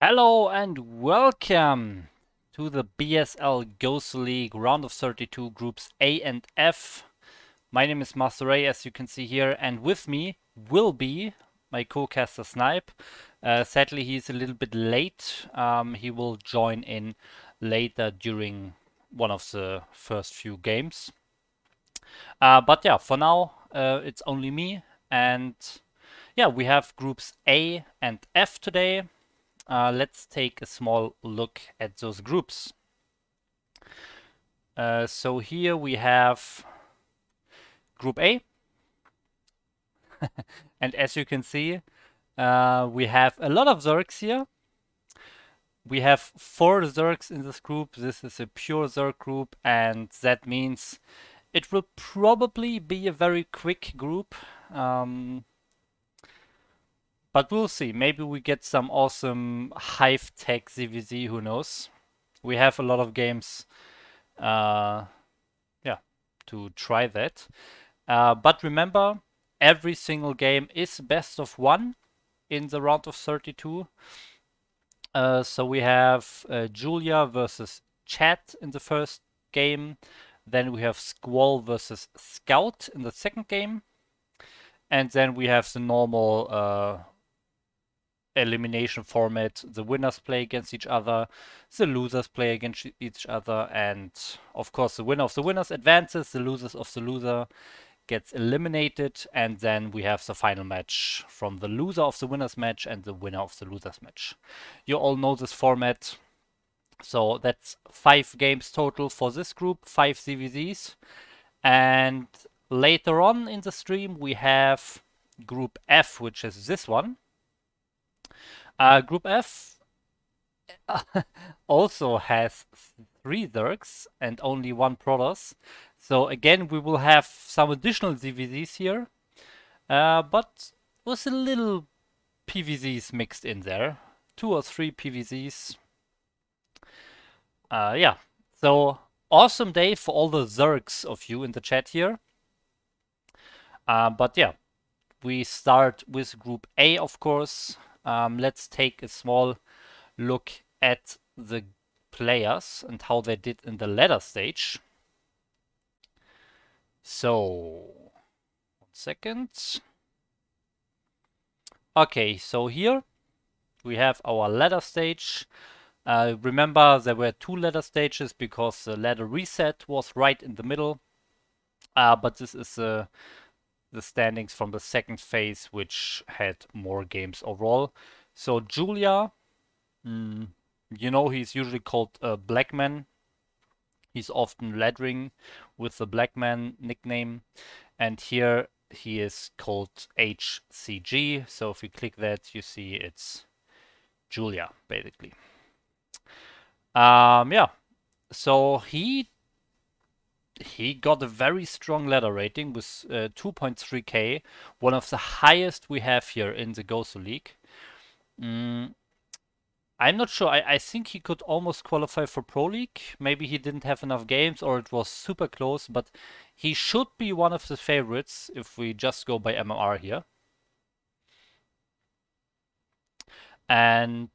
Hello and welcome to the BSL Gosuleague round of 32 groups A and F. My name is MasterReY, as you can see here, and with me will be my co-caster Snipe. Sadly, he's a little bit late. He will join in later during one of the first few games. But yeah, for now, it's only me. And yeah, we have groups A and F today. Let's take a small look at those groups. So here we have Group A. And as you can see, we have a lot of Zergs here. We have 4 Zergs in this group. This is a pure Zerg group, and that means it will probably be a very quick group. But we'll see. Maybe we get some awesome Hive Tech ZVZ, who knows. We have a lot of games yeah, to try that. But remember, every single game is best of 1 in the round of 32. So we have Julia versus Chat in the first game. Then we have Squall versus Scout in the second game. And then we have the normal elimination format. The winners play against each other, the losers play against each other, and of course the winner of the winners advances, the losers of the loser gets eliminated, and then we have the final match from the loser of the winners match and the winner of the losers match. You all know this format. So that's 5 games total for this group, 5 CVZs. And later on in the stream we have Group F, which is this one. Group F also has 3 Zergs and only 1 Protoss. So again, we will have some additional ZVZs here, but with a little PVZs mixed in there. 2 or 3 PVZs. Yeah, so awesome day for all the Zergs of you in the chat here. But yeah, we start with Group A, of course. Let's take a small look at the players and how they did in the ladder stage. So, 1 second. Okay, so here we have our ladder stage. Remember, there were 2 ladder stages because the ladder reset was right in the middle. But this is the standings from the second phase, which had more games overall. So Julia, you know, he's usually called Blackman. He's often laddering with the Blackman nickname. And here he is called HCG. So if you click that, you see it's Julia, basically. Yeah. So he got a very strong ladder rating with 2.3k, one of the highest we have here in the Gosuleague. I'm not sure. I think he could almost qualify for Pro League. Maybe he didn't have enough games or it was super close, but he should be one of the favorites if we just go by MMR here. And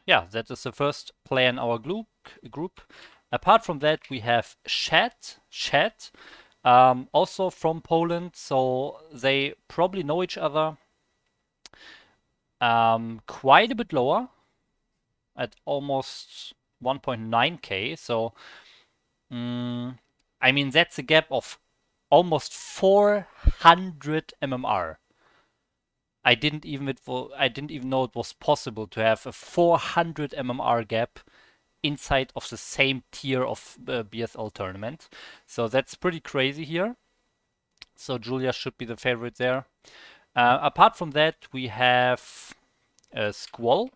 yeah, that is the first player in our group. Apart from that, we have Chat, also from Poland, so they probably know each other. Quite a bit lower, at almost 1.9k. So, I mean, that's a gap of almost 400 MMR. I didn't even know it was possible to have a 400 MMR gap inside of the same tier of the BSL tournament. So that's pretty crazy here. So Julia should be the favorite there. Apart from that, we have Squall,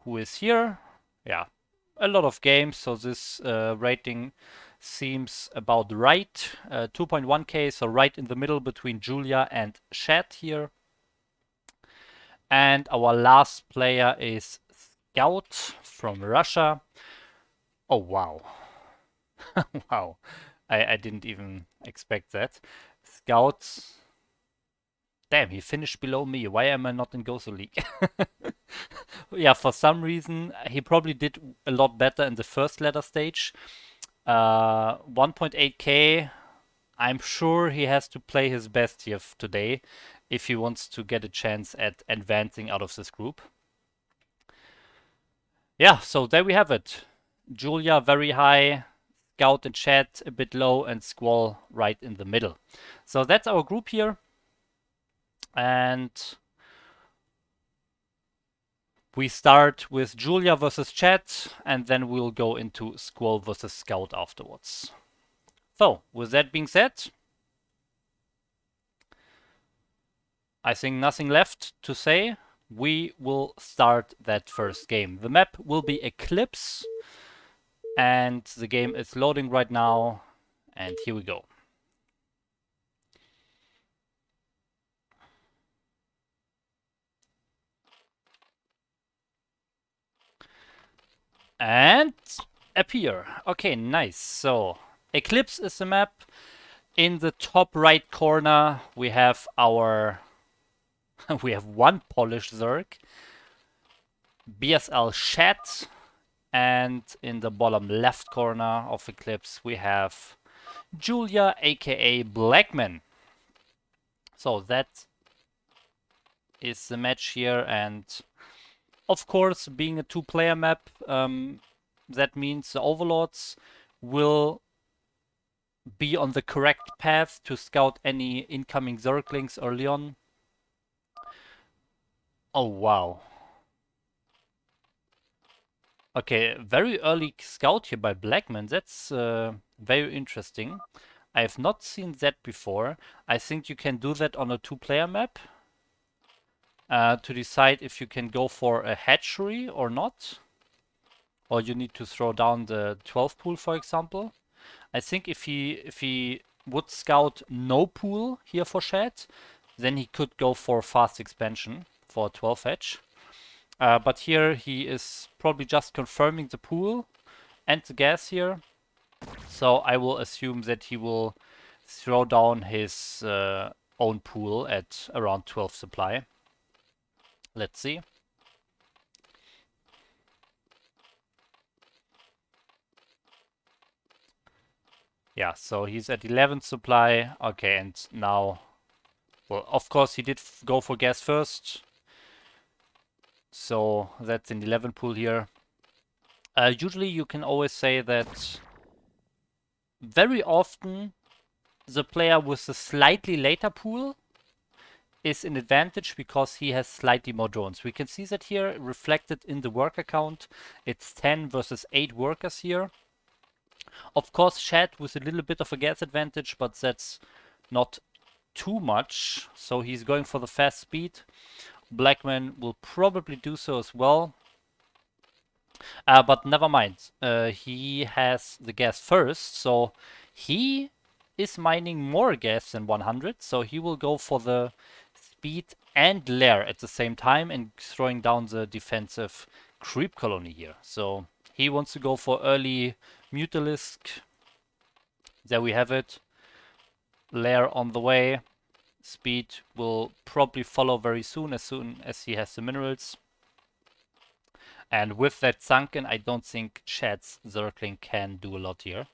who is here. Yeah, a lot of games, so this rating seems about right. 2.1k, so right in the middle between Julia and Chat here. And our last player is Scout from Russia. Oh, wow. Wow. I didn't even expect that. Scout. Damn, he finished below me. Why am I not in Gosuleague? Yeah, for some reason, he probably did a lot better in the first ladder stage. 1.8k, I'm sure he has to play his best here today if he wants to get a chance at advancing out of this group. Yeah, so there we have it. Julia very high, Scout and Chat a bit low, and Squall right in the middle. So that's our group here. And we start with Julia versus Chat, and then we'll go into Squall versus Scout afterwards. So, with that being said, I think nothing left to say. We will start that first game. The map will be Eclipse, and the game is loading right now, and here we go. And appear. Okay, nice. So, Eclipse is the map. In the top right corner, we have our we have one polished Zerg, BSL Shat, and in the bottom left corner of Eclipse, we have Julia, aka Blackman. So that is the match here, and of course, being a two-player map, that means the Overlords will be on the correct path to scout any incoming Zerglings early on. Oh, wow. Okay, very early scout here by Blackman. That's very interesting. I have not seen that before. I think you can do that on a two-player map to decide if you can go for a hatchery or not. Or you need to throw down the 12 pool, for example. I think if he would scout no pool here for Shed, then he could go for fast expansion for 12 hatch. But here he is probably just confirming the pool and the gas here. So I will assume that he will throw down his own pool at around 12 supply. Let's see. Yeah, so he's at 11 supply. Okay, and now, well, of course he did go for gas first. So that's an 11 pool here. Usually you can always say that very often the player with the slightly later pool is an advantage because he has slightly more drones. We can see that here reflected in the worker count. It's 10 versus 8 workers here. Of course, Shad with a little bit of a gas advantage, but that's not too much. So he's going for the fast speed. Blackman will probably do so as well. But never mind. He has the gas first, so he is mining more gas than 100. So he will go for the speed and lair at the same time and throwing down the defensive creep colony here. So he wants to go for early Mutalisk. There we have it. Lair on the way. Speed will probably follow very soon as he has the minerals. And with that sunken, I don't think Chad's Zergling can do a lot here.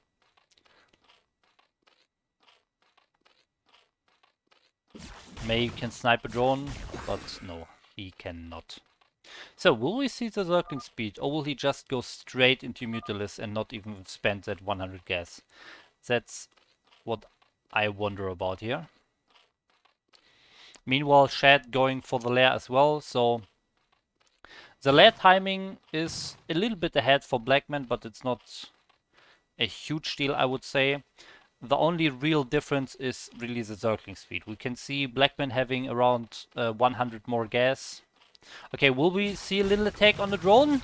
Maybe he can snipe a drone, but no, he cannot. So, will we see the Zergling speed, or will he just go straight into Mutalisk and not even spend that 100 gas? That's what I wonder about here. Meanwhile, Shad going for the lair as well, so the lair timing is a little bit ahead for Blackman, but it's not a huge deal, I would say. The only real difference is really the Zergling speed. We can see Blackman having around 100 more gas. Okay, will we see a little attack on the drone?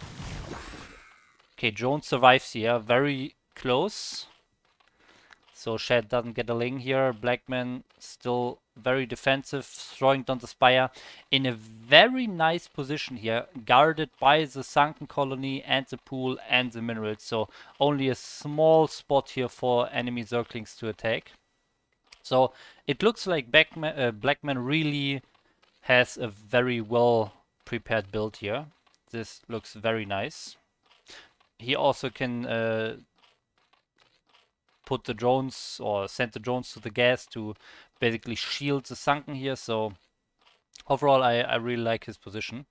Okay, drone survives here, very close. So Shad doesn't get a ling here. Blackman still very defensive, throwing down the Spire in a very nice position here, guarded by the sunken colony and the pool and the minerals. So only a small spot here for enemy Zerglings to attack. So it looks like Blackman really has a very well prepared build here. This looks very nice. He also can put the drones or send the drones to the gas to basically shield the sunken here. So overall, I really like his position.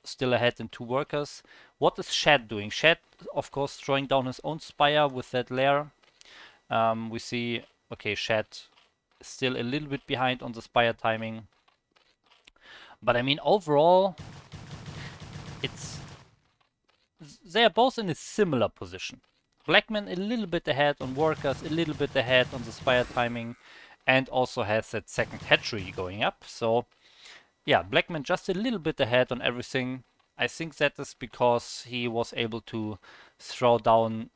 Still ahead in 2 workers. What is Shed doing? Shed, of course, throwing down his own Spire with that lair. We see, okay, Shed still a little bit behind on the Spire timing. But I mean, overall, they're both in a similar position. Blackman a little bit ahead on workers, a little bit ahead on the Spire timing, and also has that second hatchery going up. So yeah, Blackman just a little bit ahead on everything. I think that is because he was able to throw down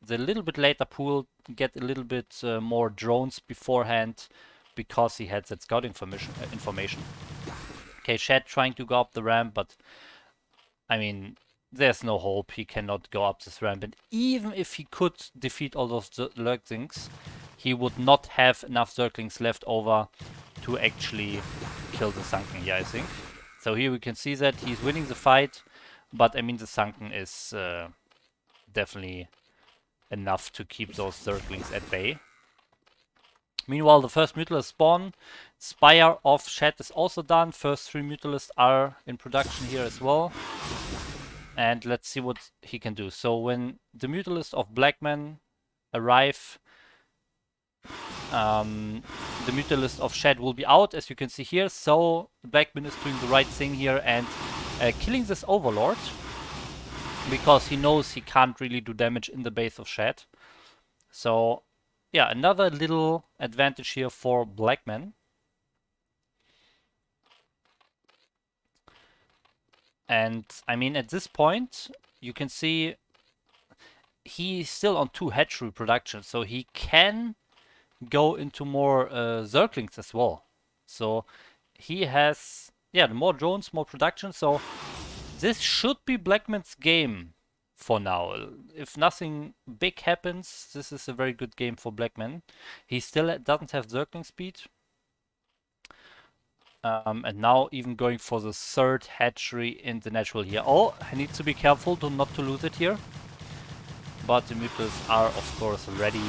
the little bit later pool, get a little bit more drones beforehand, because he had that scout information. Okay, Shed trying to go up the ramp, but I mean, there's no hope. He cannot go up this ramp, and even if he could defeat all those Zerglings, he would not have enough Zerglings left over to actually kill the Sunken here, I think. So here we can see that he's winning the fight, but I mean the Sunken is definitely enough to keep those Zerglings at bay. Meanwhile, the first Mutalist spawn, Spire of Shed is also done. First 3 Mutalists are in production here as well. And let's see what he can do. So when the Mutalist of Blackman arrive, the Mutalist of Shed will be out, as you can see here. So Blackman is doing the right thing here and killing this Overlord, because he knows he can't really do damage in the base of Shed. So yeah, another little advantage here for Blackman. And I mean, at this point, you can see he's still on 2 hatchery production, so he can go into more Zerglings as well. So he has, yeah, more drones, more production. So this should be Blackman's game for now. If nothing big happens, this is a very good game for Blackman. He still doesn't have Zergling speed. And now even going for the 3rd hatchery in the natural here. Oh, I need to be careful not to lose it here. But the Mutals are, of course, ready.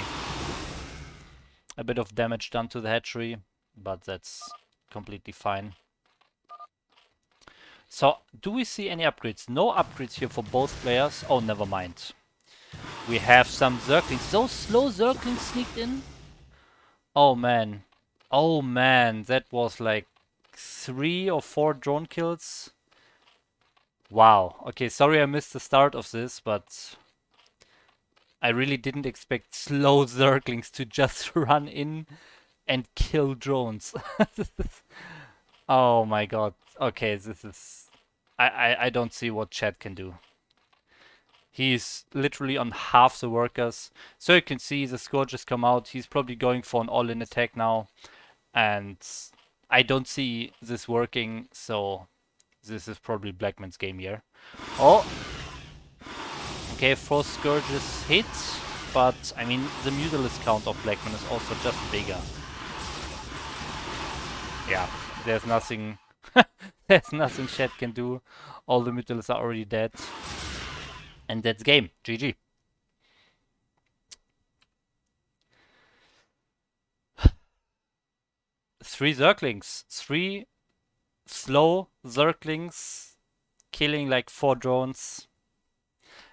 A bit of damage done to the hatchery, but that's completely fine. So, do we see any upgrades? No upgrades here for both players. Oh, never mind. We have some Zerglings. So slow Zerglings sneaked in. Oh, man. Oh, man. That was like 3 or 4 drone kills. Wow. Okay, sorry I missed the start of this, but I really didn't expect slow Zerglings to just run in and kill drones. Oh my god. Okay, this is... I don't see what Chad can do. He's literally on half the workers. So you can see the score just come out. He's probably going for an all-in attack now. And I don't see this working, so this is probably Blackman's game here. Oh! Okay, 4 Scourges hit, but I mean, the Mutalist count of Blackman is also just bigger. Yeah, there's nothing... there's nothing Shed can do. All the Mutalists are already dead. And that's game. GG. Three Zerglings. 3 slow Zerglings killing like 4 drones.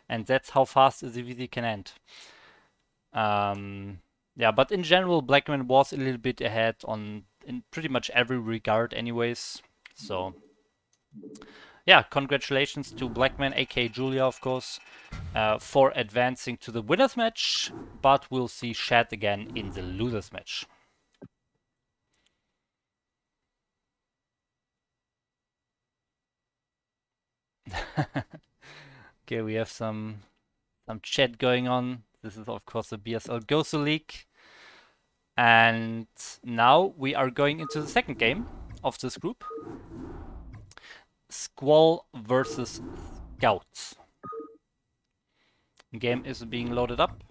And that's how fast the VZ can end. Yeah, but in general, Blackman was a little bit ahead in pretty much every regard anyways. So, yeah, congratulations to Blackman, aka Julia, of course, for advancing to the winner's match. But we'll see Shed again in the loser's match. Okay, we have some chat going on. This is of course the BSL Gosuleague. And now we are going into the second game of this group. Squall versus Scouts. Game is being loaded up.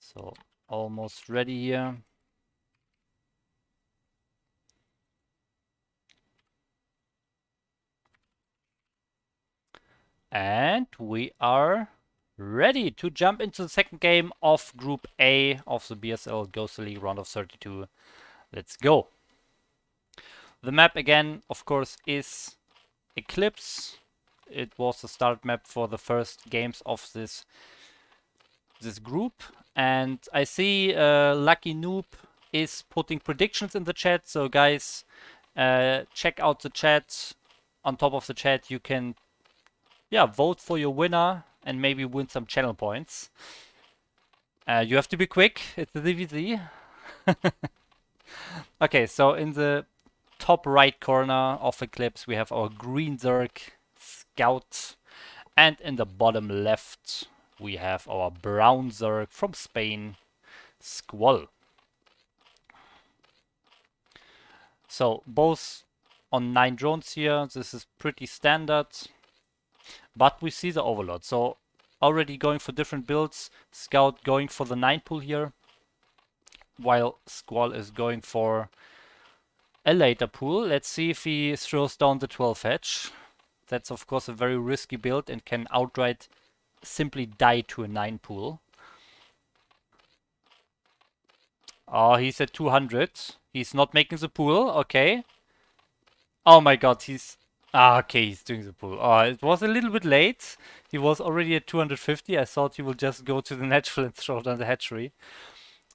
So almost ready here. And we are ready to jump into the second game of Group A of the BSL Gosuleague round of 32. Let's go. The map again, of course, is Eclipse. It was the start map for the first games of this group. And I see Lucky Noob is putting predictions in the chat. So guys, check out the chat. On top of the chat, you can vote for your winner and maybe win some channel points. You have to be quick. It's the DVZ. Okay, so in the top right corner of Eclipse, we have our green Zerg Scout. And in the bottom left, we have our brown Zerg from Spain, Squall. So both on 9 drones here. This is pretty standard. But we see the Overlord. So already going for different builds. Scout going for the 9 pool here, while Squall is going for a later pool. Let's see if he throws down the 12 hedge. That's of course a very risky build and can outright simply die to a 9 pool. Oh, he's at 200. He's not making the pool. Okay. Oh my god, he's... okay, he's doing the pool. Oh, it was a little bit late. He was already at 250. I thought he would just go to the natural and throw down the hatchery.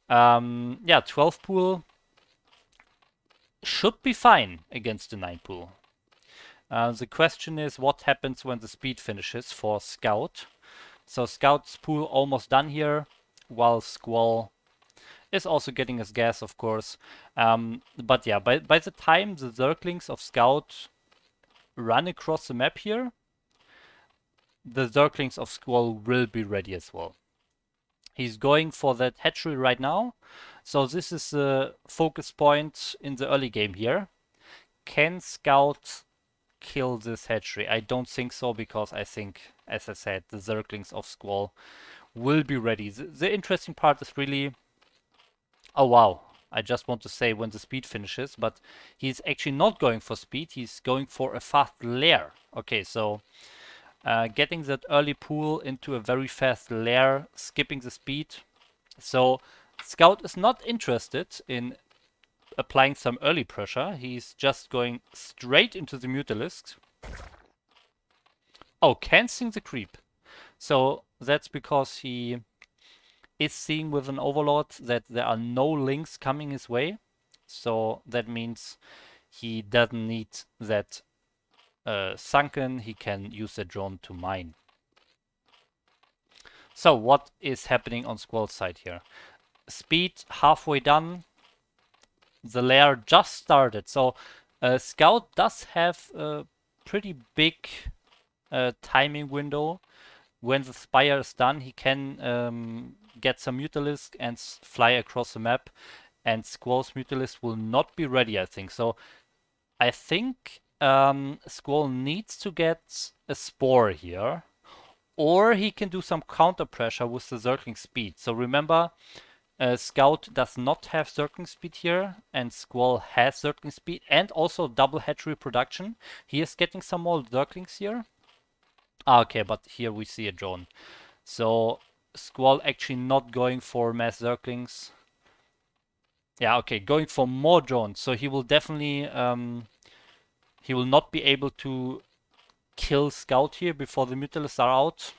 Yeah, 12 pool should be fine against the 9 pool. The question is what happens when the speed finishes for Scout. So Scout's pool almost done here, while Squall is also getting his gas, of course. But yeah, by the time the Zerglings of Scout run across the map here, the Zerglings of Squall will be ready as well. He's going for that hatchery right now. So this is the focus point in the early game here. Can Scout kill this hatchery? I don't think so, because I think, as I said, the Zerglings of Squall will be ready. The interesting part is really... Oh wow, I just want to say when the speed finishes, but he's actually not going for speed, he's going for a fast lair. Okay, so getting that early pool into a very fast lair, skipping the speed. So Scout is not interested in applying some early pressure, he's just going straight into the Mutalisk. Oh, canceling the creep. So that's because he is seeing with an Overlord that there are no links coming his way. So that means he doesn't need that sunken, he can use the drone to mine. So what is happening on Squall's side here? Speed halfway done. The lair just started. So Scout does have a pretty big timing window. When the Spire is done, he can get some Mutalisk and fly across the map. And Squall's Mutalisk will not be ready, I think. So I think Squall needs to get a Spore here. Or he can do some counter pressure with the Zergling speed. So remember, Scout does not have Zergling speed here, and Squall has Zergling speed and also double hatchery production. He is getting some more Zerglings here. Okay, but here we see a drone. So Squall actually not going for mass Zerglings. Yeah, okay, going for more drones. So he will definitely he will not be able to kill Scout here before the Mutalisks are out.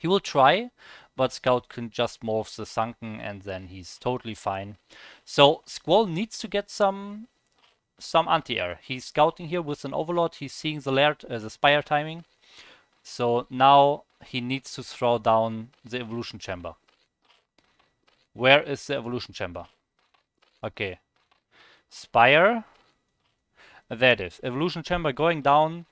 He will try, but Scout can just morph the sunken and then he's totally fine. So Squall needs to get some anti-air. He's scouting here with an Overlord. He's seeing the lair, the Spire timing. So now he needs to throw down the evolution chamber. Where is the evolution chamber? Okay. Spire. There it is. Evolution chamber going down.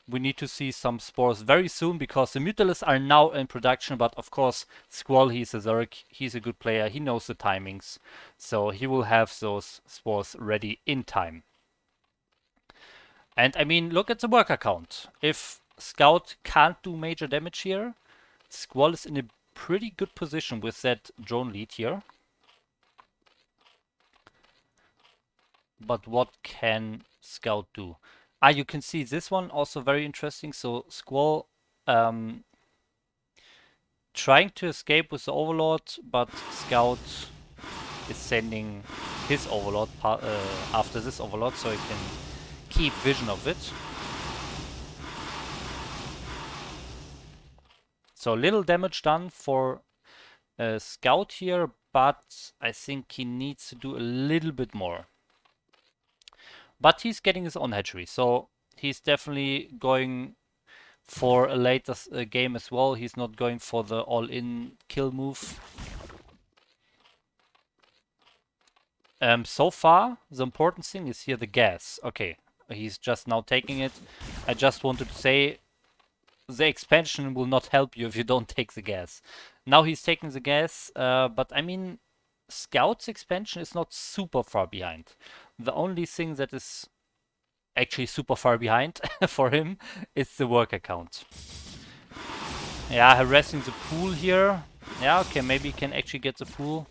We need to see some spores very soon because the Mutalisks are now in production. But of course, Squall, he's a Zerg. He's a good player. He knows the timings. So he will have those spores ready in time. And I mean, look at the worker count. If Scout can't do major damage here, Squall is in a pretty good position with that drone lead here. But what can Scout do? You can see this one also very interesting. So Squall trying to escape with the Overlord, but Scout is sending his Overlord after this Overlord so he can keep vision of it. So little damage done for Scout here, but I think he needs to do a little bit more. But he's getting his own hatchery, so he's definitely going for a later game as well. He's not going for the all-in kill move. So far, the important thing is here the gas. Okay, he's just now taking it. I just wanted to say the expansion will not help you if you don't take the gas. Now he's taking the gas, but I mean, Scout's expansion is not super far behind. The only thing that is actually super far behind for him is the worker count. Yeah, harassing the pool here. Yeah, okay, maybe he can actually get the pool.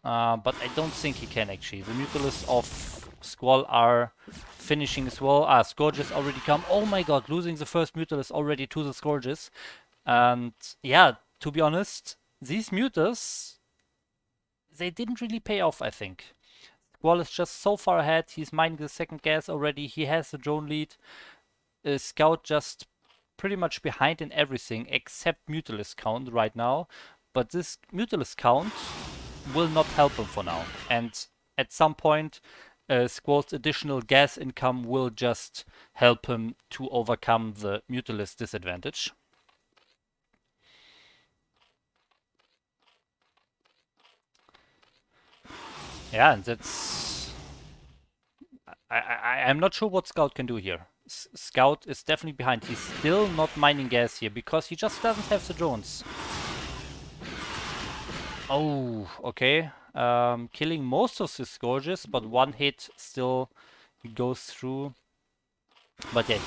But I don't think he can actually. The Mutalists of Squall are finishing as well. Scourges already come. Oh my god, losing the first Mutalist already to the Scourges. And yeah, to be honest, these Mutas, they didn't really pay off, I think. Squall is just so far ahead. He's mining the second gas already. He has the drone lead. Scout just pretty much behind in everything except Mutalist count right now. But this Mutalist count will not help him for now. And at some point, Squall's additional gas income will just help him to overcome the Mutalist disadvantage. Yeah, and that's... I'm not sure what Scout can do here. Scout is definitely behind. He's still not mining gas here because he just doesn't have the drones. Oh, okay. Killing most of the Scourges, but one hit still goes through. But yeah,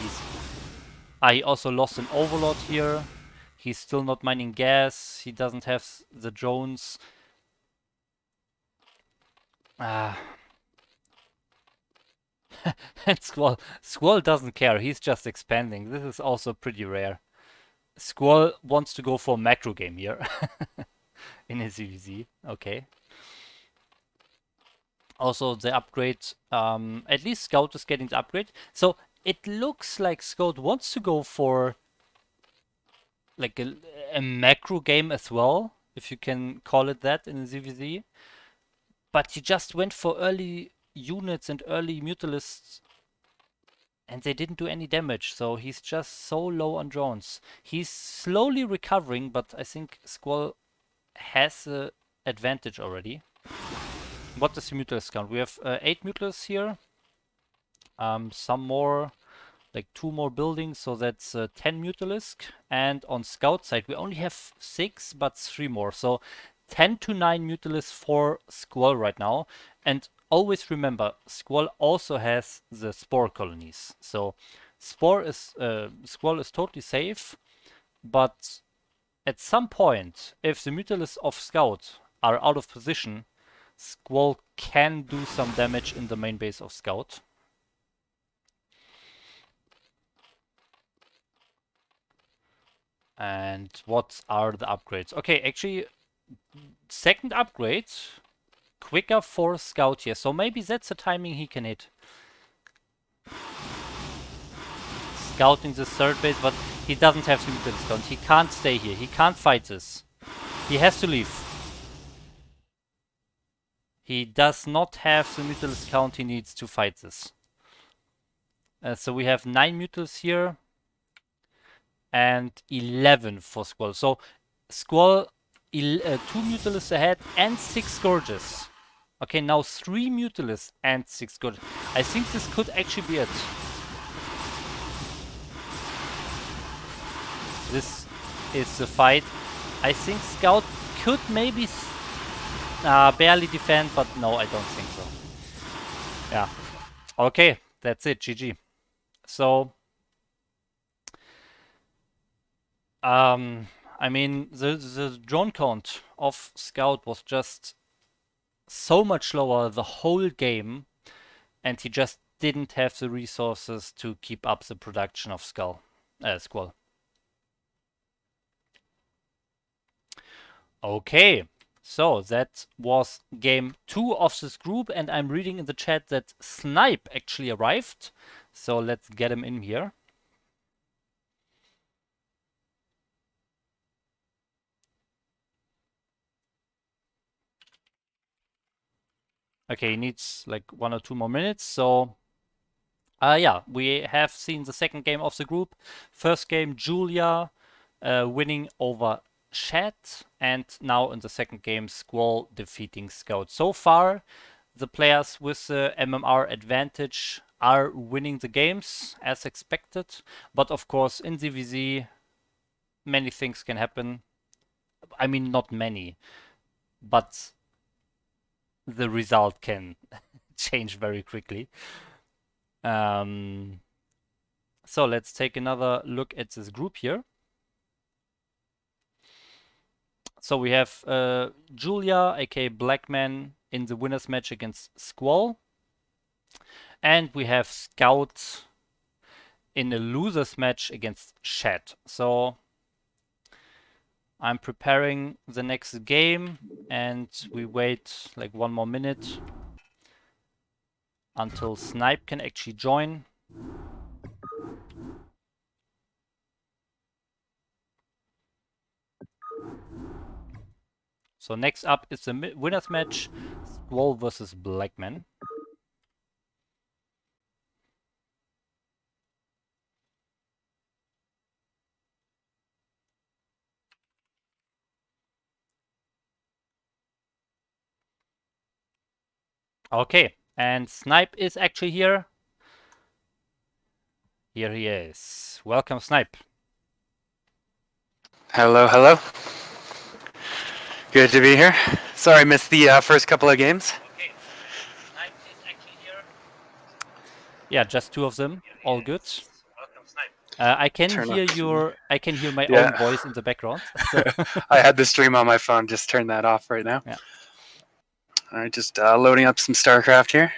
he also lost an Overlord here. He's still not mining gas. He doesn't have the drones. And Squall doesn't care. He's just expanding. This is also pretty rare. Squall wants to go for a macro game here in his UVZ. Okay. Also, the upgrade, at least Scout is getting the upgrade. So it looks like Scout wants to go for like a macro game as well, if you can call it that in the ZVZ. But he just went for early units and early Mutalists, and they didn't do any damage, so he's just so low on drones. He's slowly recovering, but I think Squall has the advantage already. What is the Mutalist count? We have 8 Mutalists here. Some more, like 2 more buildings, so that's 10 Mutalisk. And on Scout side, we only have 6, but 3 more. So 10 to 9 Mutalists for Squall right now. And always remember, Squall also has the Spore colonies. So Squall is totally safe, but at some point, if the Mutalists of Scout are out of position, Squall can do some damage in the main base of Scout. And what are the upgrades? Okay, actually, second upgrade, quicker for Scout here. So maybe that's the timing he can hit. Scouting the third base, but he doesn't have the Mutalist count. He can't stay here. He can't fight this. He has to leave. He does not have the Mutalist count he needs to fight this. So we have 9 Mutals here and 11 for Squall. So Squall 2 Mutalists ahead and 6 Scourges. Okay, now 3 Mutalists and 6 Scourges. I think this could actually be it. This is the fight. I think Scout could maybe barely defend, but no, I don't think so. Yeah. Okay, that's it. GG. So, I mean, the drone count of Scout was just so much lower the whole game, and he just didn't have the resources to keep up the production of Skull. Squall. Okay, so that was game 2 of this group, and I'm reading in the chat that Snipe actually arrived. So let's get him in here. Okay, he needs like 1 or 2 more minutes. So yeah, we have seen the second game of the group. First game, Julia winning over Shat, and now in the second game, Squall defeating Scout. So far, the players with the MMR advantage are winning the games as expected, but of course in ZVZ many things can happen. I mean, not many, but the result can change very quickly. So let's take another look at this group here. So we have Julia, aka Blackman, in the winners match against Squall. And we have Scout in a losers match against Shat. So I'm preparing the next game, and we wait like 1 more minute until Snipe can actually join. So next up is the winners match, Squall versus Blackman. Okay, and Snipe is actually here. Here he is. Welcome, Snipe. Hello, hello. Good to be here. Sorry I missed the first couple of games. Okay, Snipe is actually here. Yeah, just 2 of them. All good. I can hear my own voice in the background. So I had the stream on my phone. Just turn that off right now. Yeah. All right, just loading up some StarCraft here.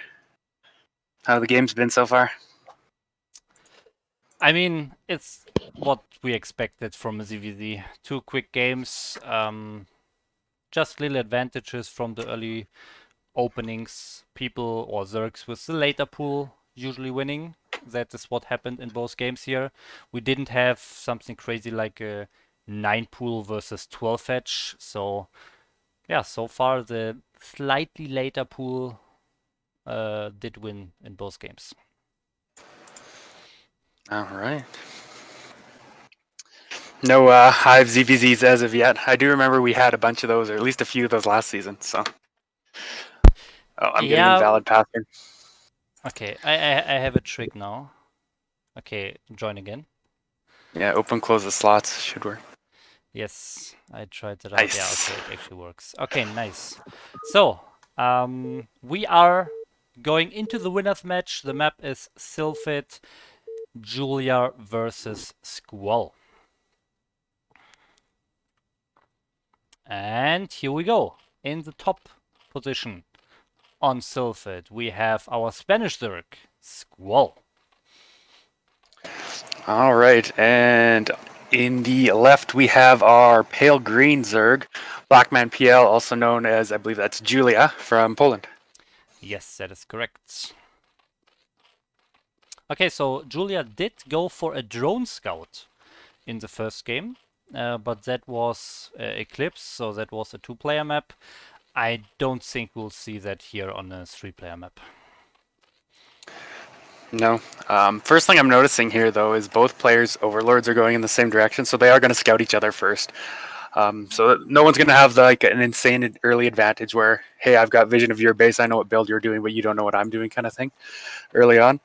How the game's been so far? I mean, it's what we expected from ZVZ. 2 quick games, just little advantages from the early openings. People or Zergs with the later pool usually winning. That is what happened in both games here. We didn't have something crazy like a 9 pool versus 12 fetch. So yeah, so far the slightly later pool did win in both games. All right. No Hive ZVZs as of yet. I do remember we had a bunch of those, or at least a few of those last season. So, I'm getting invalid password. Okay, I have a trick now. Okay, join again. Yeah, open close the slots should work. Yes, I tried that Nice. out. Yeah, okay, it actually works. Okay, nice. So, we are going into the winners match. The map is Sylphid, Julia versus Squall. And here we go. In the top position on Sylphid, we have our Spanish Zerg, Squall. All right, and in the left we have our pale green Zerg, Blackman PL, also known as, I believe that's Julia from Poland. Yes, that is correct. Okay, so Julia did go for a drone scout in the first game, but that was Eclipse, so that was a 2-player map. I don't think we'll see that here on a 3-player map. No. First thing I'm noticing here, though, is both players' overlords are going in the same direction, so they are going to scout each other first. So no one's going to have like an insane early advantage where, hey, I've got vision of your base, I know what build you're doing, but you don't know what I'm doing kind of thing early on.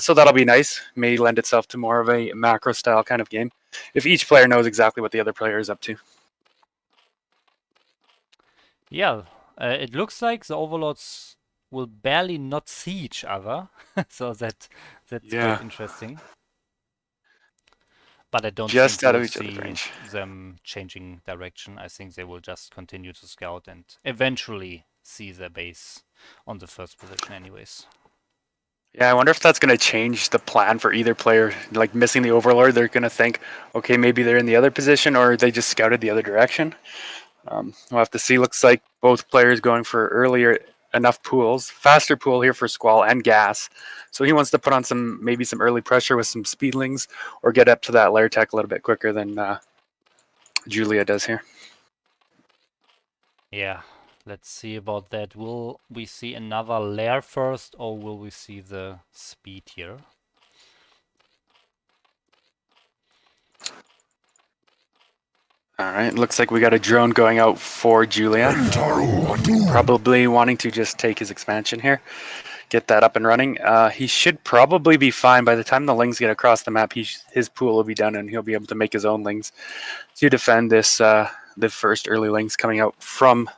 So that'll be nice. May lend itself to more of a macro style kind of game if each player knows exactly what the other player is up to. Yeah, it looks like the overlords will barely not see each other, so that's quite interesting. But I don't just think out of we'll each other's see range. them changing direction. I think they will just continue to scout and eventually see their base on the first position anyways. Yeah, I wonder if that's going to change the plan for either player. Like missing the Overlord, they're going to think, okay, maybe they're in the other position, or they just scouted the other direction. We'll have to see. Looks like both players going for earlier enough pools, faster pool here for Squall and Gas. So he wants to put on maybe some early pressure with some speedlings, or get up to that lair tech a little bit quicker than Julia does here. Yeah, let's see about that. Will we see another lair first, or will we see the speed here? All right, looks like we got a drone going out for Julia. Probably wanting to just take his expansion here, get that up and running. He should probably be fine by the time the lings get across the map. His pool will be done, and he'll be able to make his own lings to defend this. The first early lings coming out from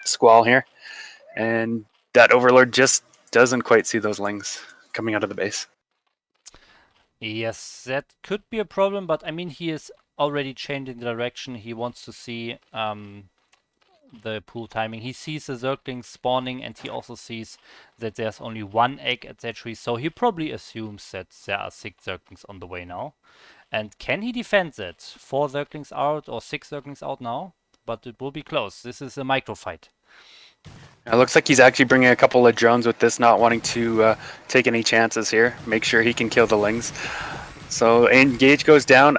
Squall here, and that Overlord just doesn't quite see those lings coming out of the base. Yes, that could be a problem, but I mean, he is already changing the direction. He wants to see the pool timing. He sees the Zerglings spawning, and he also sees that there's only one egg at that tree, so he probably assumes that there are 6 Zerglings on the way now. And can he defend that? 4 Zerglings out or 6 Zerglings out now? But it will be close. This is a micro fight. It looks like he's actually bringing a couple of drones with this, not wanting to take any chances here. Make sure he can kill the lings. So engage goes down.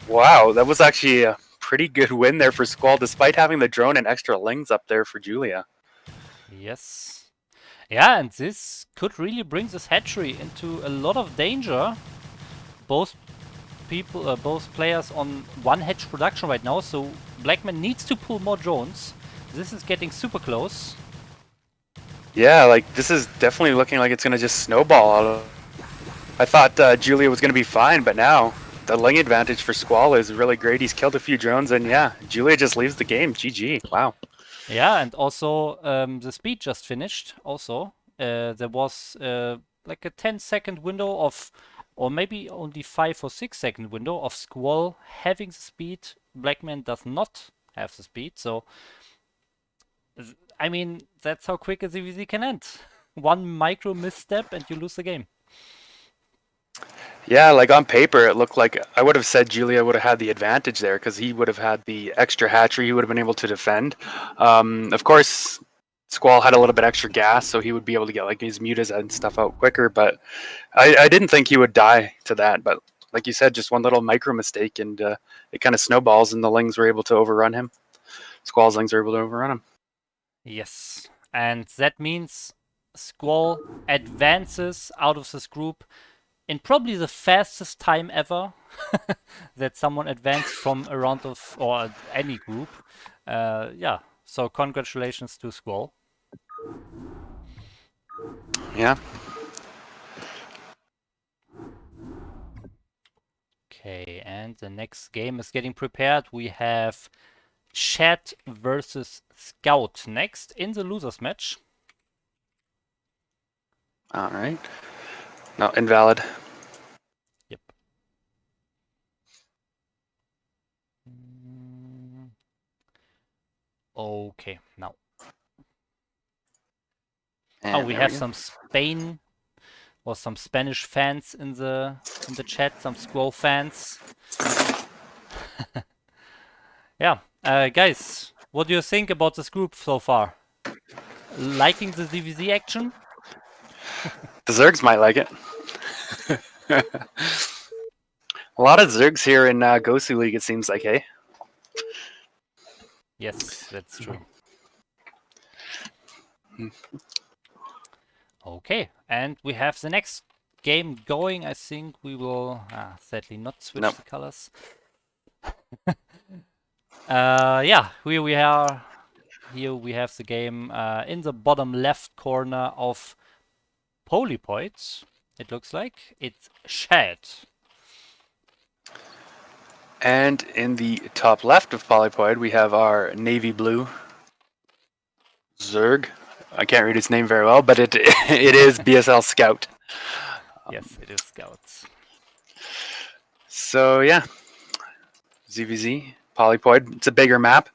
Wow, that was actually a pretty good win there for Squall, despite having the drone and extra lings up there for Julia. Yes. Yeah, and this could really bring this hatchery into a lot of danger. Both players on one hatch production right now, so Blackman needs to pull more drones. This is getting super close. Yeah, like this is definitely looking like it's gonna just snowball. I thought Julia was gonna be fine, but now the ling advantage for Squall is really great. He's killed a few drones, and yeah, Julia just leaves the game. GG. Wow. Yeah, and also the speed just finished. Also, there was like a 10-second window of, or maybe only 5 or 6-second window of Squall having the speed. Blackman does not have the speed, so I mean that's how quick a ZVZ can end. One micro misstep and you lose the game. Yeah, like on paper, it looked like I would have said Julia would have had the advantage there because he would have had the extra hatchery. He would have been able to defend. Of course, Squall had a little bit extra gas, so he would be able to get like his mutas and stuff out quicker. But I didn't think he would die to that. But like you said, just one little micro mistake, and it kind of snowballs, and the lings were able to overrun him. Squall's lings were able to overrun him. Yes, and that means Squall advances out of this group in probably the fastest time ever that someone advanced from a round of, or any group. Yeah, so congratulations to Squall. Yeah. Okay, and the next game is getting prepared. We have Chat versus Scout next in the losers match. All right. No, invalid. Yep. Okay, now. And We have some Spain or some Spanish fans in the chat, some Squall fans. Yeah, guys, what do you think about this group so far? Liking the ZVZ action? The Zergs might like it. A lot of Zergs here in Gosuleague, it seems like, hey? Yes, that's true. Okay, and we have the next game going. I think we will sadly not switch the colors. Yeah, here we are. Here we have the game in the bottom left corner of Polypoid. It looks like it's Chat. And in the top left of Polypoid, we have our navy blue Zerg. I can't read its name very well, but it is BSL Scout. Yes, it is Scouts. So yeah, ZVZ, Polypoid. It's a bigger map.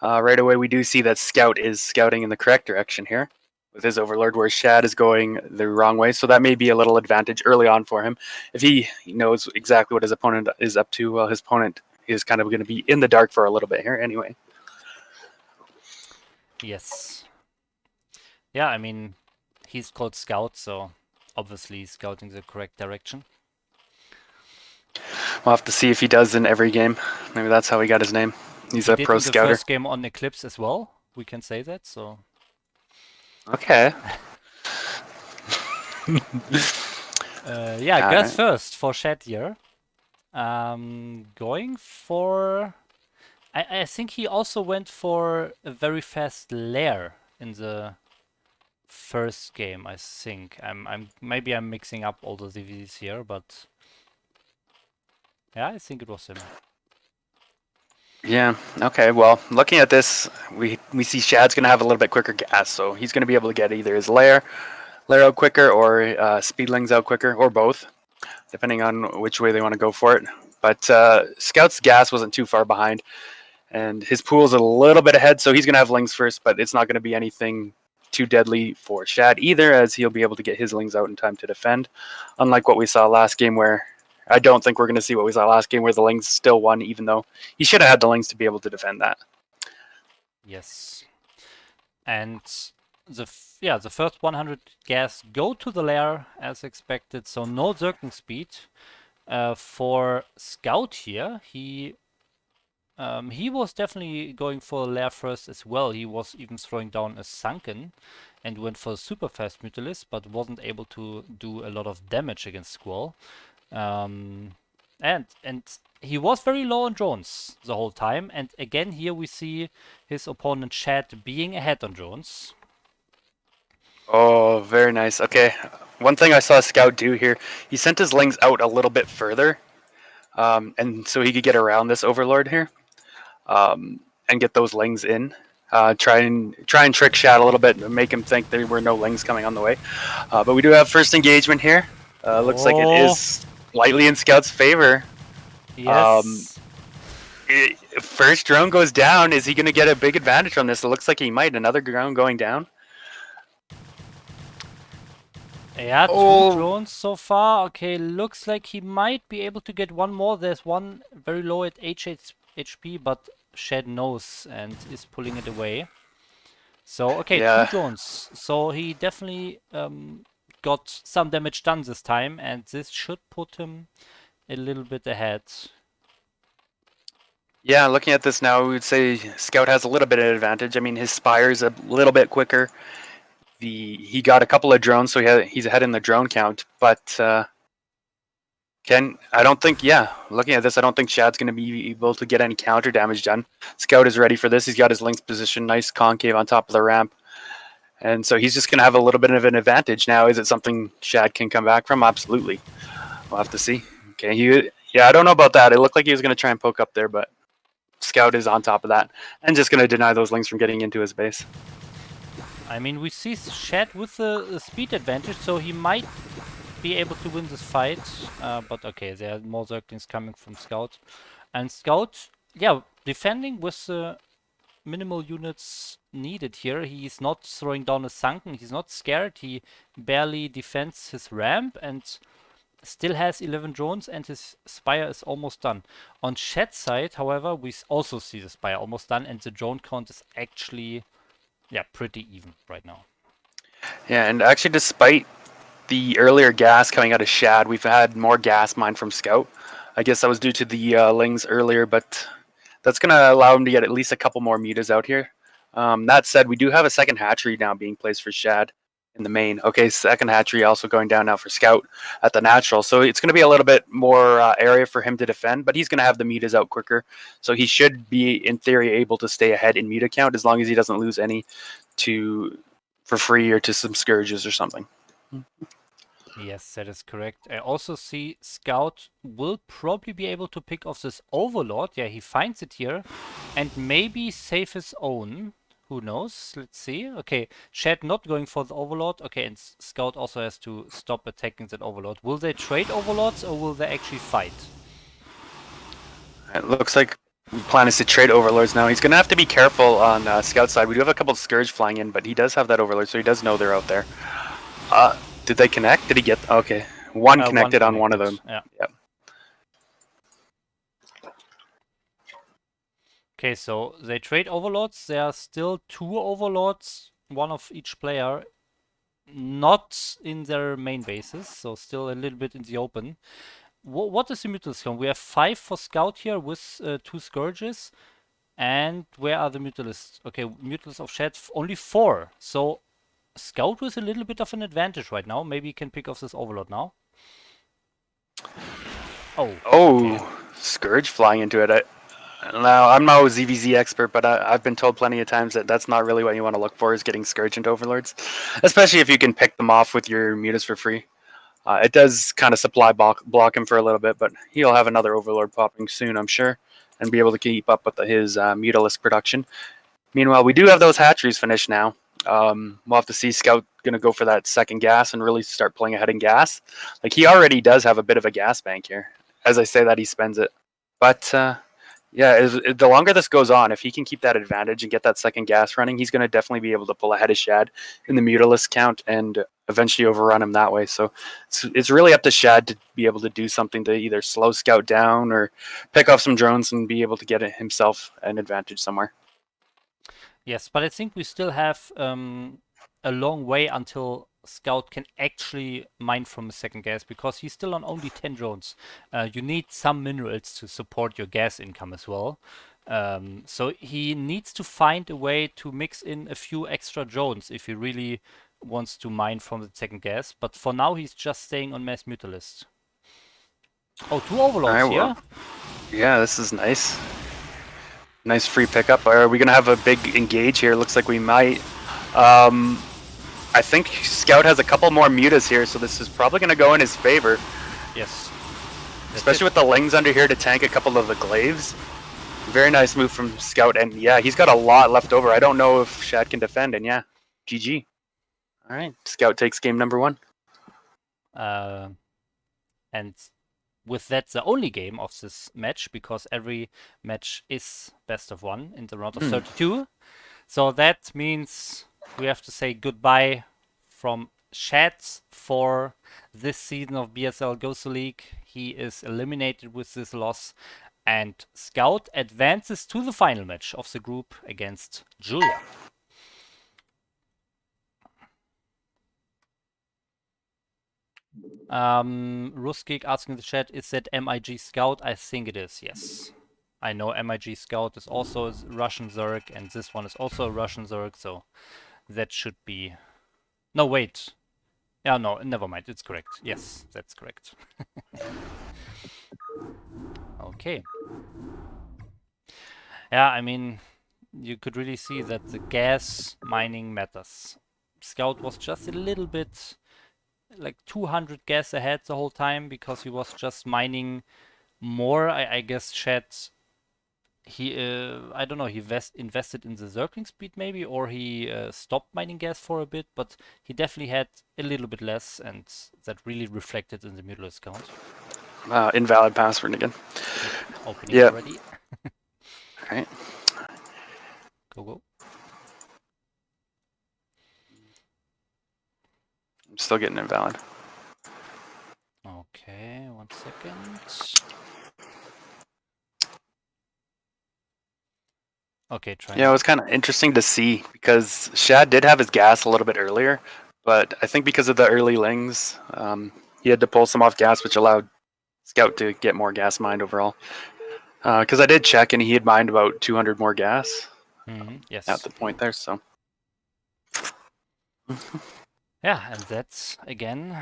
Right away, we do see that Scout is scouting in the correct direction here with his Overlord, where Shad is going the wrong way. So that may be a little advantage early on for him. If he knows exactly what his opponent is up to, well, his opponent is kind of going to be in the dark for a little bit here anyway. Yes. Yeah, I mean, he's called Scout, so obviously he's scouting the correct direction. We'll have to see if he does in every game. Maybe that's how he got his name. He's He a did pro in the scouter. first game on Eclipse as well. We can say that, so. Okay. Yeah, Gus Right. first for Shed here. Going for... I think he also went for a very fast lair in the first game, I think. Maybe I'm mixing up all the DVDs here, but yeah, I think it was him. Yeah. Okay. Well, looking at this, we see Shad's going to have a little bit quicker gas, so he's going to be able to get either his lair out quicker, or speedlings out quicker, or both, depending on which way they want to go for it. But Scout's gas wasn't too far behind, and his pool's a little bit ahead, so he's going to have lings first, but it's not going to be anything too deadly for Shad either, as he'll be able to get his lings out in time to defend. Unlike what we saw last game, where I don't think we're going to see what we saw last game, where the lings still won, even though he should have had the lings to be able to defend that. Yes. And the first 100 gas go to the lair as expected, so no zerking speed. For Scout here, he was definitely going for the lair first as well. He was even throwing down a sunken and went for a super fast Mutalisk, but wasn't able to do a lot of damage against Squall. And he was very low on drones the whole time. And again, here we see his opponent Chad being ahead on drones. Oh, very nice. Okay, one thing I saw Scout do here, he sent his lings out a little bit further, and so he could get around this Overlord here, and get those lings in. Try and trick Shad a little bit and make him think there were no lings coming on the way. But we do have first engagement here. Looks like it is slightly in Scout's favor. Yes. First drone goes down. Is he going to get a big advantage from this? It looks like he might. Another drone going down. Yeah, two drones so far. Okay, looks like he might be able to get one more. There's one very low at HP, but Shed knows and is pulling it away. So, okay, Yeah. 2 drones. So he definitely got some damage done this time, and this should put him a little bit ahead. Yeah, looking at this now, we would say Scout has a little bit of advantage. I mean, his Spire's a little bit quicker. He got a couple of drones, so he's ahead in the drone count. But I don't think, looking at this, I don't think Shad's going to be able to get any counter damage done. Scout is ready for this. He's got his links position, nice concave on top of the ramp. And so he's just going to have a little bit of an advantage. Now, is it something Shad can come back from? Absolutely. We'll have to see. Okay, I don't know about that. It looked like he was going to try and poke up there, but Scout is on top of that and just going to deny those links from getting into his base. I mean, we see Shad with the speed advantage, so he might be able to win this fight. But okay, there are more Zerglings coming from Scout. And Scout, yeah, defending with the minimal units needed here. He's not throwing down a sunken. He's not scared. He barely defends his ramp and still has 11 drones, and his Spire is almost done. On Shad's side, however, we also see the Spire almost done, and the drone count is actually, yeah, pretty even right now. Yeah, and actually, despite the earlier gas coming out of Shad, we've had more gas mined from Scout. I guess that was due to the lings earlier, but that's going to allow him to get at least a couple more mutas out here. That said, we do have a second hatchery now being placed for Shad in the main. Okay, second hatchery also going down now for Scout at the natural. So it's going to be a little bit more area for him to defend, but he's going to have the mutas out quicker. So he should be, in theory, able to stay ahead in muta count as long as he doesn't lose any for free or to some scourges or something. Yes, that is correct. I also see Scout will probably be able to pick off this Overlord. Yeah, he finds it here. And maybe save his own. Who knows? Let's see. Okay, Shad not going for the Overlord. Okay, and Scout also has to stop attacking that Overlord. Will they trade Overlords or will they actually fight? It looks like plan is to trade Overlords now. He's going to have to be careful on Scout side. We do have a couple of Scourge flying in, but he does have that Overlord, so he does know they're out there. Did they connect? Did he get... Okay. One connected on one of them. Yeah. Yep. Okay, so they trade Overlords. There are still 2 Overlords, one of each player, not in their main bases, so still a little bit in the open. What is the Mutalisk count? We have 5 for Scout here with 2 Scourges. And where are the Mutalists? Okay, Mutalists of Shed, only 4. So Scout with a little bit of an advantage right now. Maybe he can pick off this Overlord now. Oh. Okay. Scourge flying into it. Now, I'm no ZVZ expert, but I've been told plenty of times that that's not really what you want to look for, is getting Scourge into Overlords. Especially if you can pick them off with your Mutas for free. It does kind of supply block him for a little bit, but he'll have another Overlord popping soon, I'm sure, and be able to keep up with his Mutalisk production. Meanwhile, we do have those hatcheries finished now. We'll have to see Scout going to go for that second gas and really start pulling ahead in gas. Like, he already does have a bit of a gas bank here. As I say that, he spends it. But yeah, the longer this goes on, if he can keep that advantage and get that second gas running, he's going to definitely be able to pull ahead of Shad in the Mutalisk count and eventually overrun him that way. So it's really up to Shad to be able to do something to either slow Scout down or pick off some drones and be able to get himself an advantage somewhere. Yes, but I think we still have a long way until Scout can actually mine from a second gas, because he's still on only 10 drones. You need some minerals to support your gas income as well. So he needs to find a way to mix in a few extra drones if he really wants to mine from the second gas. But for now, he's just staying on Mass Mutalist. Oh, 2 Overlords here. Yeah, this is nice. Nice free pickup. Are we going to have a big engage here? Looks like we might. I think Scout has a couple more mutas here, so this is probably going to go in his favor. Yes. Especially with the Lings under here to tank a couple of the Glaives. Very nice move from Scout, and yeah, he's got a lot left over. I don't know if Shad can defend, and yeah, GG. All right, Scout takes game number 1. And with that, the only game of this match, because every match is best of 1 in the round of 32. So that means we have to say goodbye from Shad for this season of BSL Gosuleague. He is eliminated with this loss, and Scout advances to the final match of the group against Julia. Ruskig asking in the chat, is that MIG Scout? I think it is, yes. I know MIG Scout is also a Russian Zerg, and this one is also a Russian Zerg, so that should be... No, wait. Yeah, no, never mind. It's correct. Yes, that's correct. Okay. Yeah, I mean, you could really see that the gas mining matters. Scout was just a little bit... like 200 gas ahead the whole time, because he was just mining more. I guess Shad, he I don't know, he invested in the circling speed maybe, or he stopped mining gas for a bit, but he definitely had a little bit less, and that really reflected in the Mutalisk count. Invalid password again. Opening already. All right. Go. I'm still getting invalid. Okay, 1 second. Okay, try. Yeah, it was kind of interesting to see, because Shad did have his gas a little bit earlier, but I think because of the early Lings, he had to pull some off gas, which allowed Scout to get more gas mined overall. Because I did check, and he had mined about 200 more gas yes. at the point there, so... Yeah, and that, again,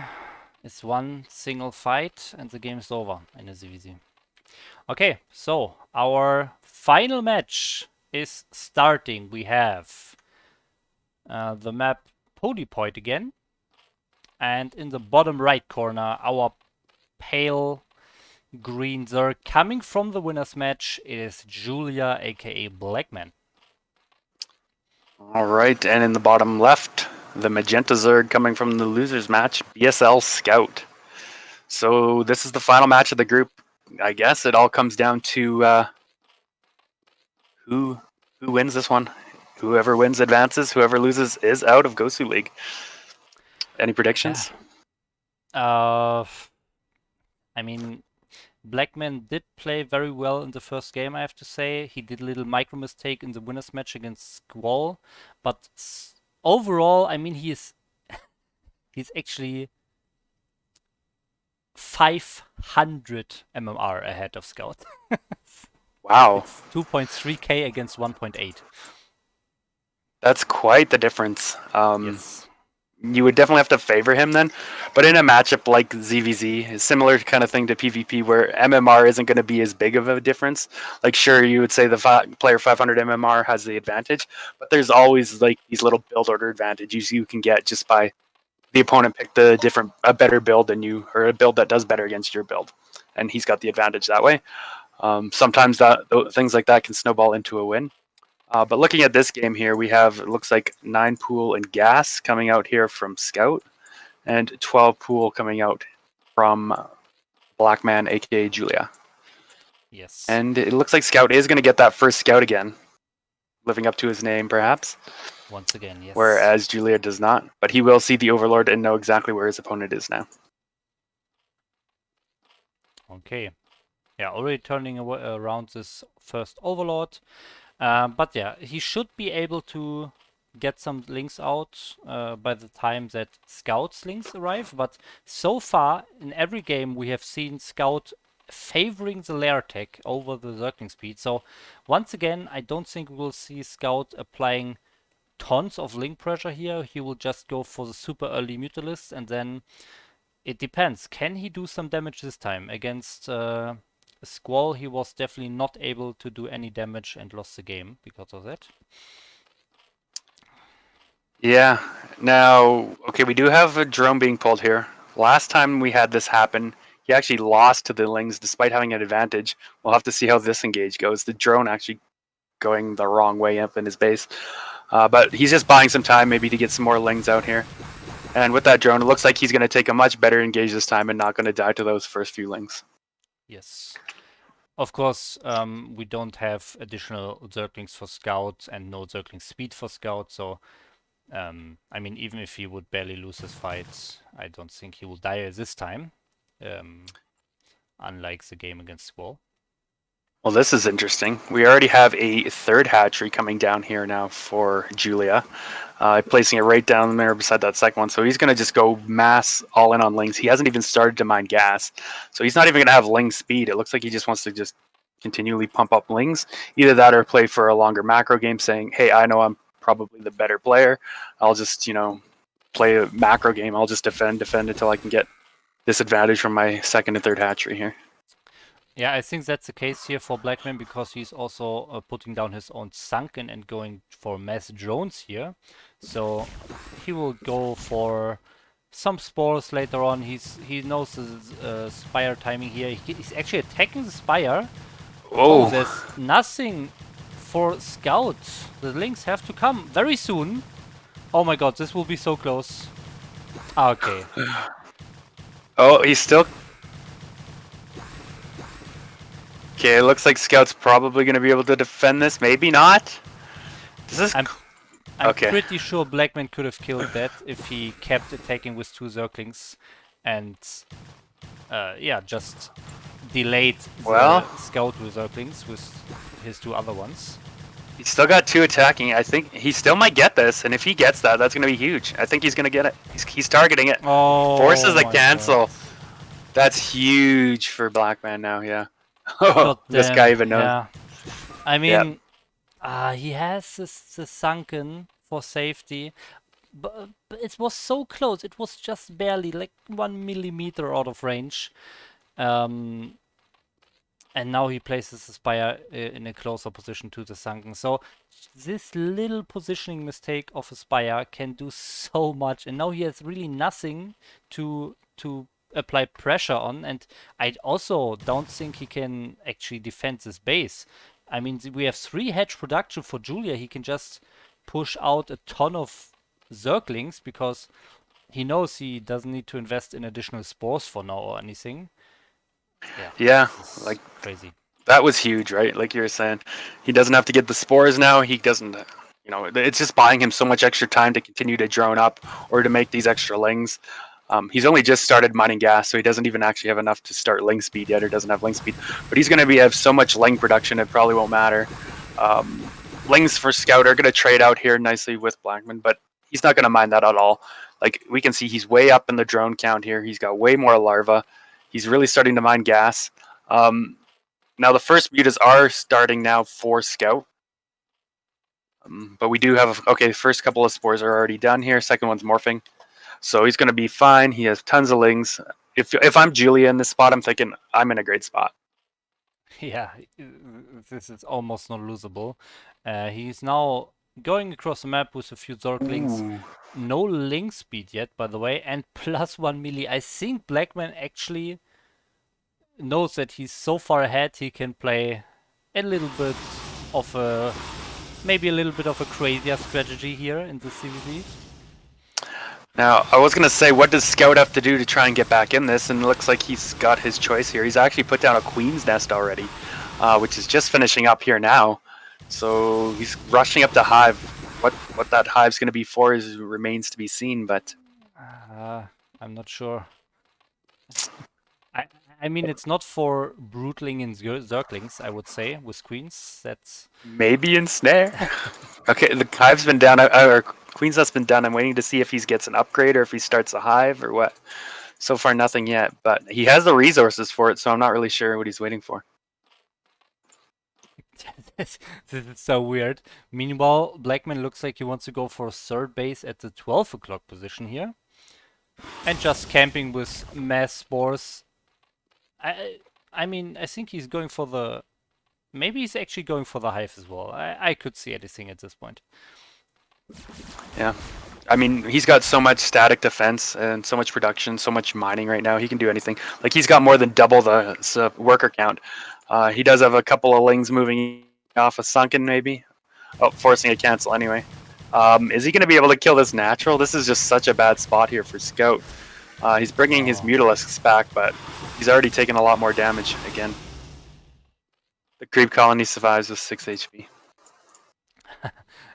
is one single fight, and the game is over in a ZVZ. Okay, so our final match is starting. We have the map Polypoid again, and in the bottom right corner, our pale green Zerg coming from the winner's match. It is Julia, aka Blackman. All right, and in the bottom left, the magenta Zerg coming from the loser's match, BSL Scout. So this is the final match of the group. I guess it all comes down to Who wins this one? Whoever wins advances. Whoever loses is out of Gosuleague. Any Yeah. predictions? I mean, Blackman did play very well in the first game, I have to say. He did a little micro mistake in the winners match against Squall, but overall, I mean, he's actually 500 MMR ahead of Scout. Wow, It's 2.3k against 1.8. that's quite the difference. Yes. You would definitely have to favor him then. But in a matchup like ZVZ, a similar kind of thing to PvP where MMR isn't going to be as big of a difference. Like, sure, you would say the player 500 MMR has the advantage, but there's always like these little build order advantages you can get just by the opponent picked a better build than you, or a build that does better against your build, and he's got the advantage that way. Sometimes things like that can snowball into a win. But looking at this game here, we have, it looks like 9 pool and gas coming out here from Scout, and 12 pool coming out from Blackman, aka Julia. Yes. And it looks like Scout is going to get that first Scout again, living up to his name perhaps, Once again, yes. whereas Julia does not. But he will see the Overlord and know exactly where his opponent is now. Okay. Yeah, already turning around this first Overlord. But yeah, he should be able to get some links out by the time that Scout's links arrive. But so far, in every game, we have seen Scout favoring the lair tech over the Zergling speed. So once again, I don't think we will see Scout applying tons of link pressure here. He will just go for the super early Mutalisk, and then it depends. Can he do some damage this time? Against Squall, he was definitely not able to do any damage and lost the game because of that. Yeah. Now, okay, we do have a drone being pulled here. Last time we had this happen, he actually lost to the Lings despite having an advantage. We'll have to see how this engage goes. The drone actually going the wrong way up in his base. But he's just buying some time maybe to get some more Lings out here. And with that drone, it looks like he's going to take a much better engage this time and not going to die to those first few Lings. Yes. Of course, we don't have additional Zerglings for Scout and no Zergling speed for Scout, so I mean, even if he would barely lose his fight, I don't think he will die this time, unlike the game against Squall. Well, this is interesting. We already have a third hatchery coming down here now for Julia, placing it right down there beside that second one. So he's going to just go mass all in on Lings. He hasn't even started to mine gas, so he's not even going to have Ling speed. It looks like he just wants to just continually pump up Lings. Either that or play for a longer macro game saying, hey, I know I'm probably the better player. I'll just, play a macro game. I'll just defend until I can get this advantage from my second and third hatchery here. Yeah, I think that's the case here for Blackman because he's also putting down his own sunken and going for mass drones here. So he will go for some spores later on. He knows the spire timing here. He's actually attacking the spire. Oh, there's nothing for Scout. The links have to come very soon. Oh my god, this will be so close. Okay. Oh, he's still... Okay, it looks like Scout's probably going to be able to defend this. Maybe not. I'm pretty sure Blackman could have killed that if he kept attacking with 2 Zerglings and yeah, just delayed the Scout with Zerglings with his 2 other ones. He's still got 2 attacking. I think he still might get this, and if he gets that, that's going to be huge. I think he's going to get it. He's targeting it. Oh, forces the cancel. God. That's huge for Blackman now, yeah. Oh, this guy even knows. Yeah. I mean, he has the sunken for safety, but it was so close. It was just barely like 1 millimeter out of range. And now he places the Spire in a closer position to the sunken. So this little positioning mistake of a Spire can do so much. And now he has really nothing to apply pressure on. And I also don't think he can actually defend this base. I mean, we have 3 hedge production for Julia. He can just push out a ton of Zerglings because he knows he doesn't need to invest in additional spores for now or anything. Yeah, like crazy. That was huge, right? Like you were saying, he doesn't have to get the spores now. He doesn't, it's just buying him so much extra time to continue to drone up or to make these extra lings. He's only just started mining gas, so he doesn't even actually have enough to start ling speed yet, or doesn't have ling speed. But he's going to have so much ling production, it probably won't matter. Lings for Scout are going to trade out here nicely with Blackman, but he's not going to mind that at all. Like we can see, he's way up in the drone count here. He's got way more larva. He's really starting to mine gas. Now the first mutas are starting now for Scout. But we do have, okay, first couple of spores are already done here. Second one's morphing. So he's going to be fine. He has tons of lings. If I'm Julia in this spot, I'm thinking I'm in a great spot. Yeah, this is almost not losable. He's now going across the map with a few Zerglings. Ooh. No ling speed yet, by the way, and +1 melee. I think Blackman actually knows that he's so far ahead he can play a little bit of a, maybe a little bit of a crazier strategy here in the CVZ. Now, I was going to say, what does Scout have to do to try and get back in this? And it looks like he's got his choice here. He's actually put down a Queen's Nest already, which is just finishing up here now. So he's rushing up the Hive. What that Hive's going to be for remains to be seen, but... I'm not sure. I mean, it's not for Broodling and Zerglings, I would say, with Queens. That's... Maybe Ensnare? Okay, the Hive's been down, or Queen's Nest's been done. I'm waiting to see if he gets an upgrade or if he starts a Hive or what. So far, nothing yet, but he has the resources for it, so I'm not really sure what he's waiting for. This is so weird. Meanwhile, Blackman looks like he wants to go for a third base at the 12 o'clock position here. And just camping with mass spores. I mean, I think he's going for the... Maybe he's actually going for the Hive as well. I could see anything at this point. Yeah. I mean, he's got so much static defense and so much production, so much mining right now. He can do anything. Like, he's got more than double the worker count. He does have a couple of lings moving off a sunken, maybe. Oh, forcing a cancel anyway. Is he going to be able to kill this natural? This is just such a bad spot here for Scout. He's bringing his Mutalisks back, but he's already taken a lot more damage again. The creep colony survives with 6 HP.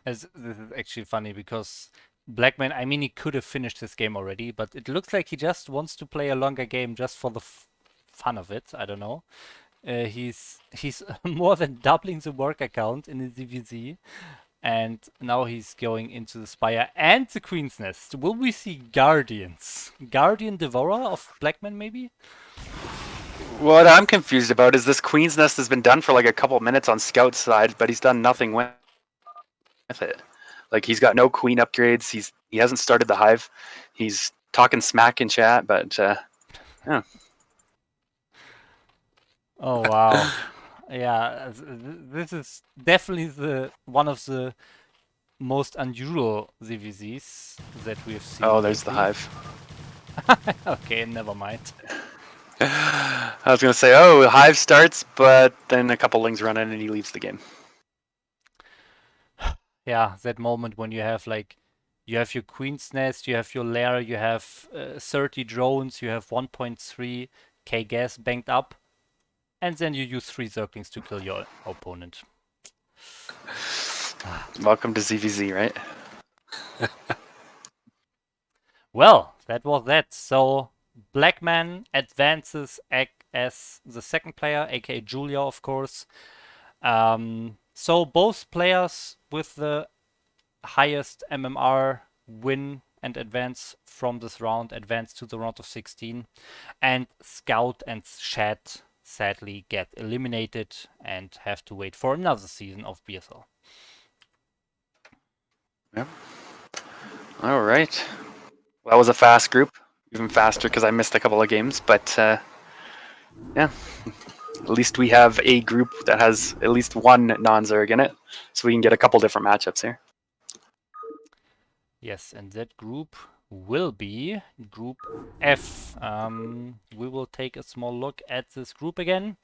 This is actually funny because Blackman, I mean, he could have finished this game already, but it looks like he just wants to play a longer game just for the fun of it. I don't know. He's more than doubling the work account in the DVZ, and now he's going into the Spire and the Queen's Nest. Will we see Guardians? Guardian Devourer of Blackman, maybe? What I'm confused about is this Queen's Nest has been done for like a couple minutes on Scout's side, but he's done nothing with it. Like, he's got no Queen upgrades. He hasn't started the Hive. He's talking smack in chat, but yeah. Oh wow. Yeah, this is definitely one of the most unusual ZVZs that we have seen. Oh, there's the Hive. Okay, never mind. I was going to say, oh, Hive starts, but then a couple lings run in and he leaves the game. Yeah, that moment when you have your Queen's Nest, you have your lair, you have 30 drones, you have 1.3k gas banked up, and then you use 3 Zerglings to kill your opponent. Welcome to ZVZ, right? Well, that was that. So Blackman advances as the second player, aka Julia, of course. So both players with the highest MMR win and advance from this round, advance to the round of 16. And Scout and Shad sadly get eliminated and have to wait for another season of BSL. Yep. All right. Well, that was a fast group. Even faster because I missed a couple of games, but yeah. At least we have a group that has at least one non-Zerg in it, so we can get a couple different matchups here. Yes, and that group will be Group F. We will take a small look at this group again.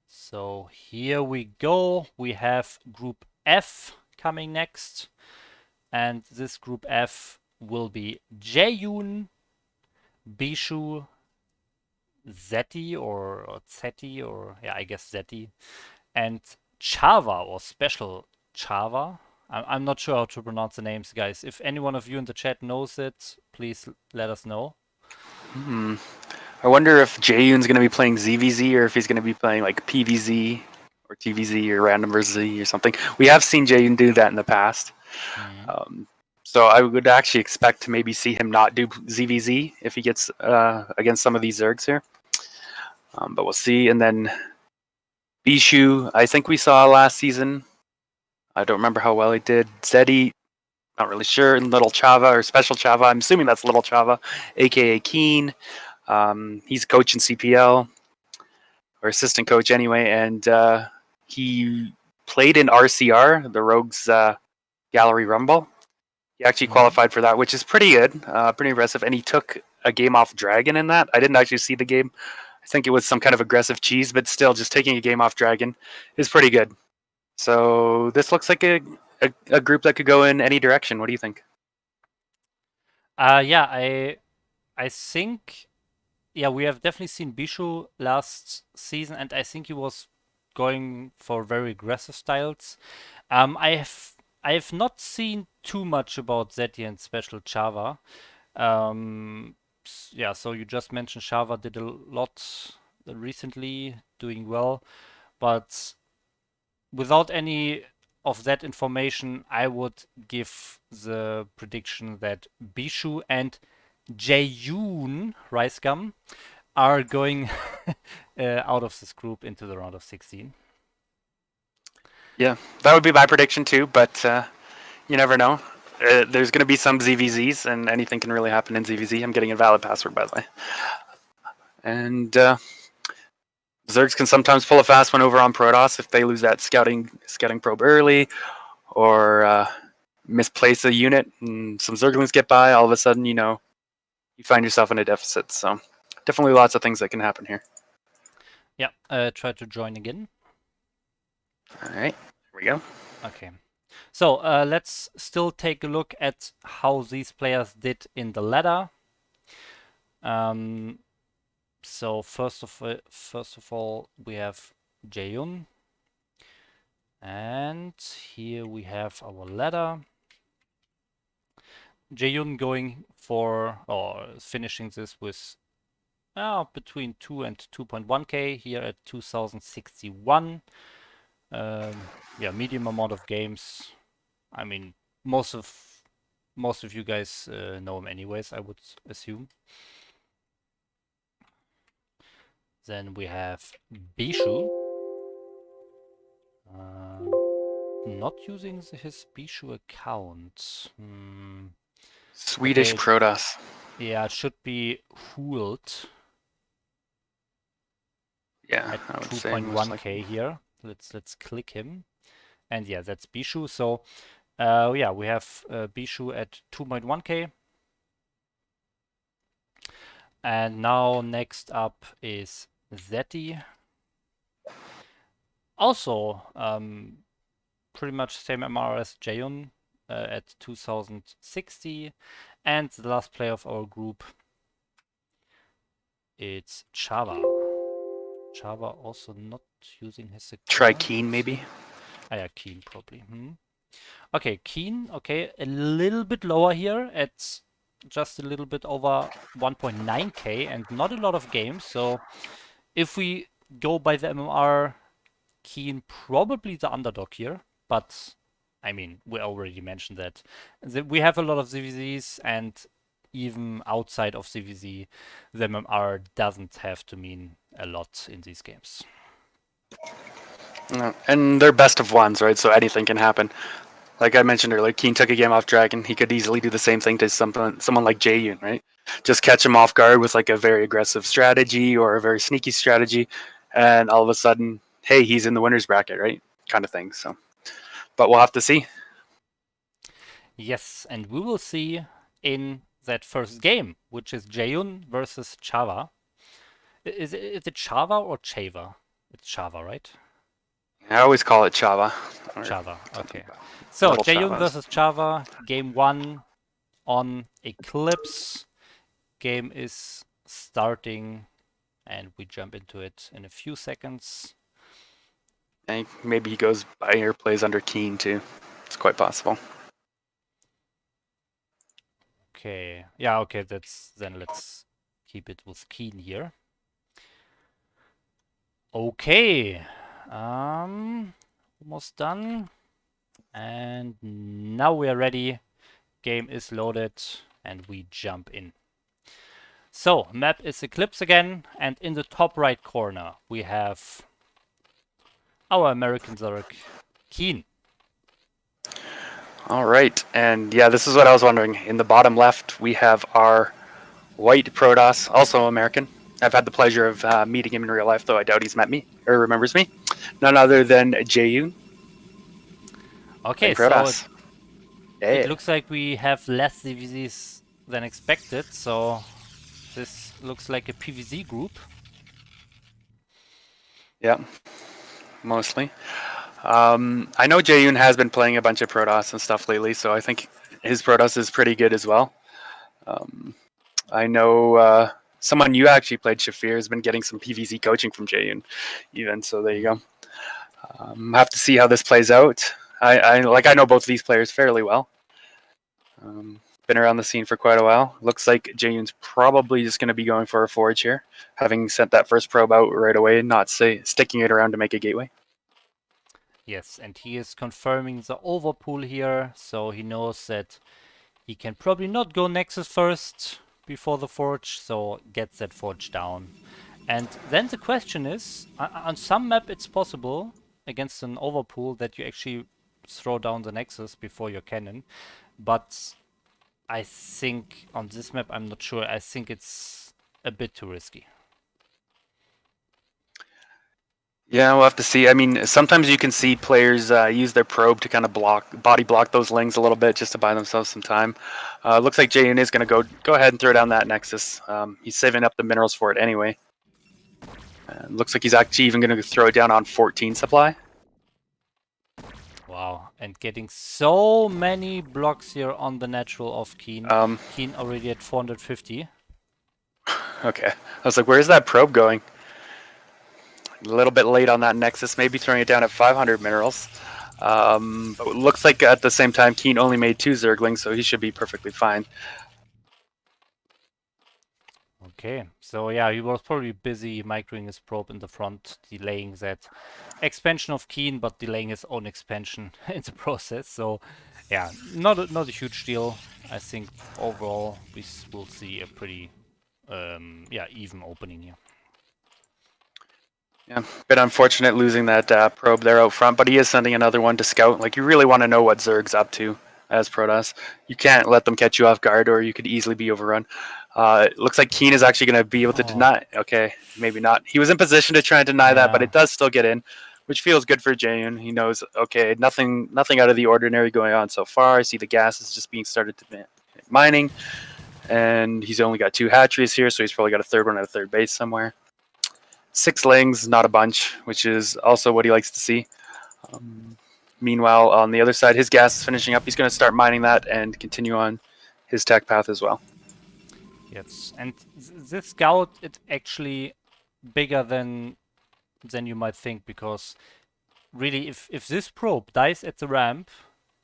So here we go. We have Group F coming next. And this Group F will be Jaeyoon, Bishu, Zeti or Zeti or yeah, I guess Zeti, and Chava or Special Chava. I'm not sure how to pronounce the names, guys. If any one of you in the chat knows it, please let us know. Hmm. I wonder if Jaeyoon's going to be playing ZVZ or if he's going to be playing like PVZ or TVZ or Random vs Z or something. We have seen Jaeyoon do that in the past. Hmm. So I would actually expect to maybe see him not do ZVZ if he gets against some of these Zergs here. But we'll see. And then Bishu, I think we saw last season. I don't remember how well he did. Zeddy, not really sure. And Little Chava or Special Chava, I'm assuming that's Little Chava, aka Keen. He's coach in CPL or assistant coach anyway, and he played in RCR, the Rogues Gallery Rumble. He actually Hmm. qualified for that, which is pretty good, pretty impressive. And he took a game off Dragon in that. I didn't actually see the game. I think it was some kind of aggressive cheese, but still, just taking a game off Dragon is pretty good. So this looks like a group that could go in any direction. What do you think? Yeah, I think yeah, we have definitely seen Bishu last season, and I think he was going for very aggressive styles. I have not seen too much about Zeti and Special Chava. Yeah, so you just mentioned Chava did a lot recently, doing well, but without any of that information, I would give the prediction that Bishu and Jaeyoon Ricegum are going out of this group into the round of 16. Yeah, that would be my prediction too, but you never know. There's going to be some ZVZs, and anything can really happen in ZVZ. I'm getting a valid password, by the way. And Zergs can sometimes pull a fast one over on Protoss if they lose that scouting probe early, or misplace a unit, and some Zerglings get by. All of a sudden, you find yourself in a deficit. So definitely lots of things that can happen here. Yeah, try to join again. All right, here we go. Okay. So let's still take a look at how these players did in the ladder. So first of all, we have Jaeyoon, and here we have our ladder. Jaeyoon going for or finishing this with between 2 and 2.1k here at 2061. Yeah, medium amount of games. I mean, most of you guys know him anyways, I would assume. Then we have Bishu. Not using his Bishu account. Swedish Okay, Protoss. yeah, it should be Hult Yeah, at I would say most 2.1k likely. here. Let's click him. And yeah, that's Bishu. So yeah, we have Bishu at 2.1k. And now next up is Zeti. Also, pretty much same MR as Jaeyoon at 2060. And the last player of our group, it's Chava. Chava also not using his Try account. Keen, maybe. Ah, yeah, Keen probably. Okay, Keen. Okay, a little bit lower here at just a little bit over 1.9k and not a lot of games. So if we go by the MMR, Keen probably the underdog here. But I mean, we already mentioned that we have a lot of CVZs, and even outside of CVZ, the MMR doesn't have to mean a lot in these games. And they're best of ones, right? So anything can happen. Like I mentioned earlier, Keen took a game off Dragon. He could easily do the same thing to someone like Jaeyoon, right? Just catch him off guard with like a very aggressive strategy or a very sneaky strategy, and all of a sudden, hey, he's in the winners bracket, right? Kind of thing. So, but we'll have to see. Yes, and we will see in that first game, which is Jaeyoon versus Chava. Is it Chava or Chava? It's Chava, right? I always call it Chava or Chava, something. okay. So Little Jaeyoon Chavas. versus Chava, game 1 on Eclipse. Game is starting and we jump into it in a few seconds. And maybe he goes by or plays under Keen too. It's quite possible. Okay, yeah, okay, then let's keep it with Keen here. Okay, almost done. And now we are ready. Game is loaded and we jump in. So, map is Eclipse again, and in the top right corner we have our American Zerg, Keen. All right, and yeah, this is what I was wondering. In the bottom left, we have our white Protoss, also American. I've had the pleasure of meeting him in real life, though I doubt he's met me or remembers me. None other than Jaeyoon Okay, playing so Protoss. it Yeah. looks like we have less CVZs than expected, so this looks like a PVZ group. Yeah, mostly. I know Jaeyoon has been playing a bunch of Protoss and stuff lately, so I think his Protoss is pretty good as well. I know someone you actually played, Shafir, has been getting some PVZ coaching from Jaeyoon, even. So there you go. Have to see how this plays out. I know both of these players fairly well. Been around the scene for quite a while. Looks like Jaeyoon's probably just going to be going for a forge here, having sent that first probe out right away, not sticking it around to make a gateway. Yes, and he is confirming the overpool here, so he knows that he can probably not go Nexus first before the forge, so gets that forge down. And then the question is, on some map it's possible against an overpool that you actually throw down the Nexus before your cannon, but I think on this map I'm not sure. I think it's a bit too risky. Yeah, we'll have to see. I mean, sometimes you can see players use their probe to kind of body block those lings a little bit just to buy themselves some time. Looks like Jaeyoon is going to go ahead and throw down that Nexus. He's saving up the minerals for it anyway. Looks like he's actually even going to throw it down on 14 supply. Wow, and getting so many blocks here on the natural of Keen. Keen already at 450. Okay. I was like, where's that probe going? A little bit late on that Nexus, maybe throwing it down at 500 minerals. But it looks like at the same time, Keen only made 2 Zerglings, so he should be perfectly fine. Okay, so yeah, he was probably busy microing his probe in the front, delaying that expansion of Keen, but delaying his own expansion in the process. So yeah, not a huge deal. I think overall we will see a pretty even opening here. Yeah, bit unfortunate losing that probe there out front, but he is sending another one to scout. Like, you really want to know what Zerg's up to as Protoss. You can't let them catch you off guard, or you could easily be overrun. It looks like Keen is actually going to be able to deny. Okay, maybe not. He was in position to try and deny that, but it does still get in, which feels good for Jaeyoon. He knows, okay, nothing out of the ordinary going on so far. I see the gas is just being started to mining, and he's only got 2 hatcheries here, so he's probably got a third one at a third base somewhere. 6 lings, not a bunch, which is also what he likes to see. Meanwhile, on the other side, his gas is finishing up. He's going to start mining that and continue on his tech path as well. Yes, and this scout it's actually bigger than you might think, because really if this probe dies at the ramp,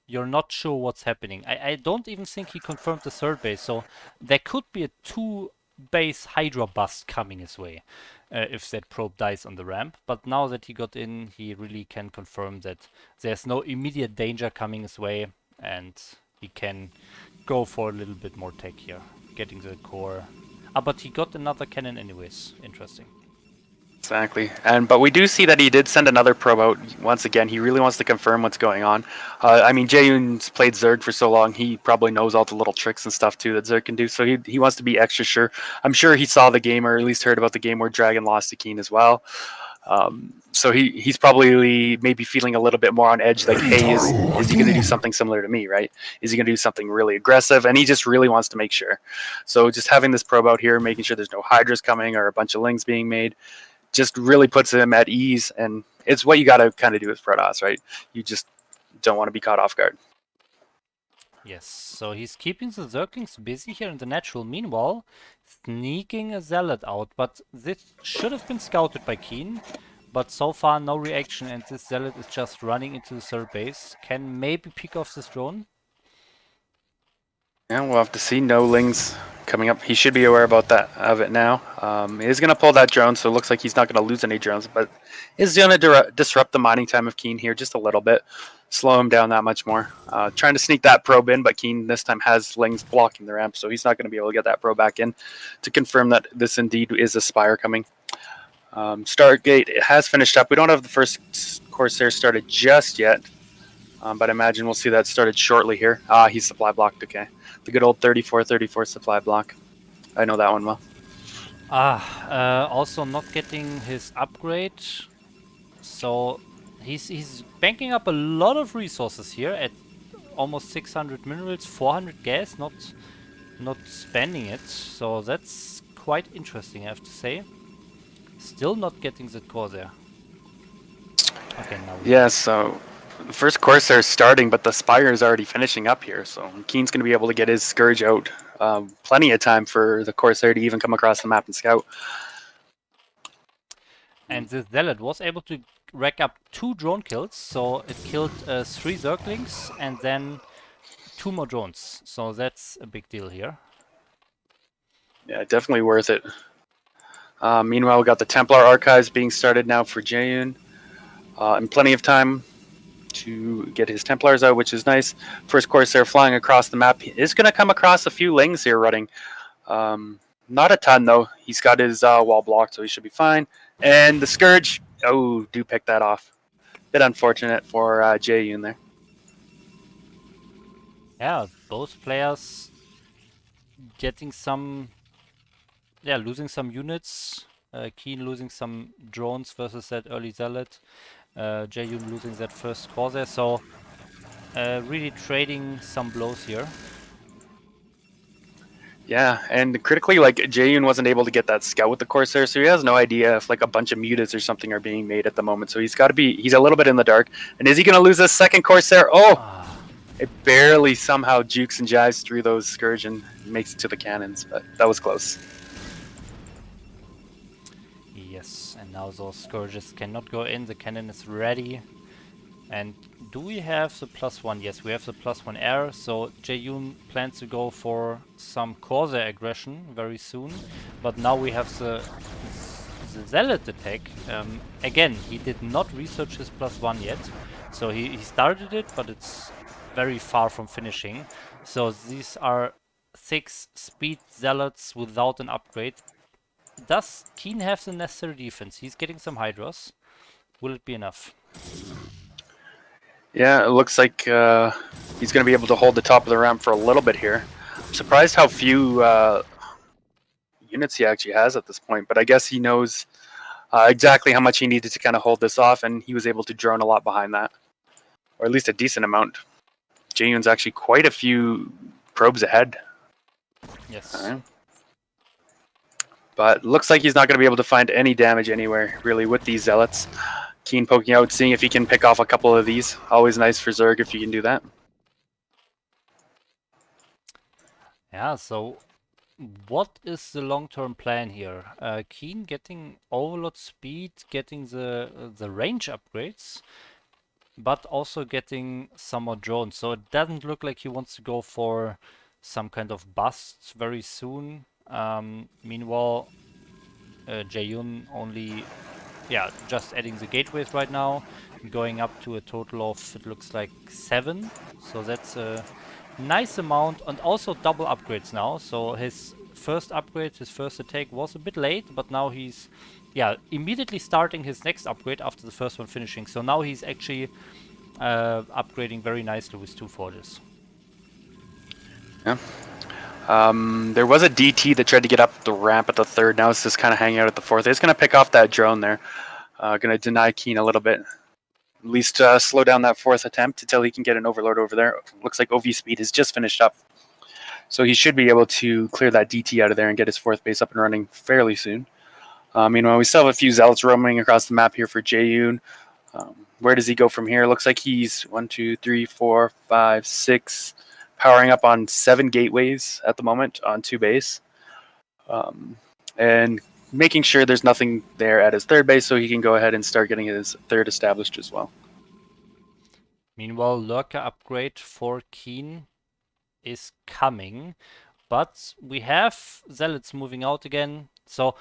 you're not sure what's happening. I don't even think he confirmed the third base, so there could be a 2-base Hydra bust coming his way if that probe dies on the ramp. But now that he got in, he really can confirm that there's no immediate danger coming his way, and he can go for a little bit more tech here, getting the core. But he got another cannon anyways. Interesting. Exactly. But we do see that he did send another probe out. Once again, he really wants to confirm what's going on. I mean, Jaeyoon's played Zerg for so long, he probably knows all the little tricks and stuff too that Zerg can do. So he wants to be extra sure. I'm sure he saw the game, or at least heard about the game where Dragon lost to Keen as well. So he's probably maybe feeling a little bit more on edge, like, hey, is he going to do something similar to me, right? Is he going to do something really aggressive? And he just really wants to make sure. So just having this probe out here, making sure there's no Hydras coming or a bunch of Lings being made, just really puts him at ease. And it's what you got to kind of do with Protoss, right? You just don't want to be caught off guard. Yes, so he's keeping the Zerglings busy here in the natural. Meanwhile, sneaking a Zealot out, but this should have been scouted by Keen. But so far, no reaction, and this Zealot is just running into the third base. Can maybe pick off this drone. Yeah, we'll have to see. No Lings coming up. He should be aware about that of it now. He is going to pull that drone, so it looks like he's not going to lose any drones, but is going to disrupt the mining time of Keen here just a little bit, slow him down that much more. Trying to sneak that probe in, but Keen this time has Lings blocking the ramp, so he's not going to be able to get that probe back in to confirm that this indeed is a Spire coming. Stargate has finished up. We don't have the first Corsair started just yet, but I imagine we'll see that started shortly here. He's supply blocked, okay. The good old 34-34 supply block. I know that one well. Also not getting his upgrade. So he's banking up a lot of resources here at almost 600 minerals, 400 gas, not spending it. So that's quite interesting, I have to say. Still not getting the Corsair. Okay, now we Yeah, so the first Corsair is starting, but the Spire is already finishing up here. So Keen's going to be able to get his Scourge out. Plenty of time for the Corsair to even come across the map and scout. And the Zealot was able to rack up 2 drone kills, so it killed 3 Zerglings and then 2 more drones. So that's a big deal here. Yeah, definitely worth it. Meanwhile, we got the Templar Archives being started now for Jaeyoon. And plenty of time to get his Templars out, which is nice. First Corsair flying across the map. He is going to come across a few Lings here running. Not a ton, though. He's got his wall blocked, so he should be fine. And the Scourge, oh, do pick that off. Bit unfortunate for Jaeyoon there. Yeah, both players getting some, losing some units. Keen losing some drones versus that early Zealot. Jaeyoon losing that first Corsair. So really trading some blows here. Yeah, and critically, like Jaeyoon wasn't able to get that scout with the Corsair, so he has no idea if like a bunch of mutas or something are being made at the moment. So he's a little bit in the dark. And is he going to lose this second Corsair? Oh, it barely somehow jukes and jives through those Scourge and makes it to the cannons, but that was close. Yes, and now those Scourges cannot go in. The cannon is ready. And do we have the +1? Yes, we have the +1 air. So Jaeyoon plans to go for some Corsair aggression very soon. But now we have the Zealot attack. Again, he did not research his +1 yet. So he started it, but it's very far from finishing. So these are 6 speed Zealots without an upgrade. Does Keen have the necessary defense? He's getting some Hydras. Will it be enough? Yeah, it looks like he's going to be able to hold the top of the ramp for a little bit here. I'm surprised how few units he actually has at this point, but I guess he knows exactly how much he needed to kind of hold this off, and he was able to drone a lot behind that, or at least a decent amount. Jaeyoon's actually quite a few probes ahead. Yes. Right. But looks like he's not going to be able to find any damage anywhere, really, with these Zealots. Keen poking out, seeing if he can pick off a couple of these. Always nice for Zerg if you can do that. Yeah, so what is the long-term plan here? Keen getting overload speed, getting the range upgrades, but also getting some more drones. So it doesn't look like he wants to go for some kind of bust very soon. Meanwhile, Jaeyoon only, just adding the gateways right now, going up to a total of, it looks like 7. So that's a nice amount, and also double upgrades now. So his first upgrade, his first attack was a bit late, but now he's, immediately starting his next upgrade after the first one finishing. So now he's actually upgrading very nicely with 2 forges. Yeah. There was a DT that tried to get up the ramp at the third. Now it's just kind of hanging out at the fourth. It's going to pick off that drone there. Going to deny Keen a little bit. At least slow down that fourth attempt until he can get an overlord over there. Looks like OV speed has just finished up. So he should be able to clear that DT out of there and get his fourth base up and running fairly soon. Meanwhile, we still have a few Zealots roaming across the map here for Jaeyoon. Where does he go from here? Looks like he's 1, 2, 3, 4, 5, 6 powering up on 7 gateways at the moment on 2 base, and making sure there's nothing there at his third base, so he can go ahead and start getting his third established as well. Meanwhile, lurker upgrade for Keen is coming, but we have zealots moving out again, so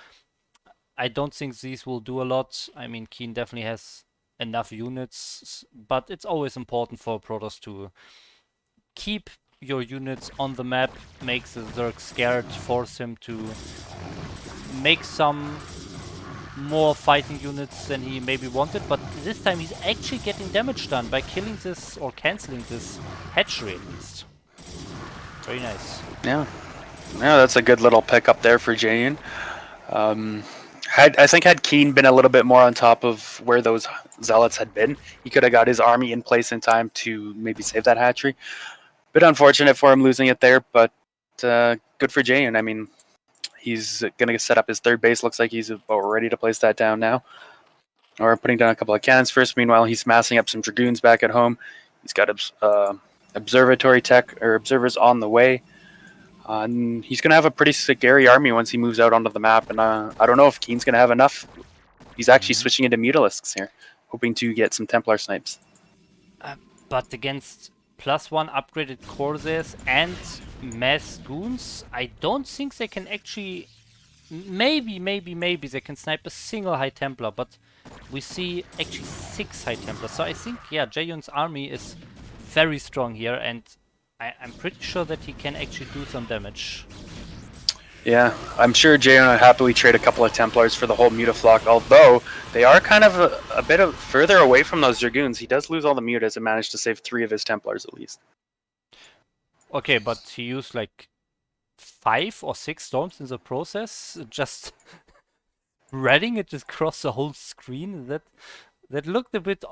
I don't think these will do a lot. I mean, Keen definitely has enough units, but it's always important for Protoss to keep your units on the map, make the Zerg scared, force him to make some more fighting units than he maybe wanted, but this time he's actually getting damage done by killing this or cancelling this hatchery at least. Very nice. Yeah, that's a good little pick up there for Jayan. I think had Keen been a little bit more on top of where those zealots had been, he could have got his army in place in time to maybe save that hatchery. Bit unfortunate for him losing it there, but good for Jayan. I mean, he's going to set up his third base. Looks like he's about ready to place that down now. Or putting down a couple of cannons first. Meanwhile, he's massing up some Dragoons back at home. He's got observatory tech or observers on the way. And he's going to have a pretty scary army once he moves out onto the map. And I don't know if Keen's going to have enough. He's actually switching into Mutalisks here, hoping to get some Templar snipes. But against +1 upgraded Corsairs and mass goons, I don't think they can actually... Maybe they can snipe a single High Templar, but we see actually 6 High Templars. So I think, yeah, Jaehyun's army is very strong here, and I'm pretty sure that he can actually do some damage. Yeah, I'm sure Jaehyun would happily trade a couple of Templars for the whole Mutaflock, although they are kind of a bit further away from those Dragoons. He does lose all the Mutas and managed to save 3 of his Templars at least. Okay, but he used like 5 or 6 storms in the process, just spreading it across the whole screen. That looked a bit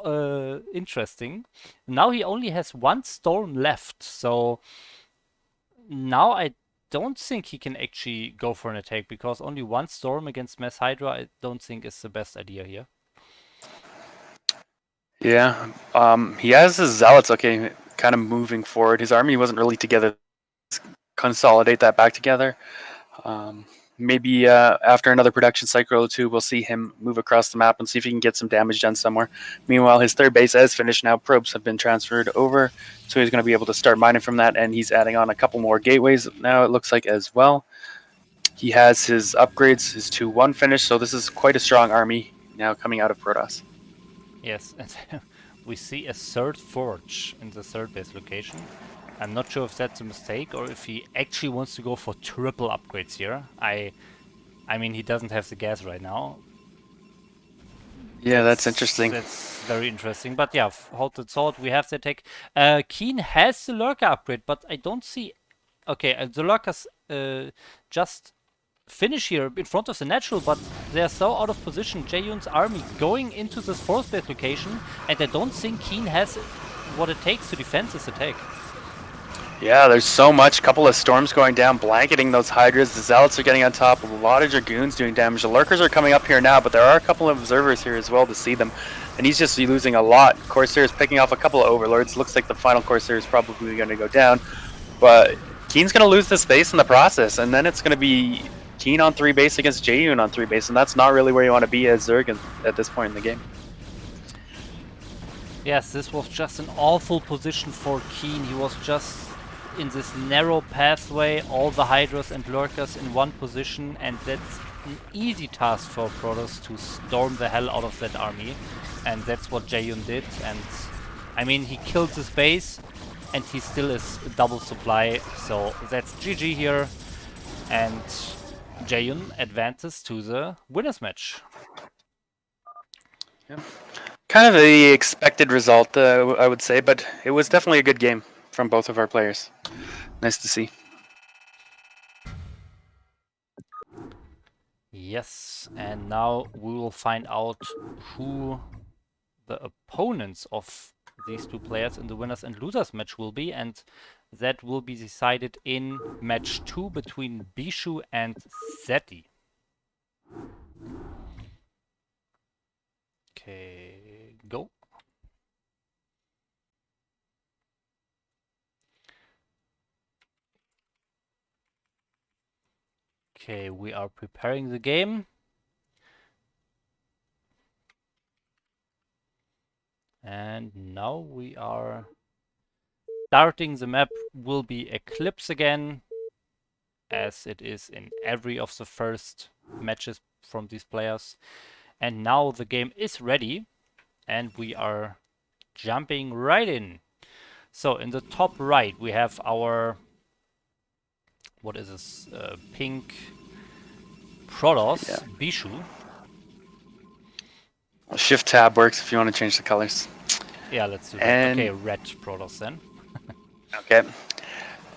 interesting. Now he only has 1 storm left, so now I don't think he can actually go for an attack, because only 1 storm against Mass Hydra I don't think is the best idea here. Yeah, he has his Zealots, okay, kind of moving forward. His army wasn't really together. Consolidate that back together. Maybe after another production cycle or 2, we'll see him move across the map and see if he can get some damage done somewhere. Meanwhile, his third base is finished now. Probes have been transferred over, so he's going to be able to start mining from that, and he's adding on a couple more gateways now, it looks like, as well. He has his upgrades, his 2-1 finished, so this is quite a strong army now coming out of Protoss. Yes, and we see a 3rd forge in the 3rd base location. I'm not sure if that's a mistake or if he actually wants to go for triple upgrades here. I mean, he doesn't have the gas right now. Yeah, that's interesting. That's very interesting. But yeah, Halted Sword, we have the attack. Keen has the Lurker upgrade, but I don't see... Okay, the Lurkers just finish here in front of the natural, but they're so out of position. Jaehyun's army going into this 4th base location, and I don't think Keen has what it takes to defend this attack. Yeah, there's so much. Couple of storms going down, blanketing those Hydras. The Zealots are getting on top. A lot of Dragoons doing damage. The Lurkers are coming up here now, but there are a couple of Observers here as well to see them. And he's just losing a lot. Corsair is picking off a couple of Overlords. Looks like the final Corsair is probably going to go down. But Keen's going to lose this base in the process. And then it's going to be Keen on 3 base against Jaehyun on 3 base. And that's not really where you want to be as Zerg at this point in the game. Yes, this was just an awful position for Keen. He was just in this narrow pathway, all the Hydras and Lurkers in one position, and that's an easy task for Protoss to storm the hell out of that army, and that's what Jaehyun did. And I mean, he killed this base and he still is double supply, so that's GG here, and Jaehyun advances to the winners match. Yeah. Kind of the expected result, I would say, but it was definitely a good game from both of our players. Nice to see. Yes, and now we will find out who the opponents of these 2 players in the winners and losers match will be, and that will be decided in match 2 between Bishu and Zeti. Okay, go. Okay, we are preparing the game. And now we are starting. The map will be Eclipse again, as it is in every of the first matches from these players. And now the game is ready, and we are jumping right in. So in the top right, we have our, what is this, pink Protoss, Bishu. Shift tab works if you want to change the colors. Yeah, let's do that. And Okay, red Protoss then. okay.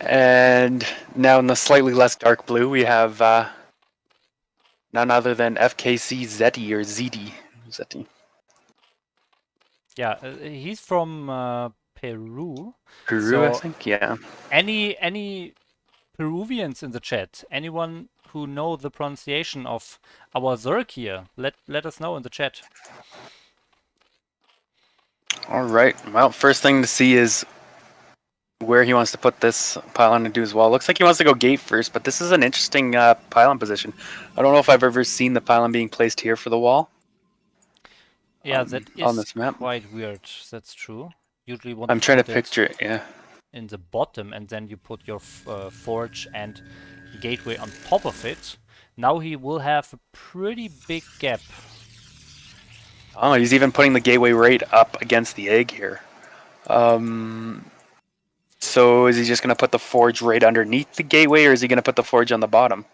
And now in the slightly less dark blue, we have none other than FKC Zeti or ZD. Zeti. Yeah, he's from Peru. Peru, I So think. Yeah. any Peruvians in the chat, anyone who know the pronunciation of our Zerg here, let us know in the chat. All right. Well, first thing to see is where he wants to put this pylon and do his wall. Looks like he wants to go gate first, but this is an interesting pylon position. I don't know if I've ever seen the pylon being placed here for the wall. Yeah, that on is this map. quite weird. That's true. Usually want I'm to trying to put picture it it. Yeah. in the bottom, and then you put your forge and gateway on top of it. Now he will have a pretty big gap. Oh, he's even putting the gateway right up against the egg here. So is he just going to put the forge right underneath the gateway, or is he going to put the forge on the bottom?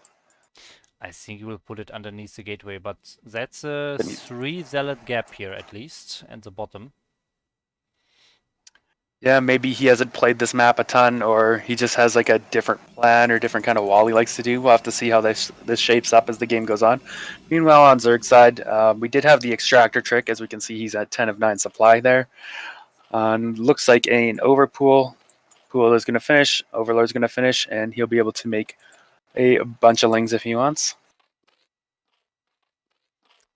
I think he will put it underneath the gateway, but that's a 3 zealot gap here at least, and the bottom. Yeah, maybe he hasn't played this map a ton, or he just has like a different plan or different kind of wall he likes to do. We'll have to see how this shapes up as the game goes on. Meanwhile, on Zerg's side, we did have the extractor trick. As we can see, he's at 10 of 9 supply there. Looks like an overpool. Pool is going to finish, Overlord's going to finish, and he'll be able to make a bunch of lings if he wants.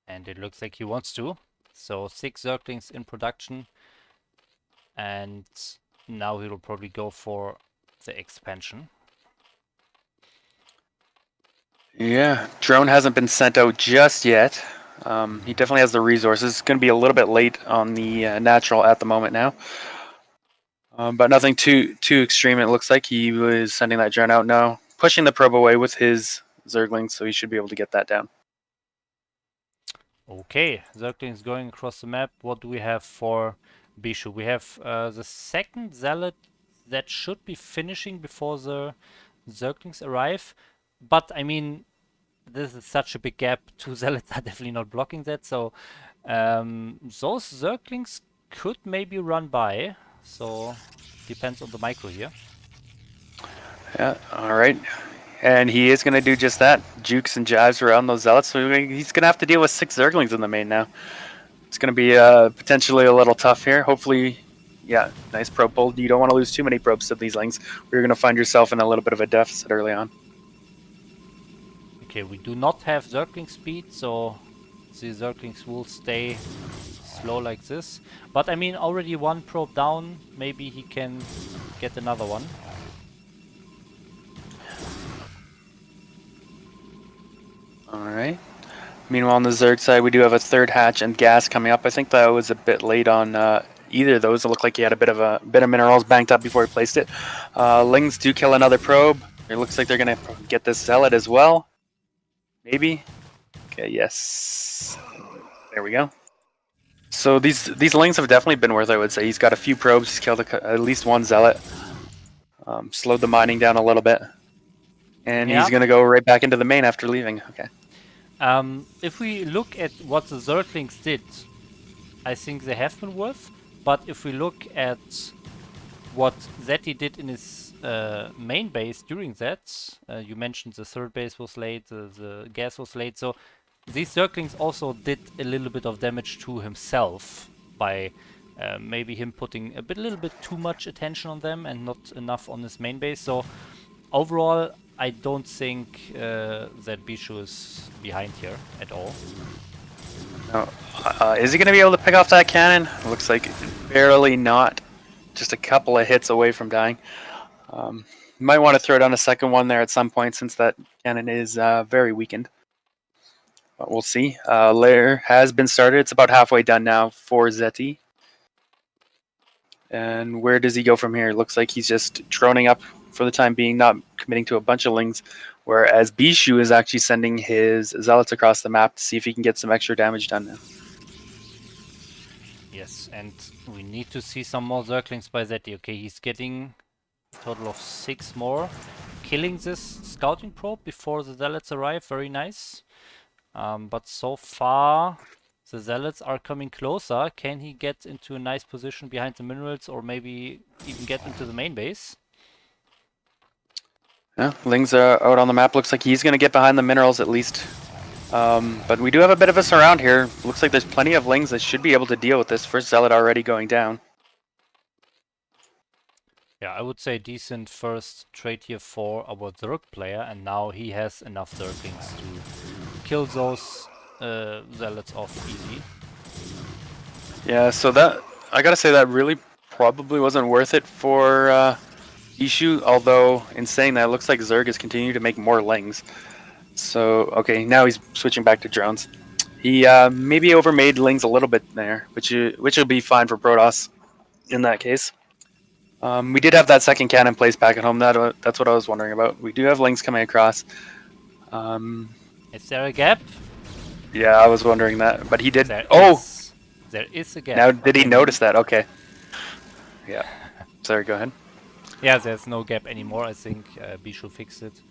And it looks like he wants to. So 6 Zerglings in production. And now he will probably go for the expansion. Yeah, drone hasn't been sent out just yet. He definitely has the resources. It's going to be a little bit late on the natural at the moment now. But nothing too extreme. It looks like he was sending that drone out now, pushing the probe away with his Zerglings, so he should be able to get that down. Okay, Zerglings going across the map. What do we have for Bishu? We have the second Zealot that should be finishing before the Zerglings arrive. But, I mean, this is such a big gap. 2 Zealots are definitely not blocking that. So, those Zerglings could maybe run by. So, depends on the micro here. Yeah, all right. And he is going to do just that. Jukes and jives around those zealots. So he's going to have to deal with 6 Zerglings in the main now. It's going to be potentially a little tough here. Hopefully, yeah, nice probe pull. You don't want to lose too many probes to these lings. You're going to find yourself in a little bit of a deficit early on. Okay, we do not have Zergling speed, so the Zerglings will stay slow like this. But I mean, already 1 probe down. Maybe he can get another one. Alright. Meanwhile, on the Zerg side, we do have a 3rd hatch and gas coming up. I think that was a bit late on either of those. It looked like he had a bit of minerals banked up before he placed it. Lings do kill another probe. It looks like they're going to get this zealot as well. Maybe. Okay, yes. There we go. So these lings have definitely been worth, I would say. He's got a few probes. He's killed at least 1 zealot. Slowed the mining down a little bit. And he's going to go right back into the main after leaving. Okay. If we look at what the Zerglings did, I think they have been worth. But if we look at what Zeti did in his main base during that, you mentioned the 3rd base was late, the gas was late, so these Zerglings also did a little bit of damage to himself by maybe him putting a little bit too much attention on them and not enough on his main base. So overall, I don't think that Bishu is behind here at all. No. Is he going to be able to pick off that cannon? Looks like barely not. Just a couple of hits away from dying. Might want to throw down a second one there at some point since that cannon is very weakened. But we'll see. Lair has been started. It's about halfway done now for Zeti. And where does he go from here? Looks like he's just droning up for the time being, not committing to a bunch of lings. Whereas Bishu is actually sending his zealots across the map to see if he can get some extra damage done now. Yes, and we need to see some more Zerglings by Zeti. Okay, he's getting a total of 6 more. Killing this scouting probe before the zealots arrive, very nice. But so far, the zealots are coming closer. Can he get into a nice position behind the minerals or maybe even get into the main base? Yeah, Ling's out on the map. Looks like he's going to get behind the minerals at least. But we do have a bit of a surround here. Looks like there's plenty of Lings that should be able to deal with this. First zealot already going down. Yeah, I would say decent first trade here for our Zerg player, and now he has enough Zerglings to kill those zealots off easy. Yeah, so that I gotta say that really probably wasn't worth it for Ishu, although in saying that, it looks like Zerg is continuing to make more Lings. So, okay, now he's switching back to drones. He maybe overmade Lings a little bit there, which will be fine for Protoss in that case. We did have that second cannon placed back at home. That's what I was wondering about. We do have Lings coming across. Is there a gap? Yeah, I was wondering that, but he did. There is a gap. Now did he notice that? Okay. Yeah. Sorry, go ahead. Yeah, there's no gap anymore. I think Bishu fixed it.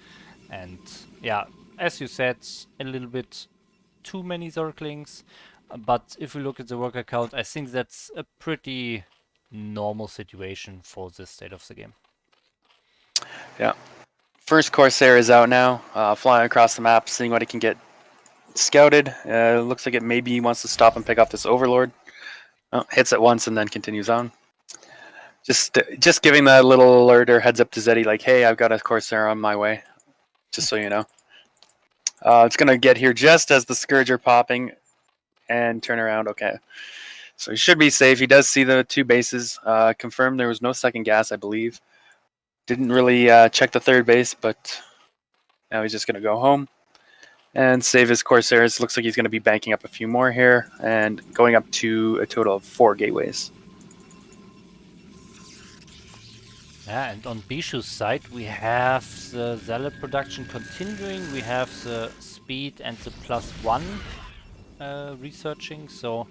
And yeah, as you said, a little bit too many Zerglings. But if we look at the worker count, I think that's a pretty normal situation for this state of the game. Yeah. First Corsair is out now, flying across the map, seeing what he can get scouted. Looks like it maybe wants to stop and pick off this Overlord. Oh, hits it once and then continues on. Just giving that little alert or heads up to Zeti, like, hey, I've got a Corsair on my way, just so you know. It's going to get here just as the Scourge are popping and turn around. Okay. So he should be safe. He does see the 2 bases. Confirmed there was no second gas, I believe. Didn't really check the 3rd base, but now he's just going to go home and save his Corsairs. Looks like he's going to be banking up a few more here and going up to a total of 4 gateways. Yeah, and on Bishu's side, we have the zealot production continuing. We have the speed and the +1 researching, so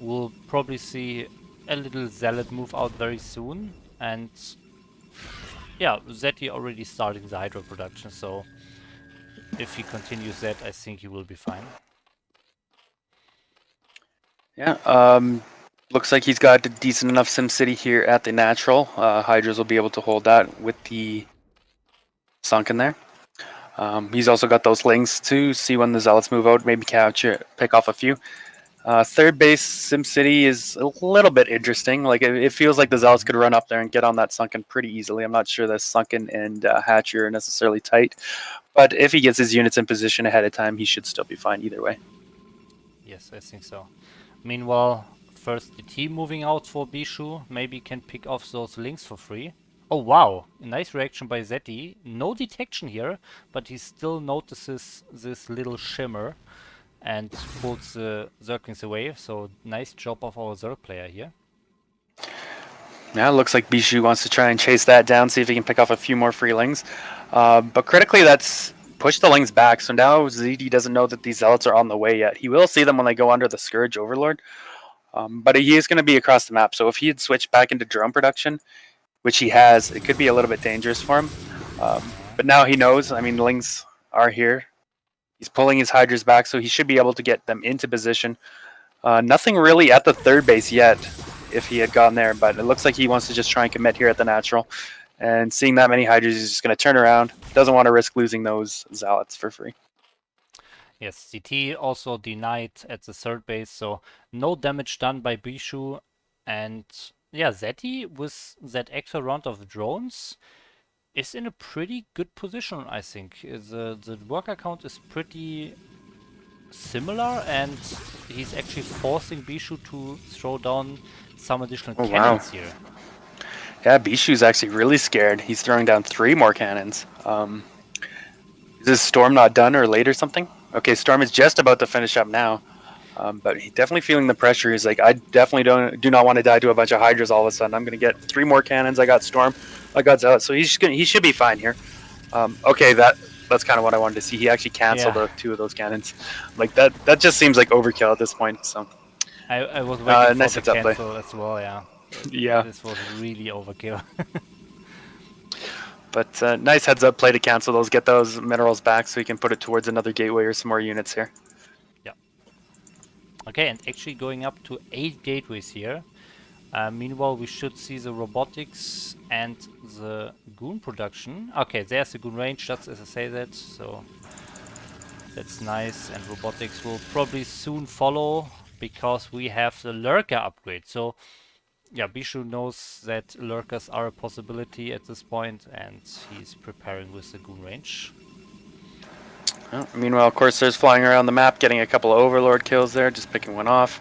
we'll probably see a little zealot move out very soon. And yeah, Zeti already starting the hydro production, so if he continues that, I think he will be fine. Yeah, looks like he's got a decent enough SimCity here at the natural. Hydras will be able to hold that with the sunken there. He's also got those Lings to see when the Zealots move out, maybe pick off a few. 3rd base SimCity is a little bit interesting. Like it feels like the Zealots could run up there and get on that sunken pretty easily. I'm not sure that sunken and hatchery are necessarily tight, but if he gets his units in position ahead of time, he should still be fine either way. Yes, I think so. Meanwhile, first the team moving out for Bishu, maybe can pick off those Lings for free. Oh wow, a nice reaction by Zeti. No detection here, but he still notices this little shimmer and pulls the Zerglings away, so nice job of our Zerg player here. Yeah, it looks like Bishu wants to try and chase that down, see if he can pick off a few more free Lings. But critically, that's pushed the Lings back, so now ZD doesn't know that these Zealots are on the way yet. He will see them when they go under the Scourge Overlord, but he is going to be across the map, so if he had switched back into drone production, which he has, it could be a little bit dangerous for him. But now he knows, I mean, Lings are here. He's pulling his Hydras back, so he should be able to get them into position. Nothing really at the 3rd base yet, if he had gone there, but it looks like he wants to just try and commit here at the natural. And seeing that many Hydras, he's just going to turn around. Doesn't want to risk losing those Zealots for free. Yes, CT also denied at the 3rd base, so no damage done by Bishu. And yeah, Zeti with that extra round of drones is in a pretty good position, I think. The worker count is pretty similar, and he's actually forcing Bishu to throw down some additional cannons here. Yeah, Bishu's actually really scared. He's throwing down 3 more cannons. Is this Storm not done or late or something? Okay, Storm is just about to finish up now. But he's definitely feeling the pressure. He's like, I definitely do not want to die to a bunch of Hydras all of a sudden. I'm gonna get 3 more cannons. I got Storm, I got Zealot, so he should be fine here. Okay, that's kind of what I wanted to see. He actually canceled Yeah. 2 of those cannons. Like that just seems like overkill at this point. So I was waiting for nice the heads up play. cancel as well, yeah. Yeah, This was really overkill. but nice heads up play to cancel those, get those minerals back, so he can put it towards another gateway or some more units here. Yeah. Okay, and actually going up to 8 gateways here. Meanwhile, we should see the robotics and the goon production. Okay, there's the goon range, just as I say that, so that's nice. And robotics will probably soon follow because we have the lurker upgrade. So yeah, Bishu knows that lurkers are a possibility at this point, and he's preparing with the goon range. Meanwhile, Corsairs flying around the map, getting a couple of Overlord kills there, just picking one off.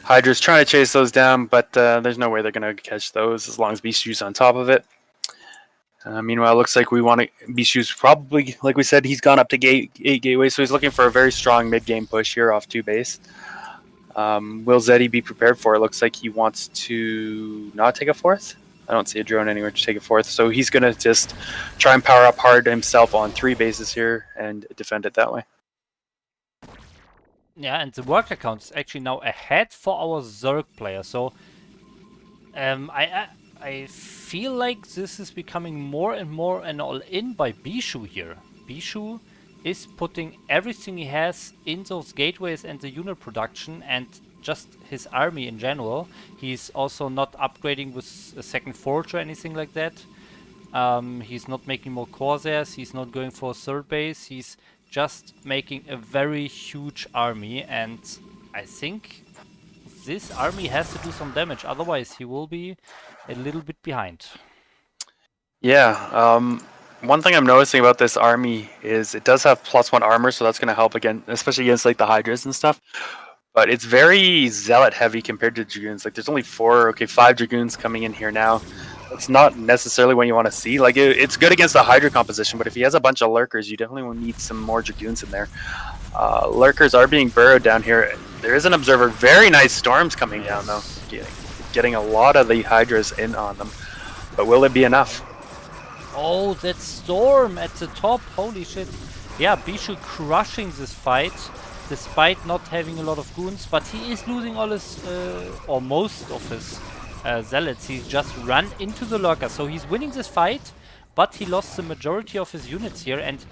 Hydra's trying to chase those down, but there's no way they're going to catch those as long as Bishu's on top of it. Meanwhile, it looks like we want to. Bishu's probably, like we said, he's gone up to 8 gateways, so he's looking for a very strong mid-game push here off 2 base. Will Zeddy be prepared for it? Looks like he wants to not take a 4th. I don't see a drone anywhere to take a 4th, so he's going to just try and power up hard himself on 3 bases here and defend it that way. Yeah, and the worker count is actually now ahead for our Zerg player. So I feel like this is becoming more and more an all-in by Bishu here. Bishu is putting everything he has in those gateways and the unit production and just his army in general. He's also not upgrading with a second forge or anything like that. He's not making more Corsairs, he's not going for a third base, he's just making a very huge army, and I think this army has to do some damage, otherwise he will be a little bit behind. Yeah, one thing I'm noticing about this army is it does have +1 armor, so that's going to help again, especially against like the Hydras and stuff. But it's very Zealot heavy compared to Dragoons. Like there's only 5 Dragoons coming in here now. It's not necessarily what you want to see. Like it's good against the Hydra composition, but if he has a bunch of Lurkers, you definitely will need some more Dragoons in there. Lurkers are being burrowed down here. There is an Observer. Very nice Storms coming down though, getting a lot of the Hydras in on them. But will it be enough? Oh, that Storm at the top, holy shit. Yeah, Bishu crushing this fight, despite not having a lot of goons, but he is losing all his, or most of his zealots. He's just run into the lurker, so he's winning this fight, but he lost the majority of his units here, and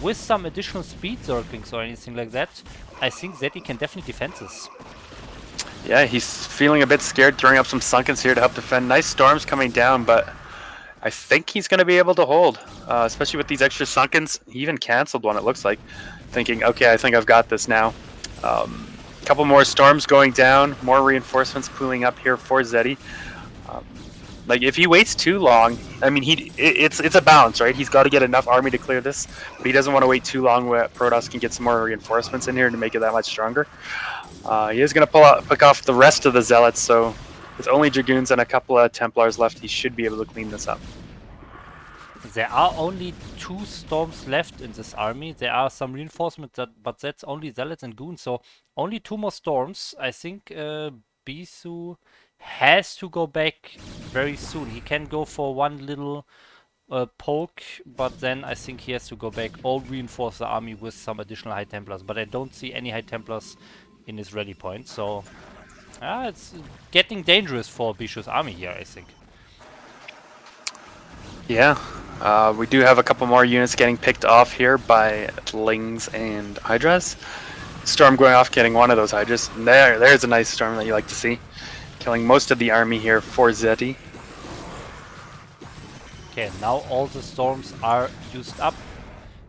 with some additional speed zerglings or anything like that, I think that he can definitely defend this. Yeah, he's feeling a bit scared, throwing up some Sunkens here to help defend. Nice Storms coming down, but I think he's going to be able to hold, especially with these extra Sunkens. He even canceled one, it looks like, thinking, okay, I think I've got this now. Couple more Storms going down, more reinforcements pooling up here for Zeddy. Like, if he waits too long, I mean, it's a balance, right? He's got to get enough army to clear this, but he doesn't want to wait too long where Protoss can get some more reinforcements in here to make it that much stronger. He is going to pick off the rest of the Zealots, so with only Dragoons and a couple of Templars left, he should be able to clean this up. There are only 2 Storms left in this army. There are some reinforcements, but that's only Zealots and Goons, so only 2 more Storms. I think Bishu has to go back very soon. He can go for one little poke, but then I think he has to go back or reinforce the army with some additional High Templars. But I don't see any High Templars in his ready point, so it's getting dangerous for Bishu's army here, I think. Yeah, we do have a couple more units getting picked off here by Lings and Hydras. Storm going off, getting one of those Hydras. There's a nice Storm that you like to see. Killing most of the army here for Zeddy. Okay, now all the Storms are used up.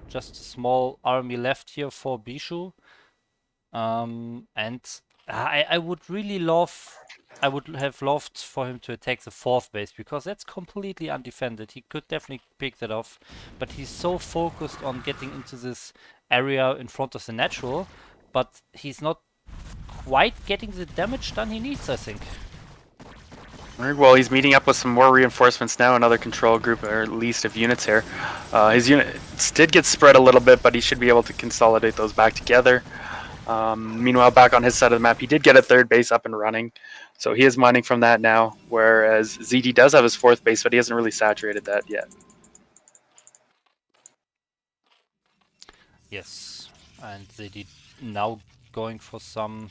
Just a small army left here for Bishu. And I would really love... I would have loved for him to attack the 4th base, because that's completely undefended. He could definitely pick that off, but he's so focused on getting into this area in front of the natural, but he's not quite getting the damage done he needs, I think. Well, he's meeting up with some more reinforcements now, another control group, or at least of units here. His units did get spread a little bit, but he should be able to consolidate those back together. Meanwhile, back on his side of the map, he did get a third base up and running, so he is mining from that now, whereas ZD does have his fourth base, but he hasn't really saturated that yet. Yes, and they did now going for some,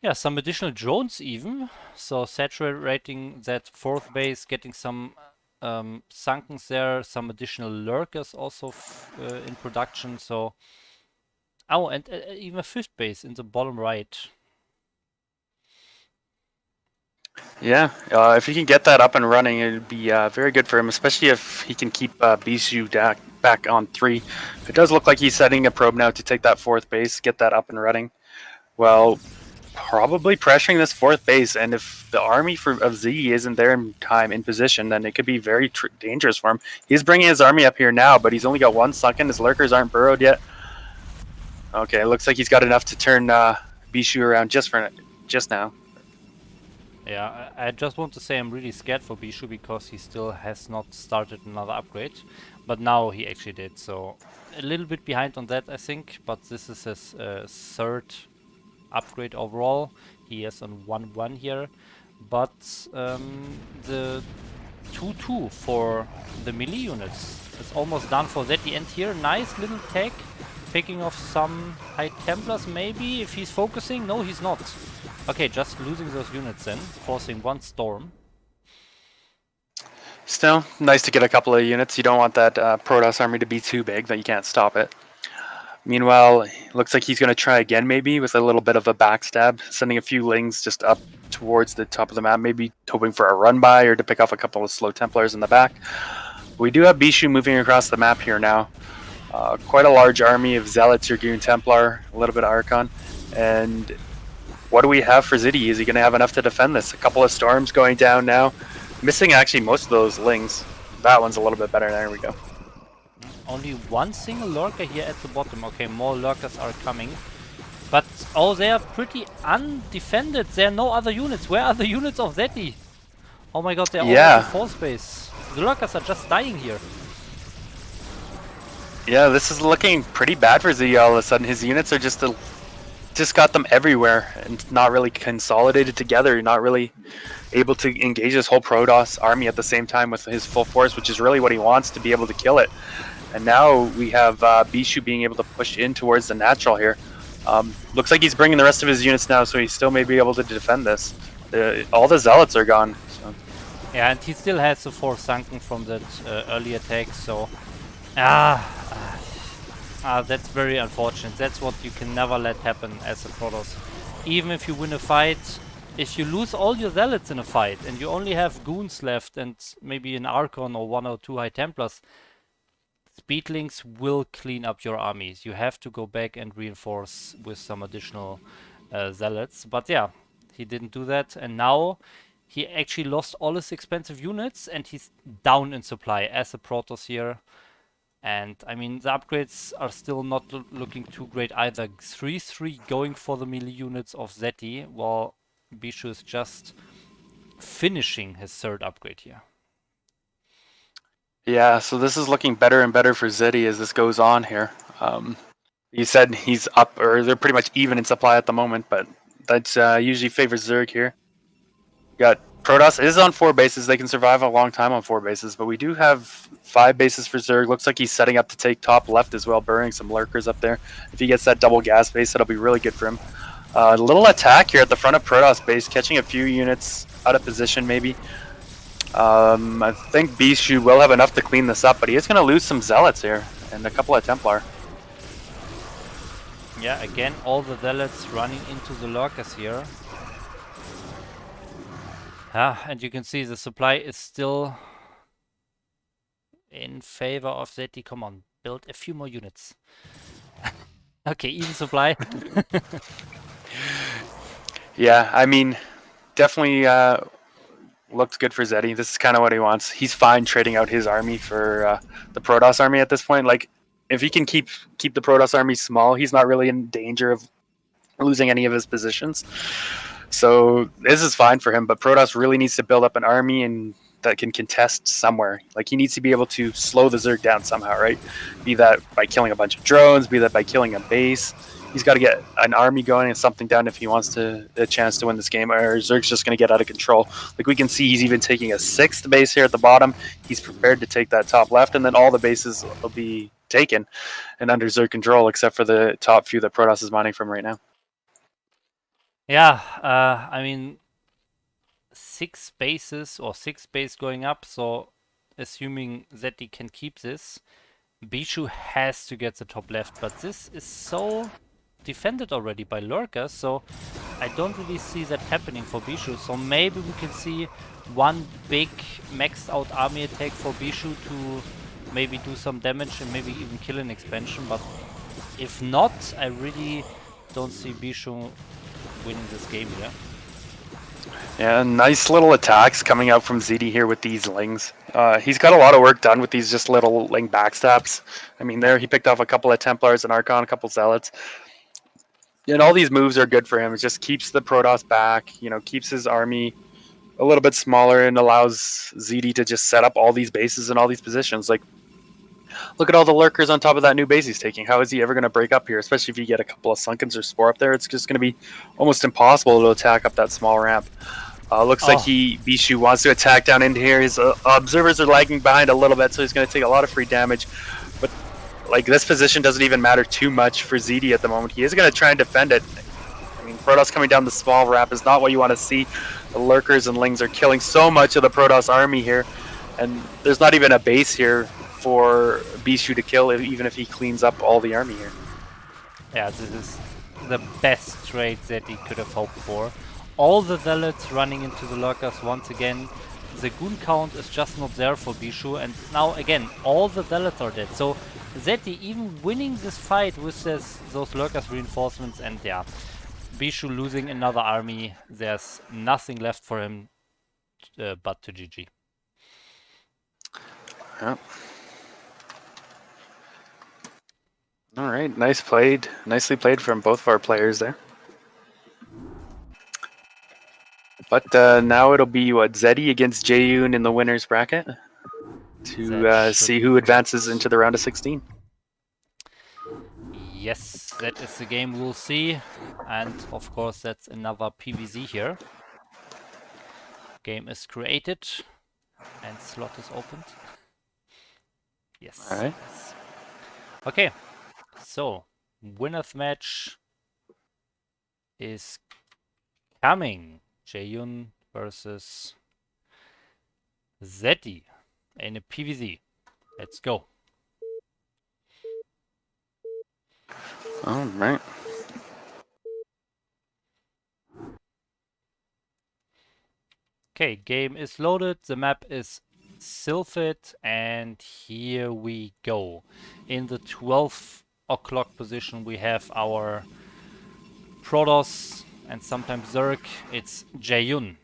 yeah, some additional drones even. So saturating that fourth base, getting some sunkens there, some additional lurkers also in production. So, oh, and even a fifth base in the bottom right. Yeah, if he can get that up and running, it'd be very good for him, especially if he can keep Bijou back on 3. It does look like he's setting a probe now to take that fourth base, get that up and running. Well, probably pressuring this fourth base, and if the army of Z isn't there in time, in position, then it could be very dangerous for him. He's bringing his army up here now, but he's only got one sunken. His lurkers aren't burrowed yet. Okay, it looks like he's got enough to turn Bijou around just now. Yeah, I just want to say I'm really scared for Bijou because he still has not started another upgrade. But now he actually did, so a little bit behind on that, I think. But this is his third upgrade overall. He is on 1-1 here. But the 2-2 for the melee units is almost done for that. The end here, nice little tech. Picking off some High Templars maybe, if he's focusing. No, he's not. Okay, just losing those units then, forcing one storm. Still, nice to get a couple of units. You don't want that Protoss army to be too big that you can't stop it. Meanwhile, looks like he's going to try again maybe with a little bit of a backstab, sending a few lings just up towards the top of the map, maybe hoping for a run by or to pick off a couple of slow Templars in the back. We do have Bijou moving across the map here now. Quite a large army of Zealots, Dragoon, Templar, a little bit of Archon. And what do we have for Ziddy? Is he going to have enough to defend this? A couple of storms going down now. Missing actually most of those lings. That one's a little bit better. There we go. Only one single lurker here at the bottom. Okay, more lurkers are coming. But, oh, they are pretty undefended. There are no other units. Where are the units of Zeti? Oh my god, they're all in the fourth base. The lurkers are just dying here. Yeah, this is looking pretty bad for Z all of a sudden. His units are just got them everywhere and not really consolidated together. You're not really able to engage this whole Protoss army at the same time with his full force, which is really what he wants, to be able to kill it. And now we have Bijou being able to push in towards the natural here. Looks like he's bringing the rest of his units now, so he still may be able to defend this. All the Zealots are gone. So. Yeah, and he still has the 4 sunken from that early attack, so... that's very unfortunate. That's what you can never let happen as a Protoss. Even if you win a fight, if you lose all your Zealots in a fight and you only have Goons left and maybe an Archon or 1 or 2 High Templars, Speedlings will clean up your armies. You have to go back and reinforce with some additional Zealots. But yeah, he didn't do that, and now he actually lost all his expensive units and he's down in supply as a Protoss here. And I mean, the upgrades are still not looking too great either. 3-3 going for the melee units of Zeti, while Bijou is just finishing his third upgrade here. Yeah, so this is looking better and better for Zeti as this goes on here. You said he's up, or they're pretty much even in supply at the moment, but that's usually favors Zerg here. Got Protoss is on 4 bases. They can survive a long time on 4 bases, but we do have 5 bases for Zerg. Looks like he's setting up to take top left as well, burying some lurkers up there. If he gets that double gas base, that'll be really good for him. A little attack here at the front of Protoss base, catching a few units out of position maybe. I think Bijou will have enough to clean this up, but he is going to lose some Zealots here and a couple of Templar. Yeah, again, all the Zealots running into the lurkers here. And you can see the supply is still in favor of Zeti. Come on, build a few more units. Okay, even supply. Yeah, I mean, definitely looks good for Zeti. This is kind of what he wants. He's fine trading out his army for the Protoss army at this point. Like, if he can keep the Protoss army small, he's not really in danger of losing any of his positions. So this is fine for him, but Protoss really needs to build up an army and that can contest somewhere. Like he needs to be able to slow the Zerg down somehow, right? Be that by killing a bunch of drones, be that by killing a base. He's got to get an army going and something done if he wants a chance to win this game, or Zerg's just going to get out of control. Like we can see, he's even taking a sixth base here at the bottom. He's prepared to take that top left, and then all the bases will be taken and under Zerg control, except for the top few that Protoss is mining from right now. Yeah, I mean, 6 bases or 6 base going up, so assuming that he can keep this, Bishu has to get the top left, but this is so defended already by lurkers, so I don't really see that happening for Bishu. So maybe we can see one big maxed out army attack for Bishu to maybe do some damage and maybe even kill an expansion, but if not, I really don't see Bishu winning this game here. Yeah, nice little attacks coming out from ZD here with these Lings. He's got a lot of work done with these just little Ling backstabs. I mean, there he picked off a couple of Templars, an Archon, a couple Zealots. And all these moves are good for him. It just keeps the Protoss back, keeps his army a little bit smaller and allows ZD to just set up all these bases in all these positions. Like, look at all the lurkers on top of that new base he's taking. How is he ever going to break up here? Especially if you get a couple of Sunkens or Spore up there, it's just going to be almost impossible to attack up that small ramp. Looks like Bishu wants to attack down into here. His observers are lagging behind a little bit, so he's going to take a lot of free damage. But like this position doesn't even matter too much for ZD at the moment. He is going to try and defend it. I mean, Protoss coming down the small ramp is not what you want to see. The lurkers and Lings are killing so much of the Protoss army here, and there's not even a base here for Bishu to kill, even if he cleans up all the army here. Yeah, this is the best trade that he could have hoped for. All the Zealots running into the lurkers once again. The goon count is just not there for Bishu, and now again all the Zealots are dead. So Zeti even winning this fight with those lurkers reinforcements, and yeah, Bishu losing another army. There's nothing left for him but to GG. Yep. All right, nicely played from both of our players there. But now it'll be Zeddy against Jaeyoon in the winners bracket to see who advances into the round of 16. Yes, that is the game we'll see, and of course that's another PVZ here. Game is created and slot is opened. Yes. All right. Yes. Okay, so winner's match is coming. Jaeyoon versus Zeddy in a PVZ. Let's go. All right. Okay, game is loaded. The map is Sylphid, and here we go. In the 12 o'clock position, we have our Protoss and sometimes Zerg. It's Jaeyoon.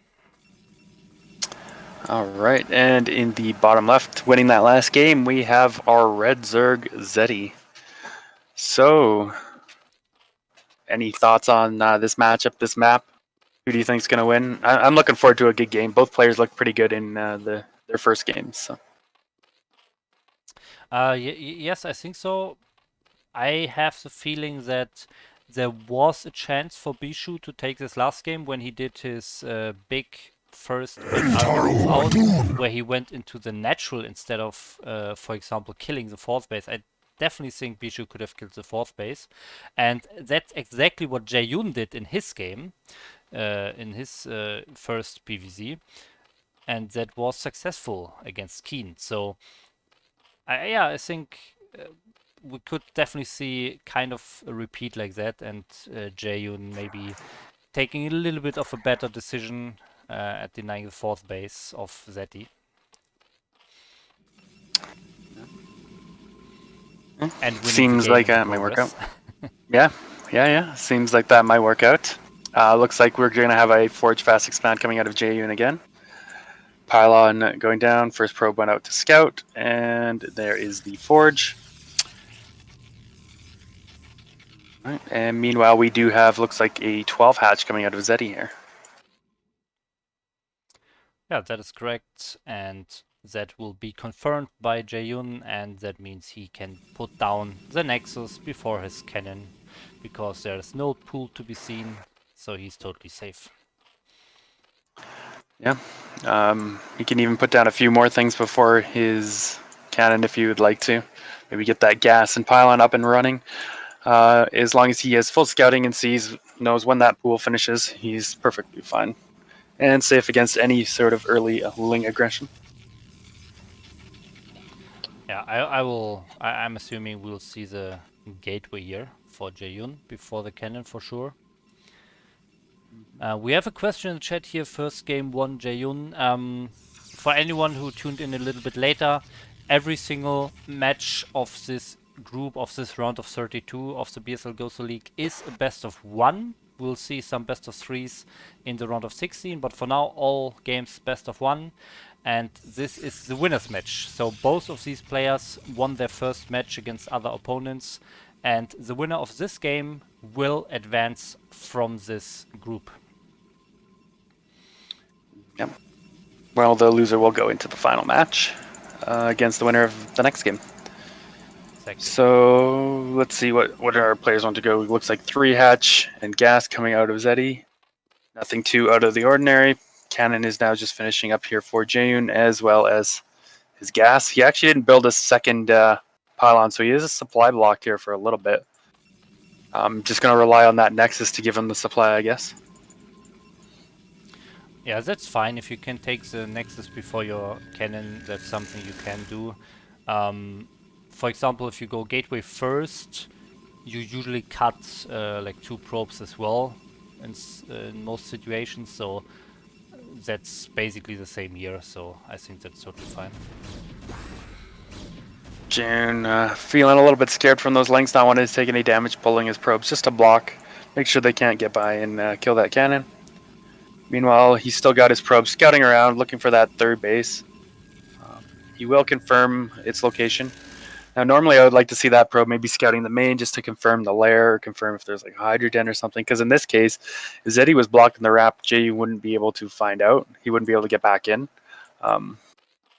All right, and in the bottom left, winning that last game, we have our red Zerg Zeddy. So, any thoughts on this matchup, this map? Who do you think is going to win? I'm looking forward to a good game. Both players look pretty good in their first games. So. Yes, I think so. I have the feeling that there was a chance for Bishu to take this last game when he did his first big army move out, where he went into the natural instead of, for example, killing the fourth base. I definitely think Bishu could have killed the fourth base, and that's exactly what Jaeyoon did in his game, in his first PVZ, and that was successful against Keen. So, I think we could definitely see kind of a repeat like that, and Jaeyoon maybe taking a little bit of a better decision at denying the fourth base of Zeti. And seems like that might work out. Yeah. Seems like that might work out. Looks like we're going to have a Forge Fast Expand coming out of Jaeyoon again. Pylon going down. First probe went out to Scout, and there is the Forge. Right. And meanwhile, we do have, looks like a 12 hatch coming out of Zeddy here. Yeah, that is correct, and that will be confirmed by Jaehyun, and that means he can put down the Nexus before his cannon, because there is no pool to be seen, so he's totally safe. Yeah. He can even put down a few more things before his cannon if he would like to. Maybe get that gas and pylon up and running. As long as he has full scouting and knows when that pool finishes, he's perfectly fine and safe against any sort of early Ling aggression. Yeah, I'm assuming we'll see the gateway here for Jaehyun before the cannon for sure. We have a question in the chat here. First game won Jaehyun. For anyone who tuned in a little bit later, every single match of this group of this round of 32 of the BSL Gosuleague is a best of one. We'll see some best of threes in the round of 16, but for now, all games best of one. And this is the winners match. So both of these players won their first match against other opponents, and the winner of this game will advance from this group. Yep. Well, the loser will go into the final match against the winner of the next game. Exactly. So let's see what our players want to go. It looks like 3 hatch and gas coming out of Zeddy. Nothing too out of the ordinary. Cannon is now just finishing up here for Jaehyun as well as his gas. He actually didn't build a second pylon, so he is a supply block here for a little bit. I'm just going to rely on that Nexus to give him the supply, I guess. Yeah, that's fine. If you can take the Nexus before your cannon, that's something you can do. For example, if you go gateway first, you usually cut like 2 probes as well in most situations, so that's basically the same here, so I think that's totally fine. June feeling a little bit scared from those lengths, not wanting to take any damage, pulling his probes just to block, make sure they can't get by and kill that cannon. Meanwhile, he's still got his probes scouting around, looking for that third base. He will confirm its location. Now, normally I would like to see that probe maybe scouting the main just to confirm the lair or confirm if there's like a hydrogen or something. Because in this case, if Zeddy was blocked in the wrap, Jay wouldn't be able to find out. He wouldn't be able to get back in.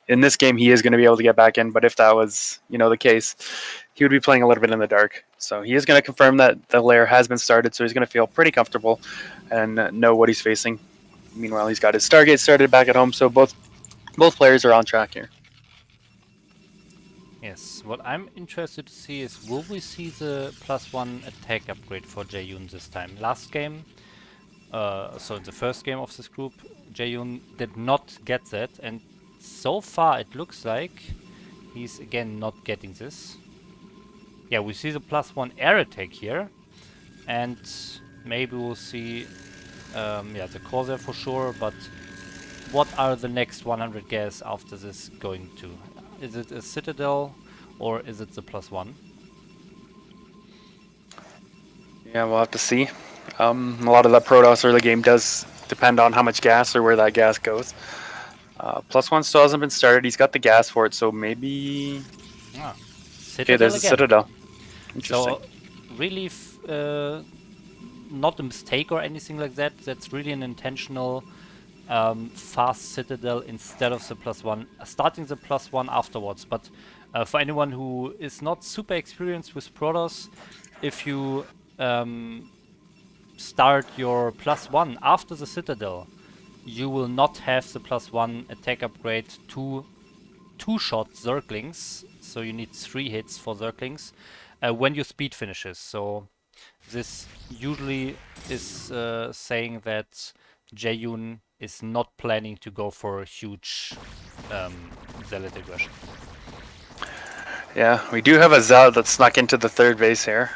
In this game, he is going to be able to get back in. But if that was, the case, he would be playing a little bit in the dark. So he is going to confirm that the lair has been started. So he's going to feel pretty comfortable and know what he's facing. Meanwhile, he's got his Stargate started back at home. So both players are on track here. Yes, what I'm interested to see is, will we see the +1 attack upgrade for Jaehyun this time? Last game, so in the first game of this group, Jaehyun did not get that, and so far it looks like he's again not getting this. Yeah, we see the +1 air attack here, and maybe we'll see the Corsair for sure, but what are the next 100 gas after this going to? Is it a Citadel or is it the +1? Yeah, we'll have to see. A lot of that Protoss early game does depend on how much gas or where that gas goes. +1 still hasn't been started. He's got the gas for it, so maybe... Citadel okay, there's again. a Citadel. Interesting. So, really, not a mistake or anything like that. That's really an intentional fast Citadel instead of the +1, starting the +1 afterwards. But for anyone who is not super experienced with Protoss, if you start your +1 after the Citadel, you will not have the +1 attack upgrade to 2-shot Zerglings, so you need 3 hits for Zerglings when your speed finishes. So this usually is saying that Jaehyun is not planning to go for a huge Zealot aggression. Yeah, we do have a Zealot that snuck into the third base here.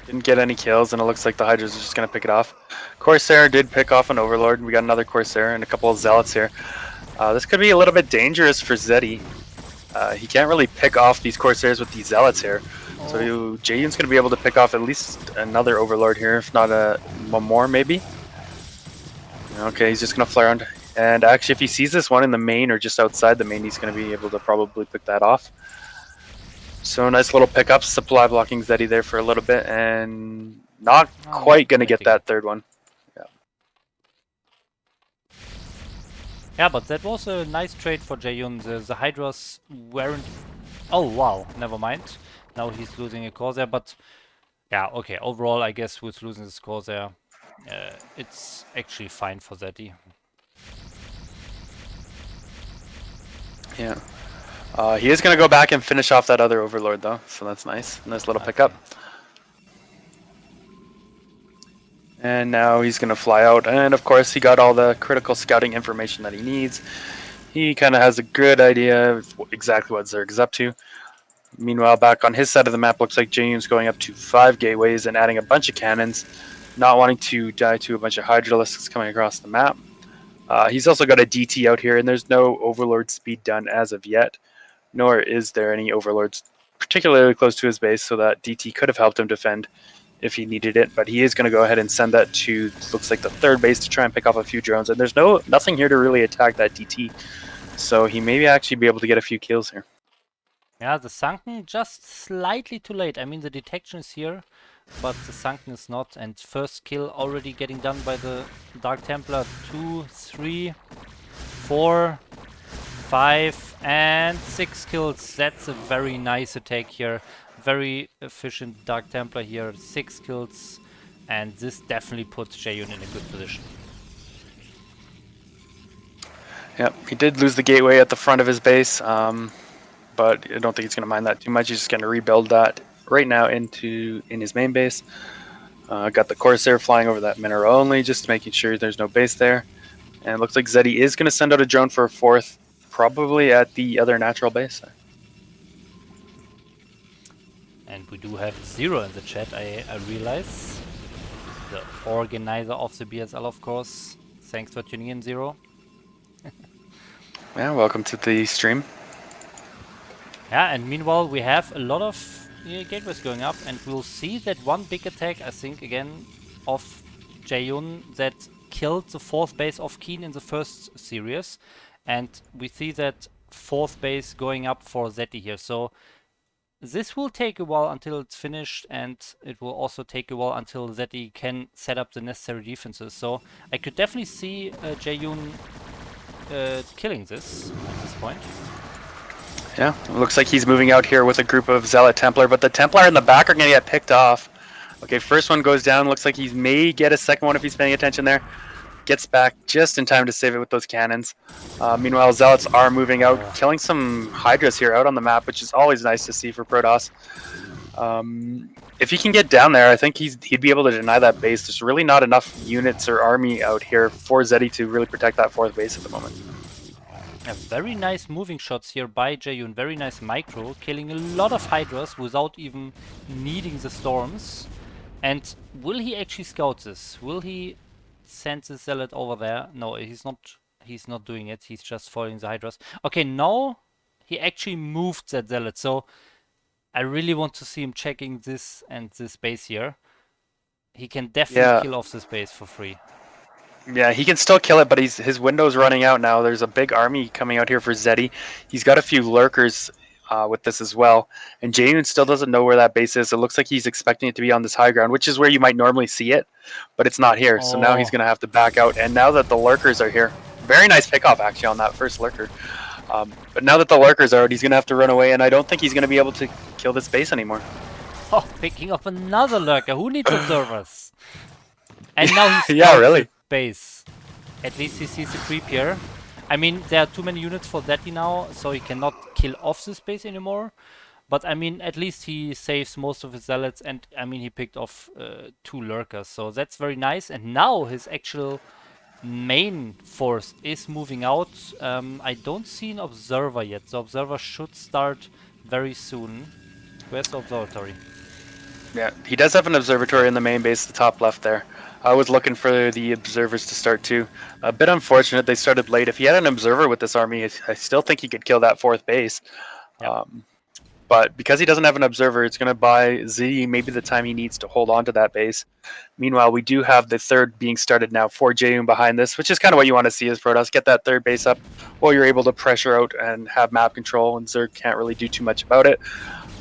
Didn't get any kills, and it looks like the Hydras are just going to pick it off. Corsair did pick off an Overlord. We got another Corsair and a couple of Zealots here. This could be a little bit dangerous for Zeddy. He can't really pick off these Corsairs with these Zealots here. Oh. So Jaehyun's going to be able to pick off at least another Overlord here, if not one more maybe. Okay, he's just going to flare around. And actually, if he sees this one in the main or just outside the main, he's going to be able to probably pick that off. So nice little pickup, supply blocking Zeddy there for a little bit, and not quite going to get that third one. Yeah. Yeah, but that was a nice trade for Jaehyun. The Hydras weren't... Oh, wow, never mind. Now he's losing a Corsair, but... Yeah, okay, overall, I guess with losing this Corsair, it's actually fine for Zeddy. Yeah. He is going to go back and finish off that other Overlord, though, so that's nice. Nice little pickup. And now he's going to fly out, and of course he got all the critical scouting information that he needs. He kind of has a good idea of exactly what Zerg is up to. Meanwhile, back on his side of the map, looks like James going up to 5 gateways and adding a bunch of cannons, not wanting to die to a bunch of Hydralisks coming across the map. He's also got a DT out here, and there's no Overlord speed done as of yet, nor is there any Overlords particularly close to his base, so that DT could have helped him defend if he needed it, but he is going to go ahead and send that to, looks like, the 3rd base to try and pick off a few drones, and there's nothing here to really attack that DT, so he may actually be able to get a few kills here. Yeah, the Sunken just slightly too late. I mean, the detection is here, but the Sunken is not, and first kill already getting done by the Dark Templar. 2, 3, 4, 5, and 6 kills. That's a very nice attack here. Very efficient Dark Templar here. 6 kills, and this definitely puts Jaehyun in a good position. Yep, he did lose the gateway at the front of his base, but I don't think he's going to mind that too much. He's just going to rebuild that right now in his main base. Got the Corsair flying over that mineral only, just making sure there's no base there. And it looks like Zeddy is going to send out a drone for a 4th, probably at the other natural base there. And we do have Zero in the chat, I realize. The organizer of the BSL, of course. Thanks for tuning in, Zero. Yeah, welcome to the stream. Yeah, and meanwhile we have a lot of gateways going up, and we'll see that one big attack, I think, again, of Jaehyun that killed the 4th base of Keen in the first series. And we see that 4th base going up for Zeti here. So this will take a while until it's finished, and it will also take a while until Zeti can set up the necessary defenses. So I could definitely see Jaehyun killing this at this point. Yeah, it looks like he's moving out here with a group of Zealot Templar, but the Templar in the back are going to get picked off. Okay, first one goes down. Looks like he may get a second one if he's paying attention there. Gets back just in time to save it with those cannons. Meanwhile, Zealots are moving out, killing some Hydras here out on the map, which is always nice to see for Protoss. If he can get down there, I think he'd be able to deny that base. There's really not enough units or army out here for Zeddy to really protect that 4th base at the moment. Very nice moving shots here by Jaehyun. Very nice micro, killing a lot of Hydras without even needing the storms. And will he actually scout this? Will he send the Zealot over there? No, he's not doing it. He's just following the Hydras. Okay, now he actually moved that Zealot. So I really want to see him checking this and this base here. He can definitely kill off this base for free. Yeah, he can still kill it, but his window's running out now. There's a big army coming out here for Zeddy. He's got a few lurkers with this as well. And Jaehyun still doesn't know where that base is. It looks like he's expecting it to be on this high ground, which is where you might normally see it, but it's not here. So now he's going to have to back out. And now that the lurkers are here, very nice pickoff actually on that first lurker. But now that the lurkers are out, he's going to have to run away, and I don't think he's going to be able to kill this base anymore. Oh, picking up another lurker. Who needs observers? And now he's really. Base. At least he sees the creep here. I mean, there are too many units for Zeti now, so he cannot kill off this base anymore. But I mean, at least he saves most of his zealots, and I mean, he picked off 2 lurkers, so that's very nice. And now his actual main force is moving out. I don't see an observer yet. The observer should start very soon. Where's the observatory? Yeah, he does have an observatory in the main base, the top left there. I was looking for the observers to start too. A bit unfortunate they started late. If he had an observer with this army, I still think he could kill that 4th base. Yep. But because he doesn't have an observer, it's going to buy Z maybe the time he needs to hold on to that base. Meanwhile, we do have the 3rd being started now for Jaehyun behind this, which is kind of what you want to see as Protoss. Get that 3rd base up while you're able to pressure out and have map control, and Zerg can't really do too much about it.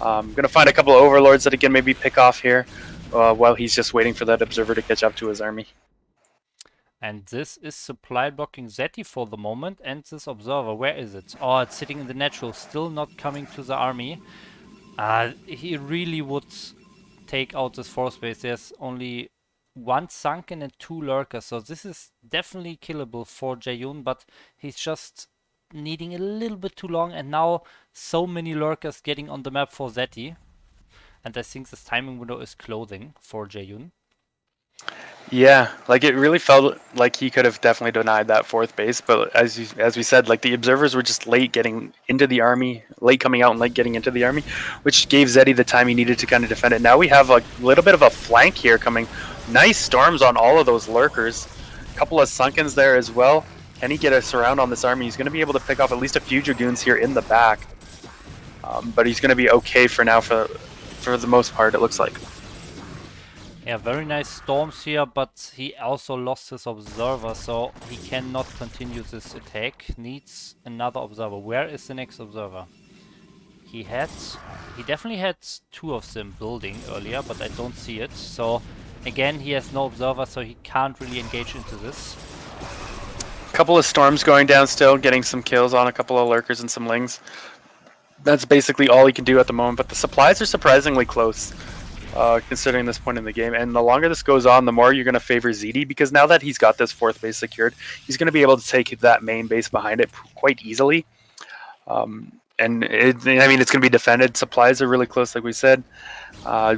I'm going to find a couple of overlords that he can maybe pick off here while he's just waiting for that observer to catch up to his army. And this is supply blocking Zeti for the moment. And this observer, where is it? Oh, it's sitting in the natural, still not coming to the army. He really would take out this force base. There's only one sunken and two lurkers, so this is definitely killable for Jaeyoon, but he's just needing a little bit too long, and now so many lurkers getting on the map for Zeti. And I think this timing window is closing for Jaeyoon. Yeah, like it really felt like he could have definitely denied that fourth base, but as we said, like the observers were just late getting into the army, late coming out and late getting into the army, which gave Zeti the time he needed to kind of defend it. Now we have a little bit of a flank here coming. Nice storms on all of those lurkers. A couple of sunkens there as well. Can he get a surround on this army? He's going to be able to pick off at least a few dragoons here in the back, but he's going to be okay for now for the most part, it looks like. Yeah, very nice storms here, but he also lost his observer, so he cannot continue this attack. Needs another observer. Where is the next observer? He definitely had two of them building earlier, but I don't see it. So again, he has no observer, so he can't really engage into this. Couple of storms going down still, getting some kills on a couple of lurkers and some lings. That's basically all he can do at the moment, but the supplies are surprisingly close. Considering this point in the game. And the longer this goes on, the more you're going to favor ZD, because now that he's got this fourth base secured, he's going to be able to take that main base behind it quite easily. I mean, it's going to be defended. Supplies are really close, like we said.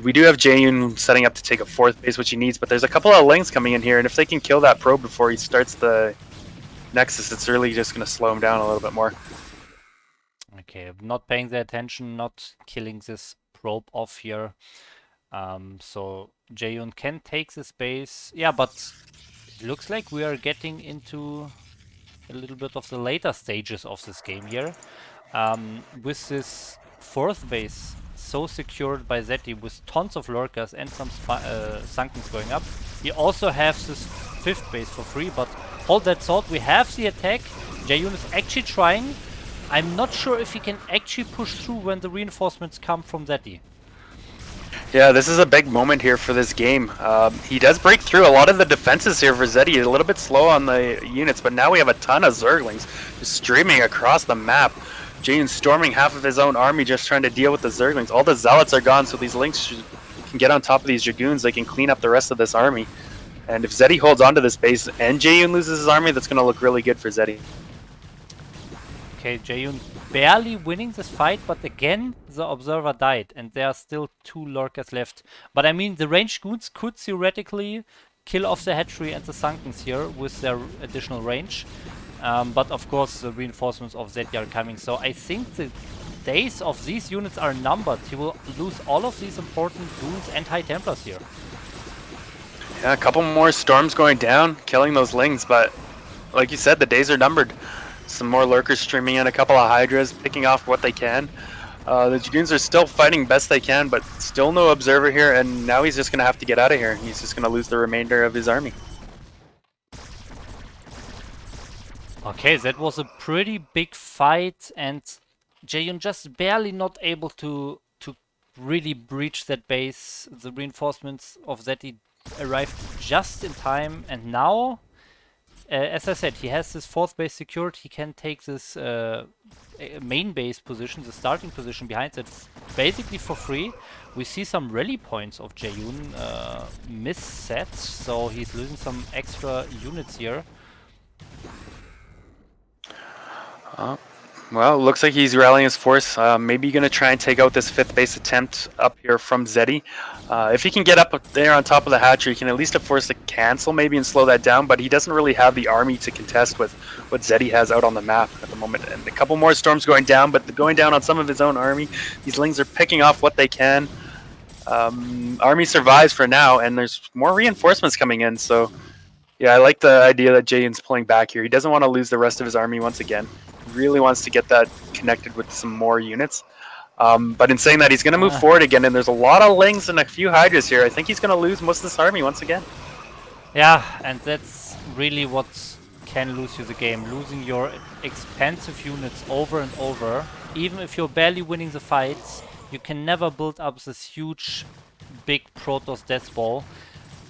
We do have Jaeyoon setting up to take a fourth base, which he needs, but there's a couple of lings coming in here, and if they can kill that probe before he starts the Nexus, it's really just going to slow him down a little bit more. Okay, not paying the attention, not killing this probe off here. So Jaeyoon can take this base. Yeah, but it looks like we are getting into a little bit of the later stages of this game here. With this fourth base so secured by Zeti with tons of lurkers and some sunkens going up. We also have this fifth base for free, but hold that thought, we have the attack. Jaeyoon is actually trying. I'm not sure if he can actually push through when the reinforcements come from Zeti. Yeah, this is a big moment here for this game. He does break through a lot of the defenses here for Zeti. A little bit slow on the units, but now we have a ton of Zerglings just streaming across the map. Jaeyoon storming half of his own army just trying to deal with the Zerglings. All the Zealots are gone, so these Lynx can get on top of these Dragoons. They can clean up the rest of this army. And if Zeti holds onto this base and Jaeyoon loses his army, that's going to look really good for Zeti. Okay, Jaeyoon barely winning this fight, but again, the Observer died, and there are still two Lurkers left. But I mean, the ranged goons could theoretically kill off the hatchery and the Sunkens here with their additional range. But of course, the reinforcements of Zeti are coming, so I think the days of these units are numbered. He will lose all of these important goons and High Templars here. Yeah, a couple more storms going down, killing those Lings, but like you said, the days are numbered. Some more lurkers streaming in, a couple of Hydras, picking off what they can. The Dragoons are still fighting best they can, but still no Observer here, and now he's just going to have to get out of here. He's just going to lose the remainder of his army. Okay, that was a pretty big fight, and Jaeyoon just barely not able to really breach that base. The reinforcements of Zeti arrived just in time, and now, as I said, he has this fourth base secured. He can take this main base position, the starting position behind that, basically for free. We see some rally points of Jaeyoon miss set, so he's losing some extra units here. Well, it looks like he's rallying his force. Maybe going to try and take out this fifth base attempt up here from Zeti. If he can get up there on top of the hatchery, he can at least force to cancel maybe and slow that down, but he doesn't really have the army to contest with what Zeti has out on the map at the moment. And a couple more storms going down, but going down on some of his own army. These Lings are picking off what they can. Army survives for now, and there's more reinforcements coming in, so yeah, I like the idea that Jaeyoon's pulling back here. He doesn't want to lose the rest of his army once again. Really wants to get that connected with some more units. But in saying that, he's going to move forward again, and there's a lot of Lings and a few Hydras here. I think he's going to lose most of this army once again. Yeah, and that's really what can lose you the game. Losing your expensive units over and over. Even if you're barely winning the fights, you can never build up this huge, big Protoss death ball.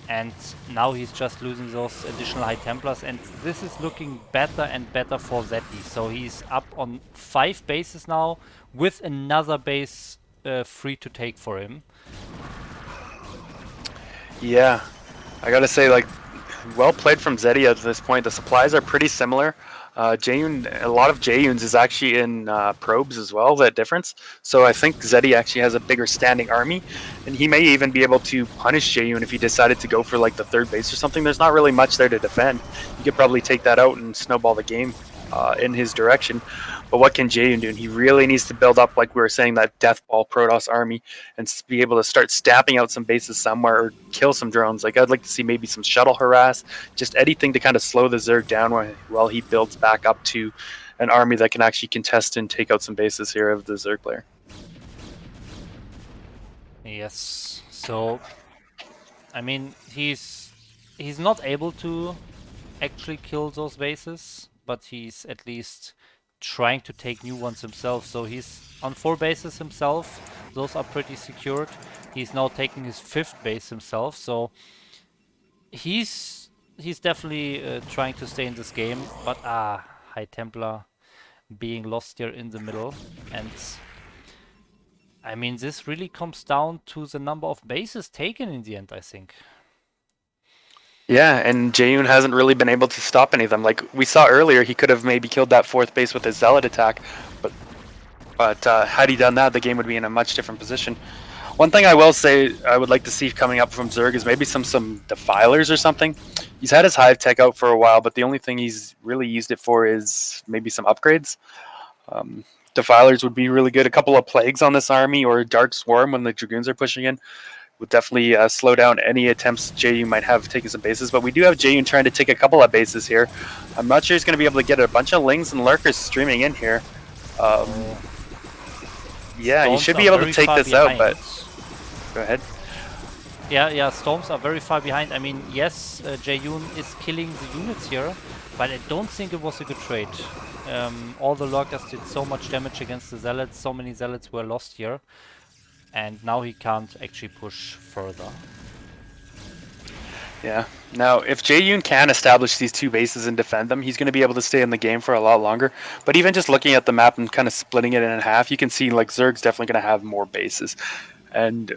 And now he's just losing those additional High Templars, and this is looking better and better for Zeti. So he's up on 5 bases now, with another base free to take for him. Yeah, I gotta say, like, well played from Zeti at this point. The supplies are pretty similar. Jaeyoon, a lot of Jaeyoons is actually in probes as well, that difference. So I think Zeti actually has a bigger standing army, and he may even be able to punish Jaeyoon if he decided to go for like the third base or something. There's not really much there to defend. You could probably take that out and snowball the game in his direction. But what can Jaeyoon do? And he really needs to build up, like we were saying, that Deathball Protoss army and be able to start stamping out some bases somewhere or kill some drones. Like, I'd like to see maybe some shuttle harass, just anything to kind of slow the Zerg down while he builds back up to an army that can actually contest and take out some bases here of the Zerg player. Yes. So, I mean, he's not able to actually kill those bases, but he's at least trying to take new ones himself. So he's on 4 bases himself. Those are pretty secured. He's now taking his 5th base himself. So he's definitely trying to stay in this game. But High Templar being lost here in the middle. And I mean, this really comes down to the number of bases taken in the end, I think. Yeah, and Jaeyoon hasn't really been able to stop any of them. Like we saw earlier, he could have maybe killed that 4th base with his Zealot attack, but had he done that, the game would be in a much different position. One thing I will say I would like to see coming up from Zerg is maybe some Defilers or something. He's had his Hive Tech out for a while, but the only thing he's really used it for is maybe some upgrades. Defilers would be really good. A couple of Plagues on this army or Dark Swarm when the Dragoons are pushing in would definitely slow down any attempts Jaeyoon might have taking some bases. But we do have Jaeyoon trying to take a couple of bases here. I'm not sure he's going to be able to get a bunch of Lings and Lurkers streaming in here. Yeah, Storms you should be able to take this out, but go ahead. Yeah, Storms are very far behind. I mean, yes, Jaeyoon is killing the units here, but I don't think it was a good trade. All the Lurkers did so much damage against the Zealots, so many Zealots were lost here. And now he can't actually push further. Yeah. Now, if Jaeyoon can establish these 2 bases and defend them, he's going to be able to stay in the game for a lot longer. But even just looking at the map and kind of splitting it in half, you can see like Zerg's definitely going to have more bases. And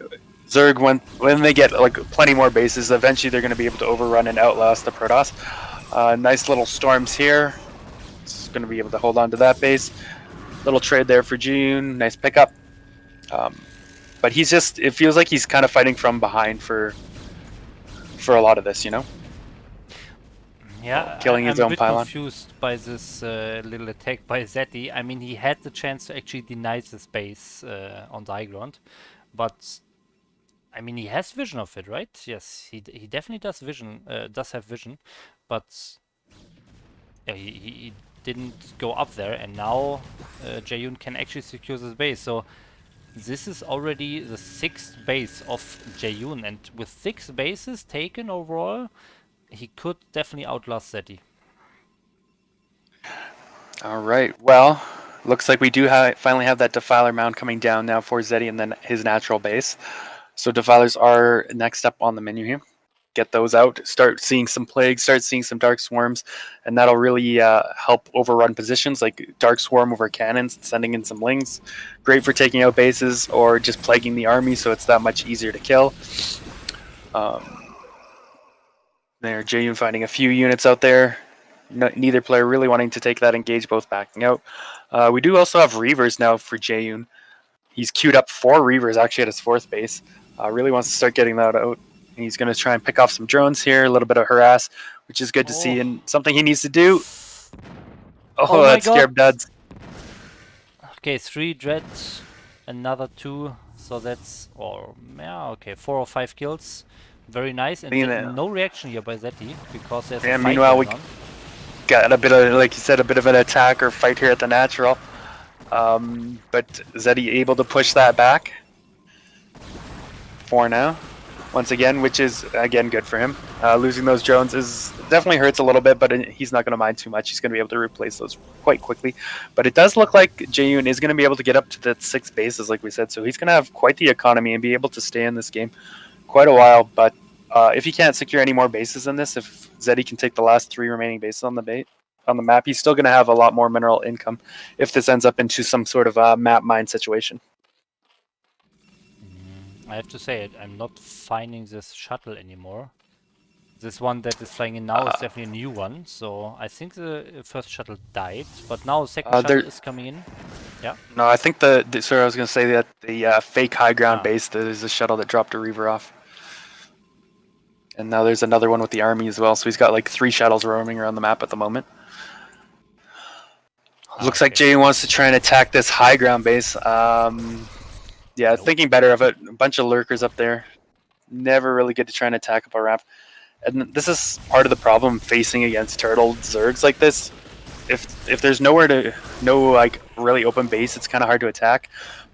Zerg, when they get like plenty more bases, eventually they're going to be able to overrun and outlast the Protoss. Nice little storms here. It's going to be able to hold on to that base. Little trade there for Jaeyoon. Nice pickup. But he's just, it feels like he's kind of fighting from behind for a lot of this, you know? Yeah, killing his own pylon. I'm a bit confused by this little attack by Zeti. I mean, he had the chance to actually deny the space on the high ground, but I mean, he has vision of it, right? Yes, he definitely does have vision, but he didn't go up there, and now Jaeyoon can actually secure this base. So this is already the 6th base of Jaeyoon, and with 6 bases taken overall, he could definitely outlast Zeti. All right. Well, looks like we do finally have that Defiler mound coming down now for Zeti and then his natural base. So Defilers are next up on the menu here. Get those out, start seeing some Plagues, start seeing some Dark Swarms, and that'll really help overrun positions like Dark Swarm over cannons, sending in some Lings. Great for taking out bases or just plaguing the army, so it's that much easier to kill. There, Jaeyoon finding a few units out there. Neither player really wanting to take that engage, both backing out. We do also have Reavers now for Jaeyoon. He's queued up 4 Reavers actually at his 4th base. Really wants to start getting that out. He's going to try and pick off some drones here, a little bit of harass, which is good to see, and something he needs to do. Oh, that scared duds. Okay, 3 dreads, another 2, so that's, okay, 4 or 5 kills. Very nice, and no reaction here by Zeti, because there's a fight meanwhile, we got a bit of, like you said, a bit of an attack or fight here at the natural. But Zeti able to push that back for now. Once again, which is, again, good for him. Losing those drones definitely hurts a little bit, but he's not going to mind too much. He's going to be able to replace those quite quickly. But it does look like Jaeyoon is going to be able to get up to the 6 bases, like we said. So he's going to have quite the economy and be able to stay in this game quite a while. But If he can't secure any more bases than this, if Zeddy can take the last 3 remaining bases on the map, he's still going to have a lot more mineral income if this ends up into some sort of map mine situation. I have to say, I'm not finding this shuttle anymore. This one that is flying in now is definitely a new one, so I think the first shuttle died, but now the second shuttle is coming in. Yeah. No, I think sorry, I was going to say that the fake high ground base, there's a shuttle that dropped a Reaver off. And now there's another one with the army as well, so he's got like 3 shuttles roaming around the map at the moment. Looks like Jay wants to try and attack this high ground base. Yeah, thinking better of it. A bunch of lurkers up there. Never really get to try and attack up a ramp. And this is part of the problem facing against turtle zergs like this. If there's no like really open base, it's kind of hard to attack.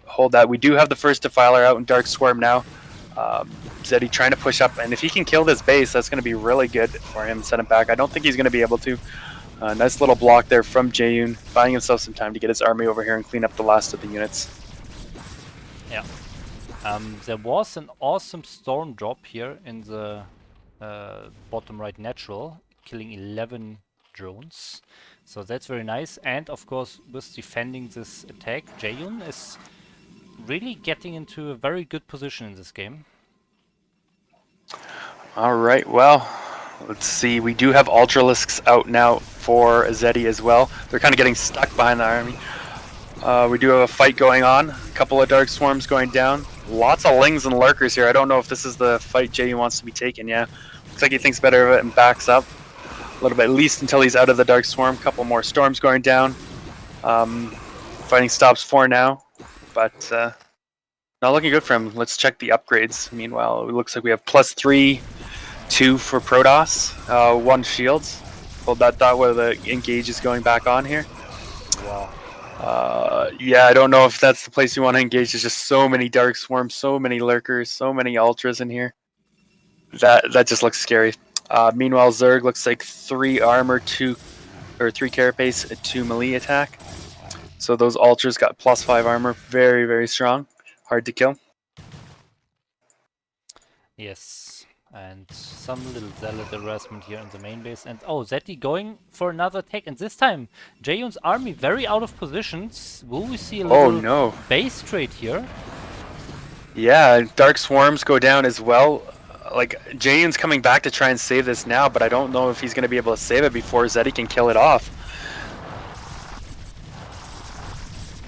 Hold that. We do have the first defiler out in Dark Swarm now. Zeddy trying to push up, and if he can kill this base, that's going to be really good for him. Send him back. I don't think he's going to be able to. Nice little block there from Jaeyoon, buying himself some time to get his army over here and clean up the last of the units. Yeah. There was an awesome storm drop here in the bottom right natural, killing 11 drones. So that's very nice. And of course, with defending this attack, Jaeyoon is really getting into a very good position in this game. Alright, well, let's see. We do have Ultralisks out now for Zeddy as well. They're kind of getting stuck behind the army. We do have a fight going on. A couple of Dark Swarms going down. Lots of Lings and Lurkers here. I don't know if this is the fight Jaeyoon wants to be taking, yeah. Looks like he thinks better of it and backs up a little bit, at least until he's out of the Dark Swarm. A couple more Storms going down. Fighting stops for now, but not looking good for him. Let's check the upgrades. Meanwhile, it looks like we have +3, 2 for Protoss, 1 shields. Hold that thought where the engage is going back on here. Wow. Yeah, I don't know if that's the place you want to engage. There's just so many Dark Swarms, so many Lurkers, so many Ultras in here. That just looks scary. Meanwhile, Zerg looks like 3 armor, 3 carapace, 2 melee attack. So those Ultras got +5 armor, very, very strong. Hard to kill. Yes, and some little zealot harassment here in the main base. And oh, Zeddy going for another attack. And this time, Jaeyoon's army very out of positions. Will we see a little base trade here? Yeah, Dark Swarms go down as well. Like, Jaeyoon's coming back to try and save this now, but I don't know if he's going to be able to save it before Zeddy can kill it off.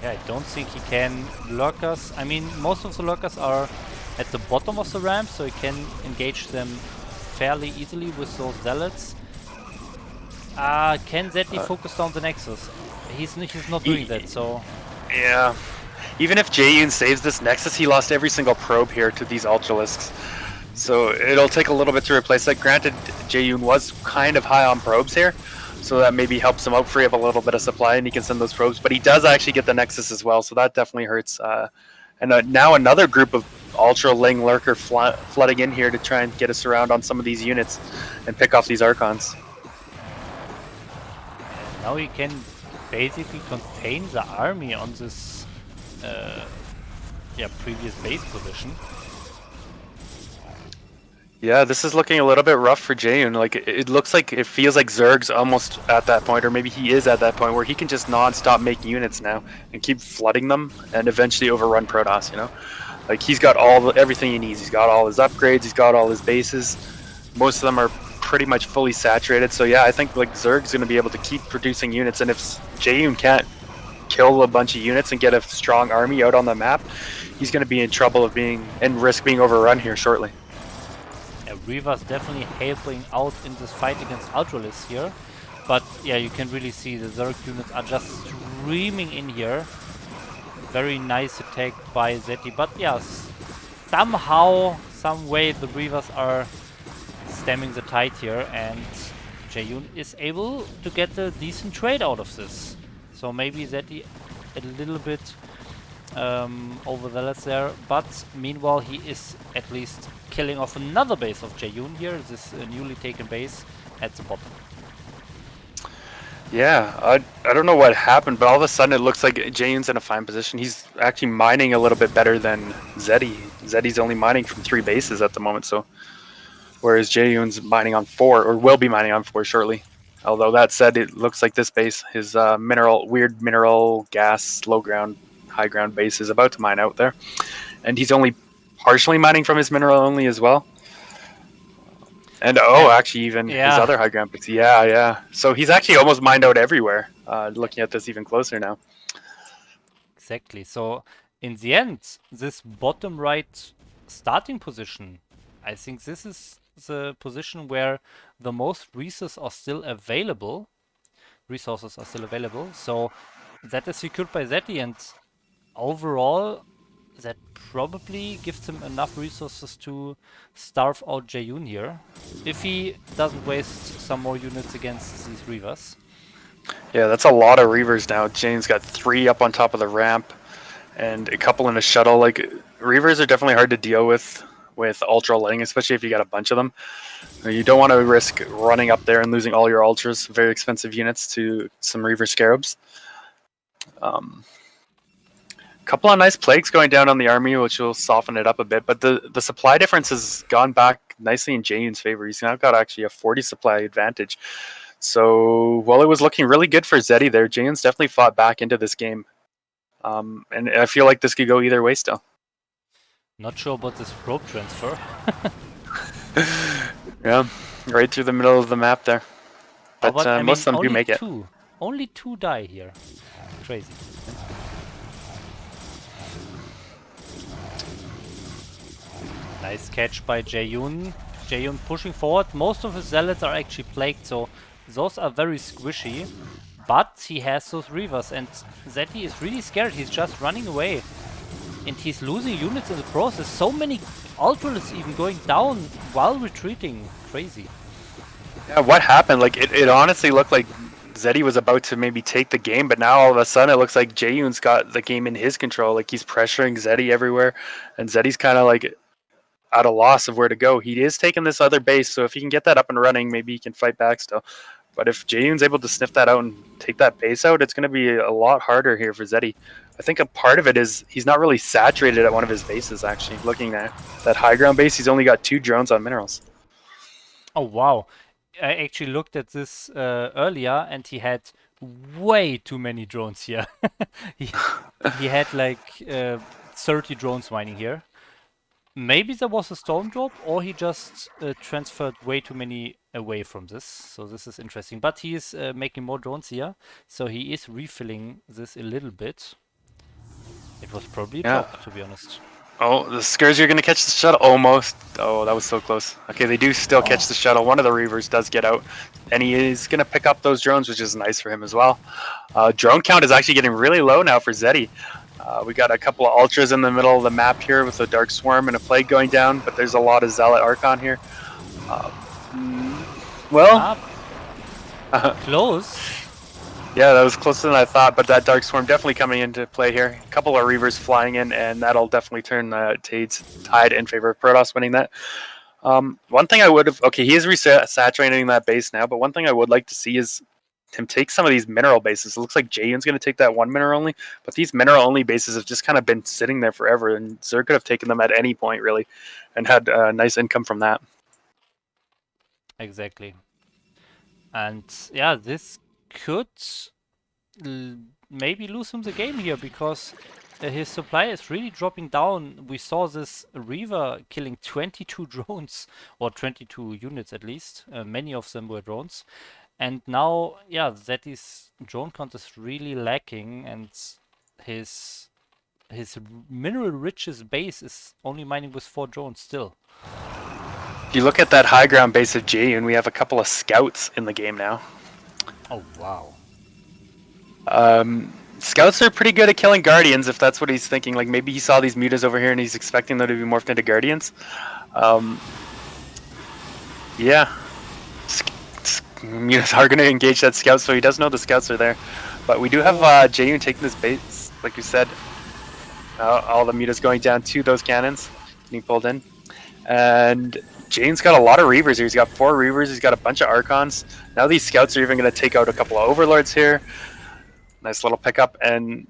Yeah, I don't think he can. Lurkers, I mean, most of the lurkers are at the bottom of the ramp, so he can engage them fairly easily with those zealots. Can Zeddy focus down the Nexus? He's not doing that, so... Yeah. Even if Jaeyoon saves this Nexus, he lost every single probe here to these Ultralisks. So it'll take a little bit to replace that. Granted, Jaeyoon was kind of high on probes here, so that maybe helps him out, free up a little bit of supply, and he can send those probes. But he does actually get the Nexus as well, so that definitely hurts. And now another group of Ultra Ling Lurker flooding in here to try and get us around on some of these units and pick off these Archons. And now he can basically contain the army on this previous base position. Yeah, this is looking a little bit rough for Jaeyoon. Like, it looks like, it feels like Zerg's almost at that point, or maybe he is at that point where he can just non-stop make units now and keep flooding them and eventually overrun Protoss, you know? Like, he's got everything he needs. He's got all his upgrades, he's got all his bases. Most of them are pretty much fully saturated. So yeah, I think like Zerg's going to be able to keep producing units, and if Jaeyoon can't kill a bunch of units and get a strong army out on the map, he's going to be in trouble of risk being overrun here shortly. Reaver's definitely helping out in this fight against Ultralisks here. But yeah, you can really see the Zerg units are just streaming in here. Very nice attack by Zeddy. But yeah, somehow, some way the Reavers are stemming the tide here, and Jaeyoon is able to get a decent trade out of this. So maybe Zeddy a little bit overzealous there, but meanwhile he is at least killing off another base of Jaeyoon here, this newly taken base at the bottom. Yeah, I don't know what happened, but all of a sudden it looks like Jaeyoon's in a fine position. He's actually mining a little bit better than Zeddy. Zeddy's only mining from 3 bases at the moment, so whereas Jaeyoon's mining on 4, or will be mining on 4 shortly. Although that said, it looks like this base, his weird mineral gas, low ground, high ground base is about to mine out there, and he's only partially mining from his mineral only as well. And actually, even his other high ground picks. Yeah. So he's actually almost mined out everywhere. Looking at this even closer now. Exactly. So in the end, this bottom right starting position, I think this is the position where the most resources are still available. So that is secured by Zeti, and overall, that probably gives him enough resources to starve out Jaeyoon here, if he doesn't waste some more units against these Reavers. Yeah, that's a lot of Reavers now. Jane's got 3 up on top of the ramp, and a couple in a shuttle. Like, Reavers are definitely hard to deal with Ultra Ling, especially if you got a bunch of them. You don't want to risk running up there and losing all your Ultras, very expensive units, to some Reaver Scarabs. Couple of nice plagues going down on the army, which will soften it up a bit. But the supply difference has gone back nicely in Jaeyoon's favor. He's now got actually a 40 supply advantage. So while it was looking really good for Zeti there, Jaeyoon's definitely fought back into this game. And I feel like this could go either way still. Not sure about this probe transfer. Yeah, right through the middle of the map there. But, most of them do make it. Only 2 die here. Crazy. Nice catch by Jaeyoon. Jaeyoon pushing forward. Most of his zealots are actually plagued, so those are very squishy. But he has those Reavers, and Zeti is really scared. He's just running away. And he's losing units in the process. So many Ultralists even going down while retreating. Crazy. Yeah, what happened? Like, it honestly looked like Zeti was about to maybe take the game, but now all of a sudden it looks like Jaeyoon's got the game in his control. Like, he's pressuring Zeti everywhere, and Zeti's kind of like at a loss of where to go. He is taking this other base, so if he can get that up and running, maybe he can fight back still. But if Jaeyoon's able to sniff that out and take that base out, it's going to be a lot harder here for Zeti. I think a part of it is he's not really saturated at one of his bases, actually. Looking at that high ground base, he's only got 2 drones on minerals. Oh, wow. I actually looked at this earlier, and he had way too many drones here. he had like 30 drones mining here. Maybe there was a storm drop, or he just transferred way too many away from this. So this is interesting. But he is making more drones here, so he is refilling this a little bit. It was probably top, to be honest. Oh, the Scourge are going to catch the shuttle. Almost. Oh, that was so close. Okay, they do still catch the shuttle. One of the Reavers does get out, and he is going to pick up those drones, which is nice for him as well. Drone count is actually getting really low now for Zeti. We got a couple of Ultras in the middle of the map here with a Dark Swarm and a Plague going down, but there's a lot of Zealot Archon here. Close. Yeah, that was closer than I thought, but that Dark Swarm definitely coming into play here. A couple of Reavers flying in, and that'll definitely turn tide in favor of Protoss winning that. One thing I would have... Okay, he is resaturating that base now, but one thing I would like to see is him take some of these mineral bases. It looks like Jaeyoon's going to take that 1 mineral only, but these mineral only bases have just kind of been sitting there forever, and Zerg could have taken them at any point, really, and had a nice income from that. Exactly. And yeah, this could maybe lose him the game here, because his supply is really dropping down. We saw this Reaver killing 22 drones, or 22 units at least. Many of them were drones. And now, yeah, Zeti's drone count is really lacking, and his mineral richest base is only mining with 4 drones still. If you look at that high ground base of Jaeyoon, we have a couple of scouts in the game now. Oh, wow. Scouts are pretty good at killing Guardians, if that's what he's thinking. Like, maybe he saw these mutas over here and he's expecting them to be morphed into Guardians. Yeah. Mutas are going to engage that scout, so he does know the scouts are there. But we do have Jaeyoon taking this base, like we said. All the mutas going down to those cannons, getting pulled in. And Jane's got a lot of Reavers here. He's got 4 Reavers. He's got a bunch of Archons. Now these scouts are even going to take out a couple of Overlords here. Nice little pickup. And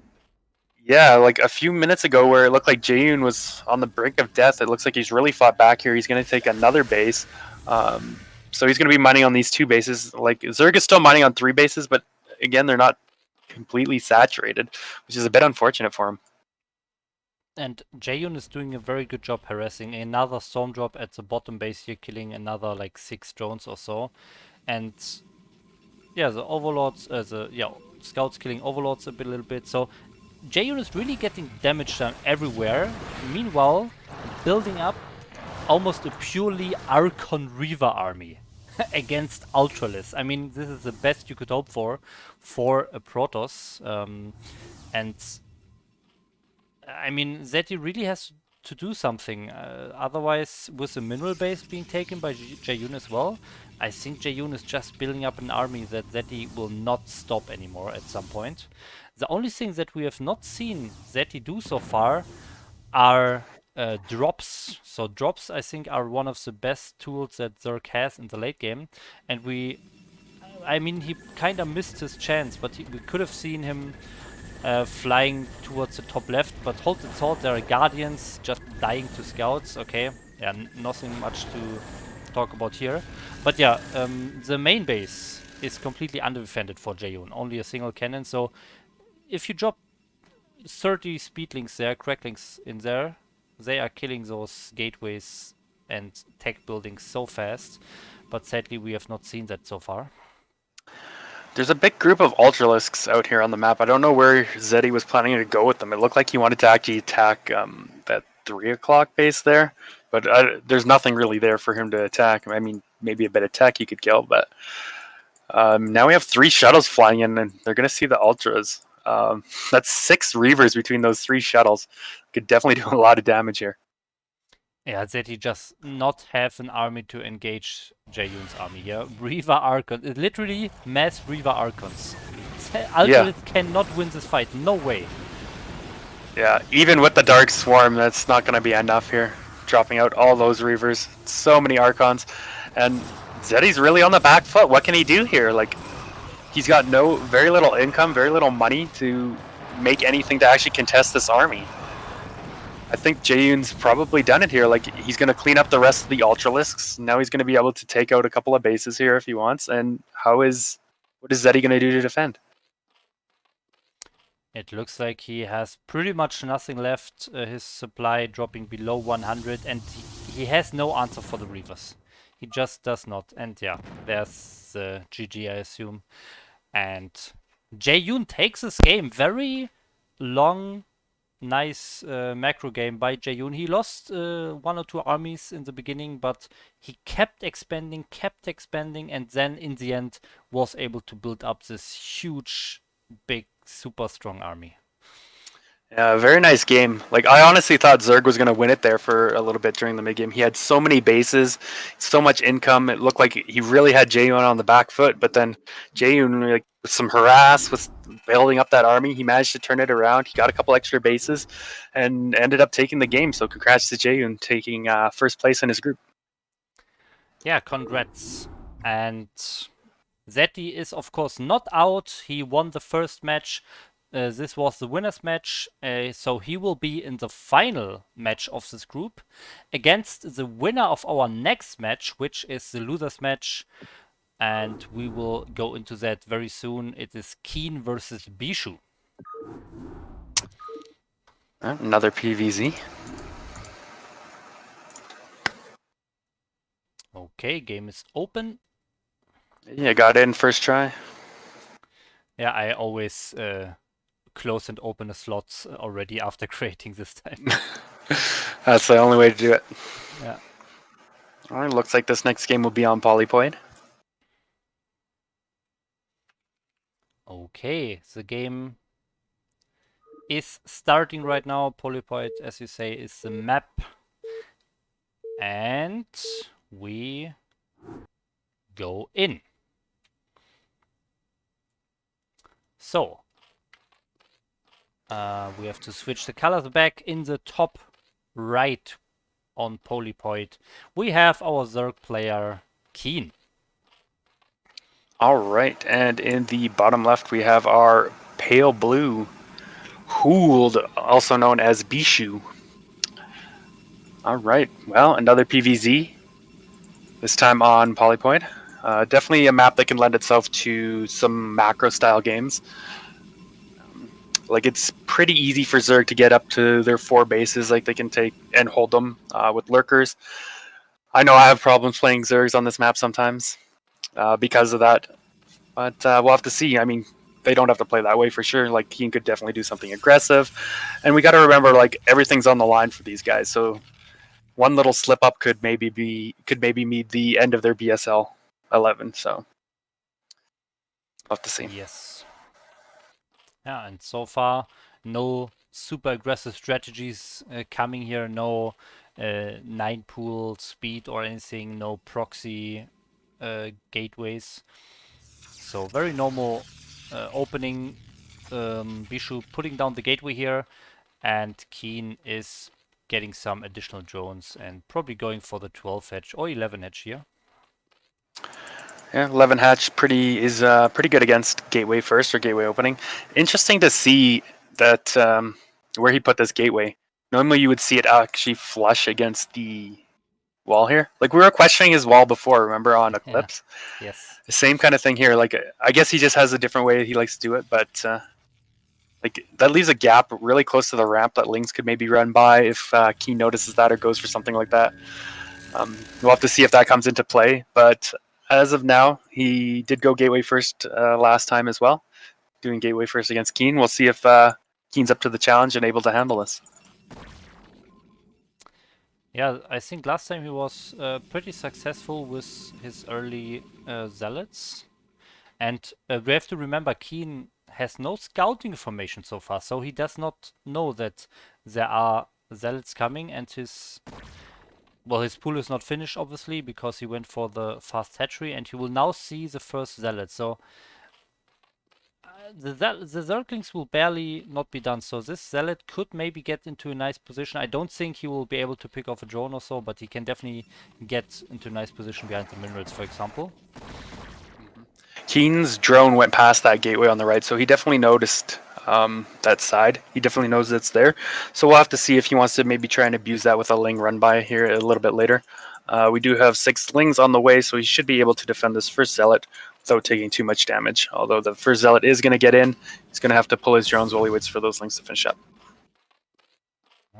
yeah, like a few minutes ago where it looked like Jaeyoon was on the brink of death, it looks like he's really fought back here. He's going to take another base. So he's going to be mining on these 2 bases. Like Zerg is still mining on 3 bases, but again, they're not completely saturated, which is a bit unfortunate for him. And Jaehyun is doing a very good job harassing. Another storm drop at the bottom base here, killing another like 6 drones or so. And yeah, the overlords, scouts killing overlords a little bit. So Jaehyun is really getting damage done everywhere. Meanwhile, building up almost a purely Archon Reaver army against Ultralisk. I mean, this is the best you could hope for a Protoss. And I mean, Zeti really has to do something. Otherwise, with the mineral base being taken by Jaehyun as well, I think Jaehyun is just building up an army that Zeti will not stop anymore at some point. The only thing that we have not seen Zeti do so far are drops. So drops, I think, are one of the best tools that Zerg has in the late game. And I mean, he kind of missed his chance, but we could have seen him flying towards the top left, but hold the thought, there are Guardians just dying to scouts. Okay, yeah, nothing much to talk about here. But yeah, the main base is completely undefended for Jaehyun, only a single cannon. So if you drop 30 speedlings there, cracklings in there, they are killing those gateways and tech buildings so fast. But sadly, we have not seen that so far. There's a big group of Ultralisks out here on the map. I don't know where Zeti was planning to go with them. It looked like he wanted to actually attack that 3 o'clock base there, but there's nothing really there for him to attack. I mean, maybe a bit of tech he could kill, but now we have 3 shuttles flying in, and they're going to see the Ultras. That's 6 Reavers between those 3 shuttles. Could definitely do a lot of damage here. Yeah, that he just not have an army to engage Jaehyun's army. Yeah, Reaver Archon, literally mass Reaver Archons. Ultimate cannot win this fight. No way. Yeah, even with the Dark Swarm, that's not going to be enough here. Dropping out all those Reavers, so many Archons, and Zeti's really on the back foot. What can he do here? Like, he's got very little income, very little money to make anything to actually contest this army. I think Jaehyun's probably done it here. Like, he's going to clean up the rest of the Ultralisks. Now he's going to be able to take out a couple of bases here if he wants. And what is Zeti going to do to defend? It looks like he has pretty much nothing left. His supply dropping below 100, and he has no answer for the Reavers. He just does not. And yeah, there's GG, I assume. And Jaehyun takes this game. Very long, nice macro game by Jaehyun. He lost 1 or 2 armies in the beginning, but he kept expanding, and then in the end was able to build up this huge, big, super strong army. Yeah, very nice game. Like, I honestly thought Zerg was going to win it there for a little bit during the mid game. He had so many bases, so much income. It looked like he really had Jaehyun on the back foot. But then Jaehyun, like, with some harass, was building up that army. He managed to turn it around. He got a couple extra bases and ended up taking the game. So congrats to Jaehyun taking first place in his group. Yeah, congrats. And Zeti is, of course, not out. He won the first match. This was the winner's match, so he will be in the final match of this group against the winner of our next match, which is the loser's match, and we will go into that very soon. It is Keen versus Bishu. Another PVZ. Okay, game is open. Yeah, got in first try. Yeah, I always close and open the slots already after creating this time. That's the only way to do it. Yeah. Alright, looks like this next game will be on Polypoid. Okay, the game is starting right now. Polypoid, as you say, is the map. And we go in. So, we have to switch the colors back. In the top right on Polypoid, we have our Zerg player, Keen. All right, and in the bottom left, we have our pale blue Hould, also known as Bishu. All right, well, another PVZ. this time on Polypoint. Definitely a map that can lend itself to some macro style games. Like it's pretty easy for Zerg to get up to their 4 bases. Like they can take and hold them with lurkers. I know I have problems playing Zergs on this map sometimes because of that, but we'll have to see. I mean, they don't have to play that way for sure. Like Keen could definitely do something aggressive, and we got to remember like everything's on the line for these guys. So one little slip up could maybe mean the end of their BSL 11. So we'll have to see. Yes. Yeah, and so far, no super aggressive strategies coming here. No 9 pool speed or anything. No proxy gateways. So very normal opening. Bishu putting down the gateway here, and Keen is getting some additional drones and probably going for the 12 hedge or 11 hedge here. Yeah, 11 hatch is pretty good against gateway first or gateway opening. Interesting to see that where he put this gateway. Normally you would see it actually flush against the wall here. Like we were questioning his wall before, remember on Eclipse? Yeah. Yes. The same kind of thing here. Like I guess he just has a different way he likes to do it, but like that leaves a gap really close to the ramp that Lings could maybe run by if Key notices that or goes for something like that. We'll have to see if that comes into play, but as of now, he did go gateway first last time as well, doing gateway first against Keen. We'll see if Keen's up to the challenge and able to handle this. Yeah, I think last time he was pretty successful with his early zealots. And we have to remember Keen has no scouting information so far, so he does not know that there are zealots coming, and his pool is not finished obviously because he went for the fast hatchery, and he will now see the first zealot. So the Zerglings will barely not be done, so this zealot could maybe get into a nice position. I don't think he will be able to pick off a drone or so, but he can definitely get into a nice position behind the minerals, for example. Keen's drone went past that gateway on the right, so he definitely noticed that side. He definitely knows it's there. So we'll have to see if he wants to maybe try and abuse that with a Ling run by here a little bit later. We do have 6 Lings on the way, so he should be able to defend this first Zealot without taking too much damage. Although the first Zealot is going to get in, he's going to have to pull his drones while he waits for those Lings to finish up.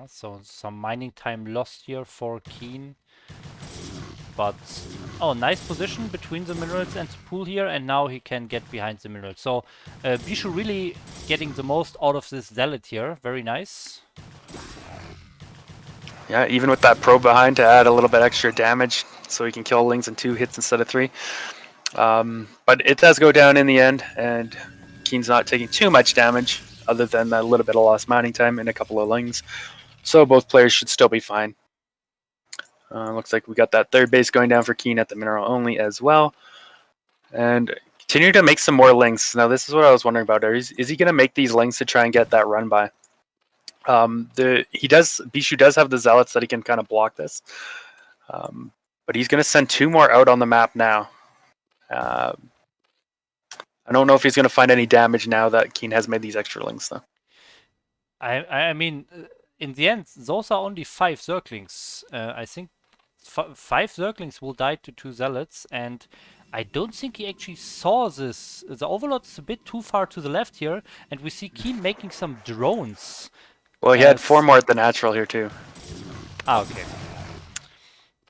So some mining time lost here for Keen. But, oh, nice position between the minerals and the pool here, and now he can get behind the minerals. So, Bishu really getting the most out of this Zealot here. Very nice. Yeah, even with that probe behind to add a little bit extra damage so he can kill Lings in 2 hits instead of 3. But it does go down in the end, and Keen's not taking too much damage other than a little bit of lost mining time and a couple of Lings. So both players should still be fine. Looks like we got that third base going down for Keen at the mineral only as well. And continue to make some more Lings. Now this is what I was wondering about. Is he going to make these Lings to try and get that run by? Bishu does have the Zealots that he can kind of block this. But he's going to send 2 more out on the map now. I don't know if he's going to find any damage now that Keen has made these extra Lings though. I mean, in the end, those are only 5 Zerglings. I think 5 Zerglings will die to 2 Zealots, and I don't think he actually saw this. The Overlord is a bit too far to the left here, and we see Keen making some drones. Well, he had 4 more at the natural here too. Ah, okay.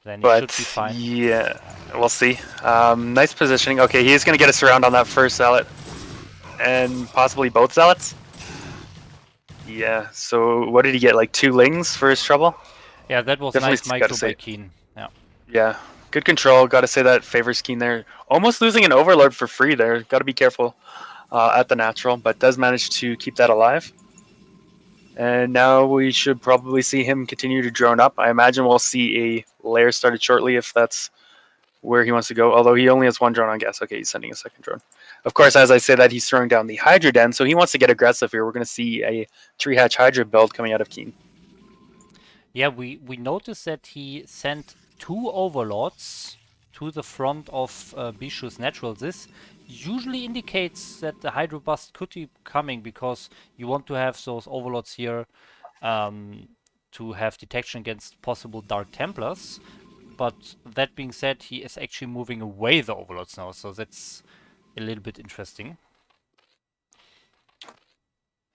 Then he should be fine. Yeah, we'll see. Nice positioning. Okay, he's going to get us around on that first Zealot. And possibly both Zealots? Yeah, so what did he get, like 2 Lings for his trouble? Yeah, that was Definitely nice micro by Keen. Yeah. Yeah, good control. Got to say that favors Keen there. Almost losing an Overlord for free there. Got to be careful at the natural, but does manage to keep that alive. And now we should probably see him continue to drone up. I imagine we'll see a lair started shortly if that's where he wants to go. Although he only has 1 drone on gas. Okay, he's sending a 2nd drone. Of course, as I say that, he's throwing down the Hydra Den, so he wants to get aggressive here. We're going to see a 3-hatch Hydra build coming out of Keen. Yeah, we noticed that he sent 2 Overlords to the front of Bishu's natural. This usually indicates that the Hydro Bust could be coming, because you want to have those Overlords here to have detection against possible Dark Templars. but that being said, he is actually moving away the Overlords now, so that's a little bit interesting.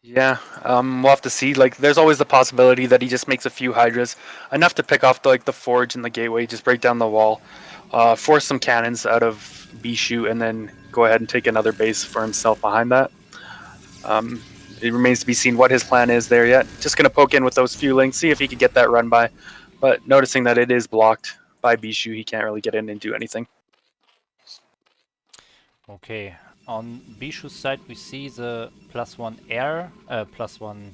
Yeah, we'll have to see. Like, there's always the possibility that he just makes a few Hydras, enough to pick off the forge and the gateway, just break down the wall, force some cannons out of Bishu, and then go ahead and take another base for himself behind that. It remains to be seen what his plan is there yet. Just going to poke in with those few links, see if he could get that run by. But noticing that it is blocked by Bishu, he can't really get in and do anything. Okay, on Bishu's side we see the +1 air, +1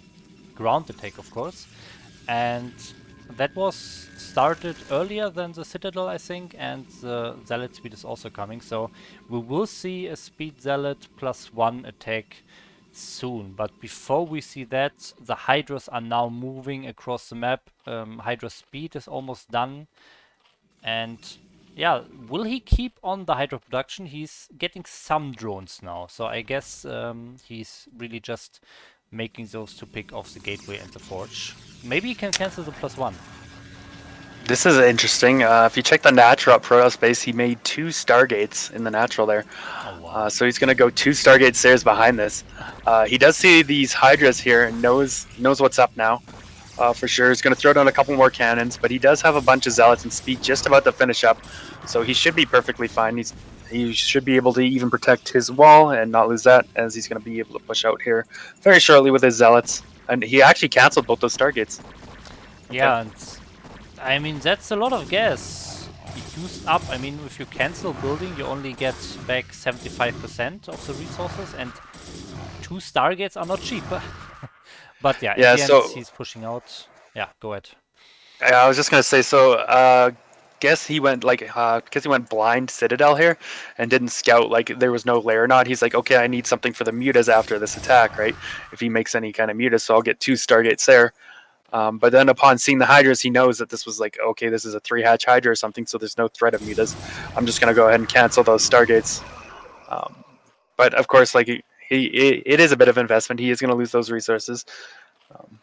ground attack, of course, and that was started earlier than the Citadel, I think, and the Zealot speed is also coming, so we will see a speed Zealot +1 attack soon. But before we see that, the Hydras are now moving across the map. Hydra speed is almost done, and yeah, will he keep on the Hydra production? He's getting some drones now, so I guess he's really just making those to pick off the gateway and the forge. Maybe he can cancel the +1. This is interesting. If you check the natural at Protoss base, he made 2 Stargates in the natural there. Oh, wow. So he's going to go 2 Stargate stairs behind this. He does see these Hydras here and knows what's up now. For sure, he's going to throw down a couple more cannons, but he does have a bunch of Zealots and speed just about to finish up. So he should be perfectly fine. He should be able to even protect his wall and not lose that, as he's going to be able to push out here very shortly with his Zealots. And he actually canceled both those Stargates. Okay. Yeah, and I mean, that's a lot of gas. It used up, I mean, if you cancel building, you only get back 75% of the resources, and 2 Stargates are not cheap. But yeah, in the end, he's pushing out. Yeah, go ahead. I was just going to say, so guess he went because he went blind Citadel here and didn't scout, like there was no layer knot. He's like, okay, I need something for the mutas after this attack, right? If he makes any kind of mutas, so I'll get 2 Stargates there. But then upon seeing the Hydras, he knows that this was like, okay, this is a 3-hatch Hydra or something, so there's no threat of mutas. I'm just going to go ahead and cancel those Stargates. But of course, like it is a bit of investment. He is going to lose those resources.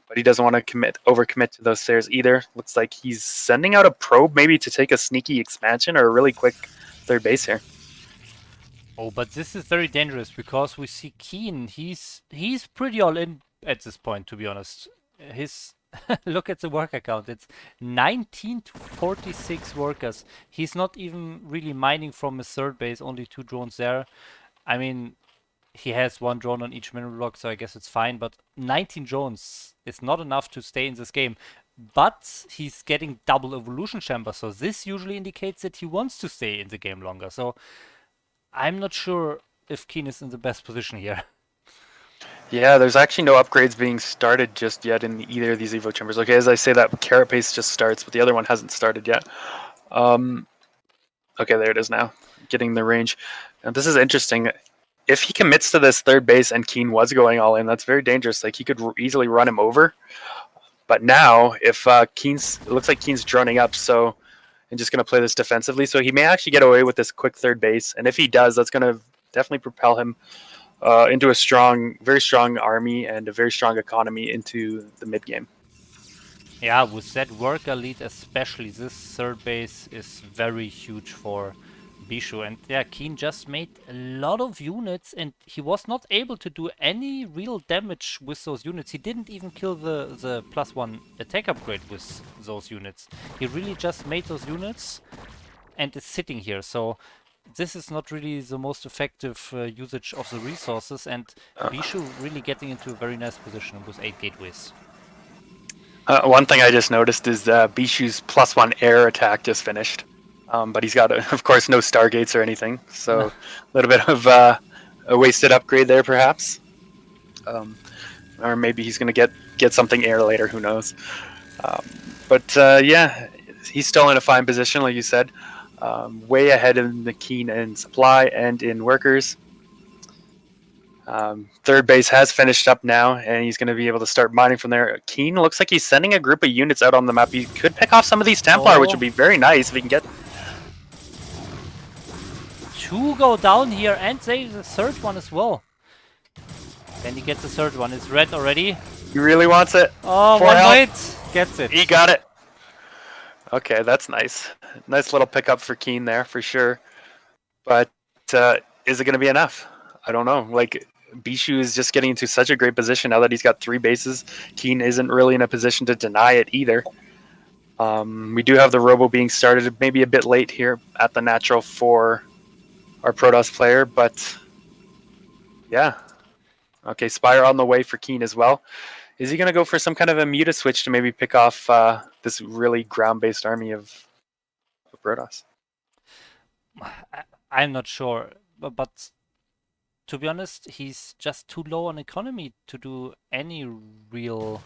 But he doesn't want to overcommit to those stairs either. Looks like he's sending out a probe maybe to take a sneaky expansion or a really quick 3rd base here. Oh, but this is very dangerous because we see Keen. He's pretty all in at this point, to be honest. His look at the worker count. It's 19 to 46 workers. He's not even really mining from his 3rd base. Only 2 drones there. I mean, he has 1 drone on each mineral block, so I guess it's fine. But 19 drones is not enough to stay in this game. But he's getting double evolution chamber, so this usually indicates that he wants to stay in the game longer. So I'm not sure if Keen is in the best position here. Yeah, there's actually no upgrades being started just yet in either of these Evo chambers. Okay, as I say that, Carapace just starts, but the other one hasn't started yet. Okay, there it is now, getting the range. Now, this is interesting. If he commits to this 3rd base and Keen was going all in, that's very dangerous. Like, he could easily run him over. But now, if it looks like Keen's droning up, so and just going to play this defensively, so he may actually get away with this quick 3rd base. And if he does, that's going to definitely propel him into a very strong army and a very strong economy into the mid game. Yeah, with that worker lead especially, this 3rd base is very huge for Bishu. And yeah, Keen just made a lot of units and he was not able to do any real damage with those units. He didn't even kill the +1 attack upgrade with those units. He really just made those units and is sitting here. So this is not really the most effective usage of the resources, and Bishu really getting into a very nice position with 8 gateways. One thing I just noticed is Bishu's +1 air attack just finished. But he's got, of course, no Stargates or anything. So a little bit of a wasted upgrade there, perhaps. Or maybe he's going to get something air later, who knows. But yeah, he's still in a fine position, like you said. Way ahead in the Keen in supply and in workers. 3rd base has finished up now, and he's going to be able to start mining from there. Keen looks like he's sending a group of units out on the map. He could pick off some of these Templar, which would be very nice if he can get... 2 go down here, and save the 3rd one as well. Then he gets the 3rd one. It's red already. He really wants it. Oh, 1 hit. Gets it. He got it. Okay, that's nice. Nice little pickup for Keen there for sure. But is it going to be enough? I don't know. Like Bishu is just getting into such a great position now that he's got 3 bases. Keen isn't really in a position to deny it either. We do have the Robo being started maybe a bit late here at the natural for our Protoss player, but yeah. Okay, Spire on the way for Keen as well. Is he going to go for some kind of a Muta switch to maybe pick off this really ground-based army of Protoss? I'm not sure, but to be honest, he's just too low on economy to do any real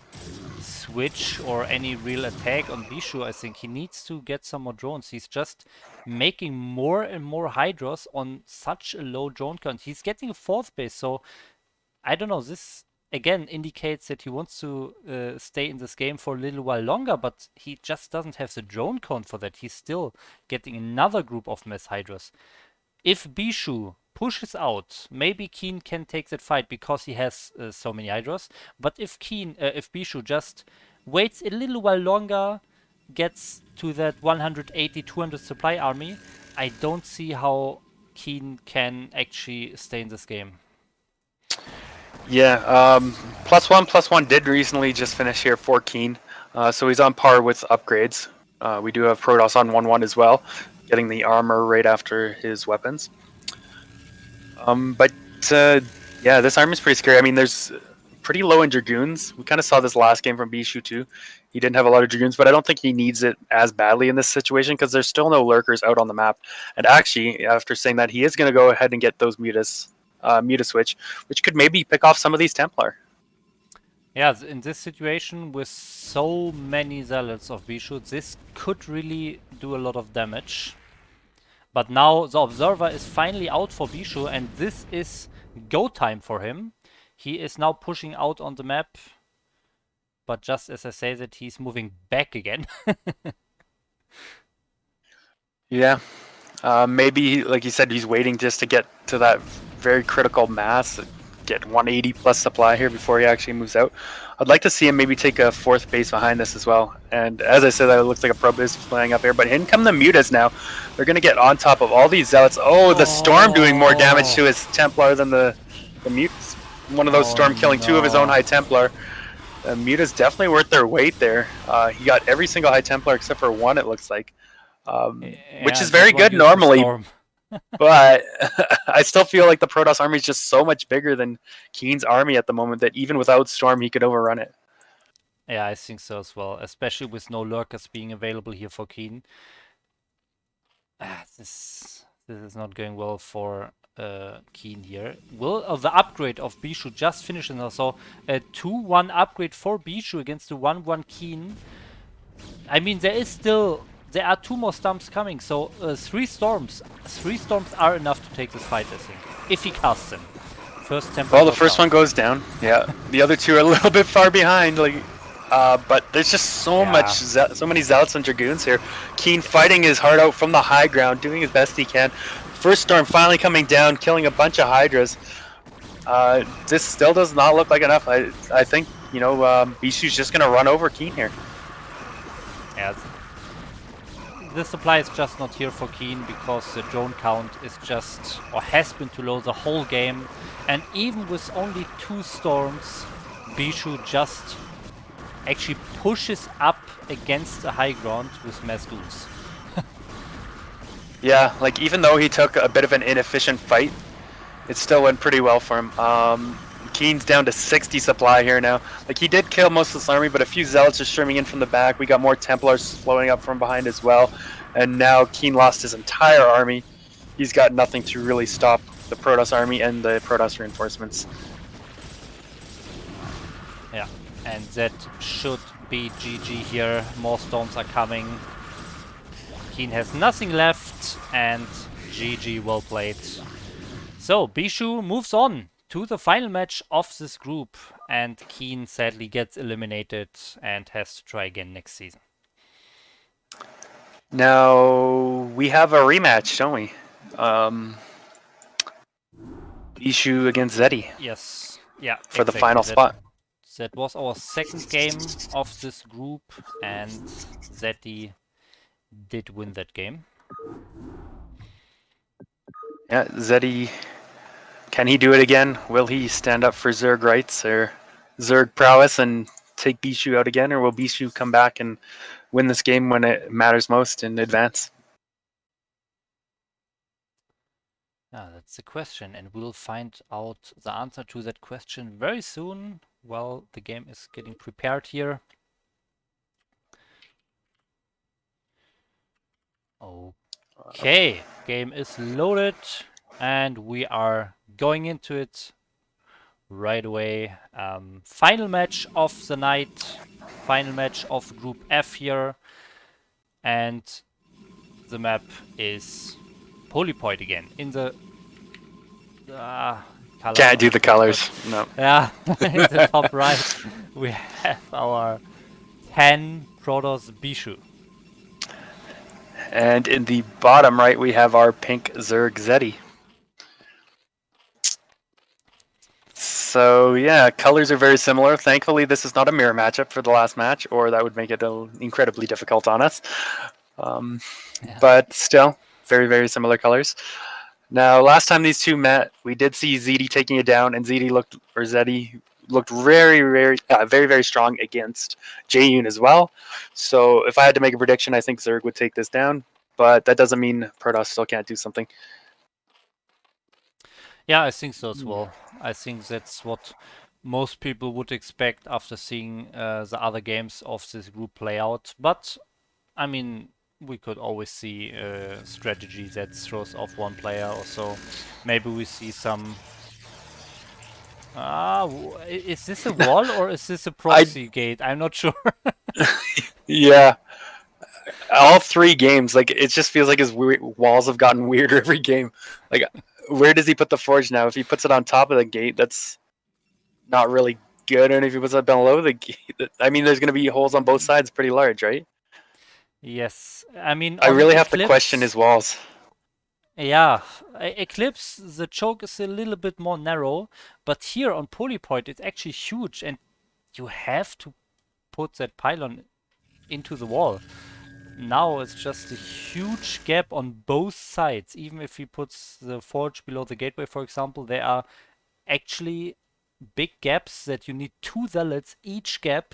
switch or any real attack on Bishu. I think he needs to get some more drones. He's just making more and more Hydras on such a low drone count. He's getting a 4th base, so I don't know. This again indicates that he wants to stay in this game for a little while longer, but he just doesn't have the drone count for that. He's still getting another group of mass Hydras. If Bishu pushes out, maybe Keen can take that fight because he has so many Hydras. But if Bishu just waits a little while longer, gets to that 180, 200 supply army, I don't see how Keen can actually stay in this game. Yeah, +1/+1 did recently just finish here for Keen, so he's on par with upgrades. We do have Protoss on 1/1 as well, getting the armor right after his weapons. But yeah, this armor is pretty scary. I mean, there's pretty low in Dragoons. We kind of saw this last game from Bishu too. He didn't have a lot of Dragoons, but I don't think he needs it as badly in this situation because there's still no lurkers out on the map. And actually, after saying that, he is going to go ahead and get those Muta switch, which could maybe pick off some of these Templar. Yeah, in this situation with so many zealots of Bishu, this could really do a lot of damage. But now the Observer is finally out for Bishu, and this is go time for him. He is now pushing out on the map, but just as I say that, he's moving back again. Yeah, maybe like you said, he's waiting just to get to that very critical mass, get 180 plus supply here before he actually moves out. I'd like to see him maybe take a 4th base behind this as well. And as I said, that looks like a pro base flying up here. But in come the Mutas now. They're going to get on top of all these Zealots. Oh, the Storm doing more damage to his Templar than the Mutas. One of those Storm killing 2 of his own High Templar. Mutas definitely worth their weight there. He got every single High Templar except for 1, it looks like. Which is very good normally. But I still feel like the Protoss army is just so much bigger than Keen's army at the moment that even without Storm, he could overrun it. Yeah, I think so as well, especially with no lurkers being available here for Keen. This is not going well for Keen here. Will the upgrade of Bishu just finish now? So a 2-1 upgrade for Bishu against the 1-1 Keen. I mean, there are 2 more stumps coming, so 3 storms. 3 storms are enough to take this fight, I think, if he casts them. First tempo. Well, the first one goes down. Yeah, the other 2 are a little bit far behind. Like, but there's just so many Zealots and Dragoons here. Keen fighting his heart out from the high ground, doing his best he can. First storm finally coming down, killing a bunch of Hydras. This still does not look like enough. I think Bishu's just gonna run over Keen here. Yeah. The supply is just not here for Keen because the drone count is just, or has been too low the whole game. And even with only 2 storms, Bishu just actually pushes up against the high ground with mass goons. Yeah, like even though he took a bit of an inefficient fight, it still went pretty well for him. Keen's down to 60 supply here now. Like, he did kill most of this army, but a few Zealots are streaming in from the back. We got more Templars flowing up from behind as well. And now Keen lost his entire army. He's got nothing to really stop the Protoss army and the Protoss reinforcements. Yeah, and that should be GG here. More storms are coming. Keen has nothing left, and GG, well played. So, Bishu moves on to the final match of this group, and Keen sadly gets eliminated and has to try again next season. Now we have a rematch, don't we? Bishu against Zeddy. Yes, yeah. For the final spot. That was our second game of this group, and Zeddy did win that game. Yeah, Zeddy, can he do it again? Will he stand up for Zerg rights or Zerg prowess and take Bishu out again, or will Bishu come back and win this game when it matters most in advance? That's the question, and we'll find out the answer to that question very soon while the game is getting prepared here. Okay, game is loaded, and we are going into it right away. Final match of the night, final match of Group F here, and the map is Polypoid again in the color. Can't do the colors. No. Yeah, in the top right we have our 10 Protoss Bishu. And in the bottom right, we have our pink Zerg Zeddy. So yeah, colors are very similar. Thankfully, this is not a mirror matchup for the last match, or that would make it incredibly difficult on us. Yeah. But still, very, very similar colors. Now, last time these two met, we did see ZD taking it down, and Zeddy looked very, very strong against Jaeyun as well. So if I had to make a prediction, I think Zerg would take this down, but that doesn't mean Protoss still can't do something. Yeah, I think so as well. I think that's what most people would expect after seeing the other games of this group play out. But, I mean, we could always see a strategy that throws off one player or so. Maybe we see some... is this a wall or is this a proxy gate? I'm not sure. Yeah. All three games, like, it just feels like his walls have gotten weirder every game. Like, where does he put the forge now? If he puts it on top of the gate, that's not really good. And if he puts it below the gate, I mean, there's going to be holes on both sides pretty large, right? Yes, I mean, I on really have to Eclipse, question his walls. Yeah, Eclipse, the choke is a little bit more narrow, but here on Polypoid, it's actually huge, and you have to put that pylon into the wall. Now it's just a huge gap on both sides. Even if he puts the forge below the gateway, for example, there are actually big gaps that you need 2 zealots each gap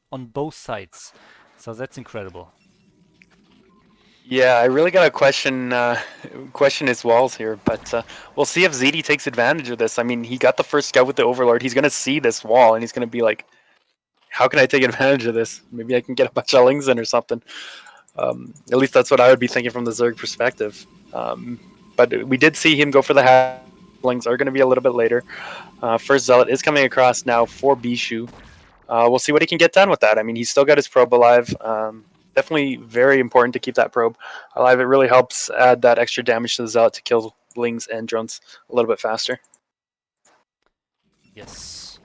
on both sides. So that's incredible. Yeah, I really gotta question his walls here, but we'll see if ZD takes advantage of this. I mean, he got the first scout with the Overlord. He's gonna see this wall, and he's gonna be like, "How can I take advantage of this? Maybe I can get a bunch of lings in or something." At least that's what I would be thinking from the Zerg perspective. But we did see him go for the halflings. Are going to be a little bit later. First Zealot is coming across now for Bishu. We'll see what he can get done with that. I mean, he's still got his probe alive. Definitely very important to keep that probe alive. It really helps add that extra damage to the Zealot to kill lings and drones a little bit faster. Yes.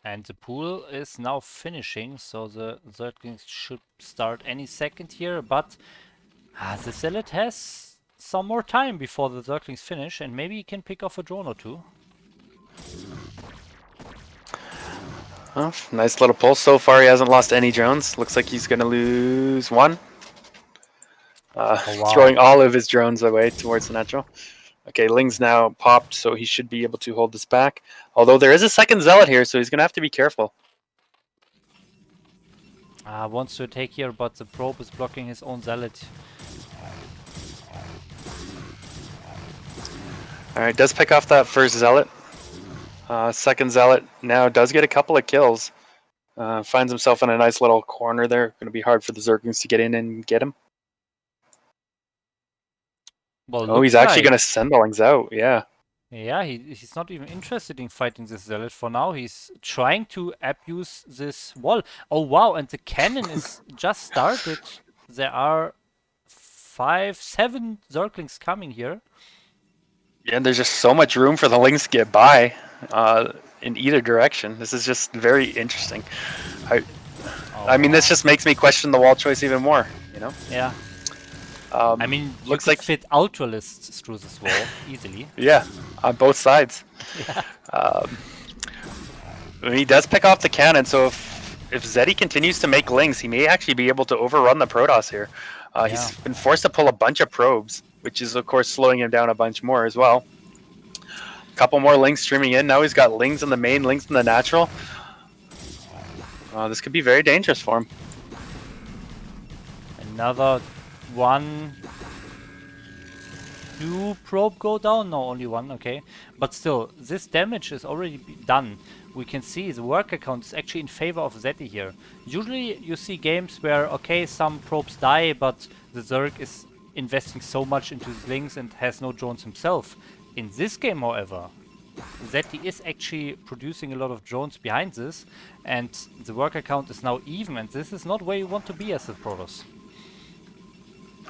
And the pool is now finishing, so the Zerglings should start any second here, but the Zealot has some more time before the Zerglings finish, and maybe he can pick off a drone or two. Oh, nice little pull. So far, he hasn't lost any drones. Looks like he's going to lose one. Wow. Throwing all of his drones away towards the natural. Okay, Ling's now popped, so he should be able to hold this back. Although there is a second Zealot here, so he's going to have to be careful. Wants to attack here, but the probe is blocking his own Zealot. Alright, does pick off that first Zealot. Second Zealot now does get a couple of kills. Finds himself in a nice little corner there. Going to be hard for the Zerglings to get in and get him. Well, he's actually going to send the Lings out, yeah. Yeah, he's not even interested in fighting this Zealot for now. He's trying to abuse this wall. Oh wow, and the cannon is just started. There are 7 Zerglings coming here. Yeah, there's just so much room for the Lings to get by in either direction. This is just very interesting. I mean, this just makes me question the wall choice even more, you know? Yeah. I mean, looks like fit Ultralists through this wall easily. Yeah, on both sides. Yeah. He does pick off the cannon, so if Zeddy continues to make lings, he may actually be able to overrun the Protoss here. Yeah. He's been forced to pull a bunch of probes, which is, of course, slowing him down a bunch more as well. A couple more lings streaming in. Now he's got lings in the main, lings in the natural. This could be very dangerous for him. Another one. 2 probe go down? No, only 1, okay. But still, this damage is already done. We can see the worker count is actually in favor of Zeti here. Usually you see games where, okay, some probes die, but the Zerg is investing so much into his links and has no drones himself. In this game, however, Zeti is actually producing a lot of drones behind this, and the worker count is now even, and this is not where you want to be as a Protoss.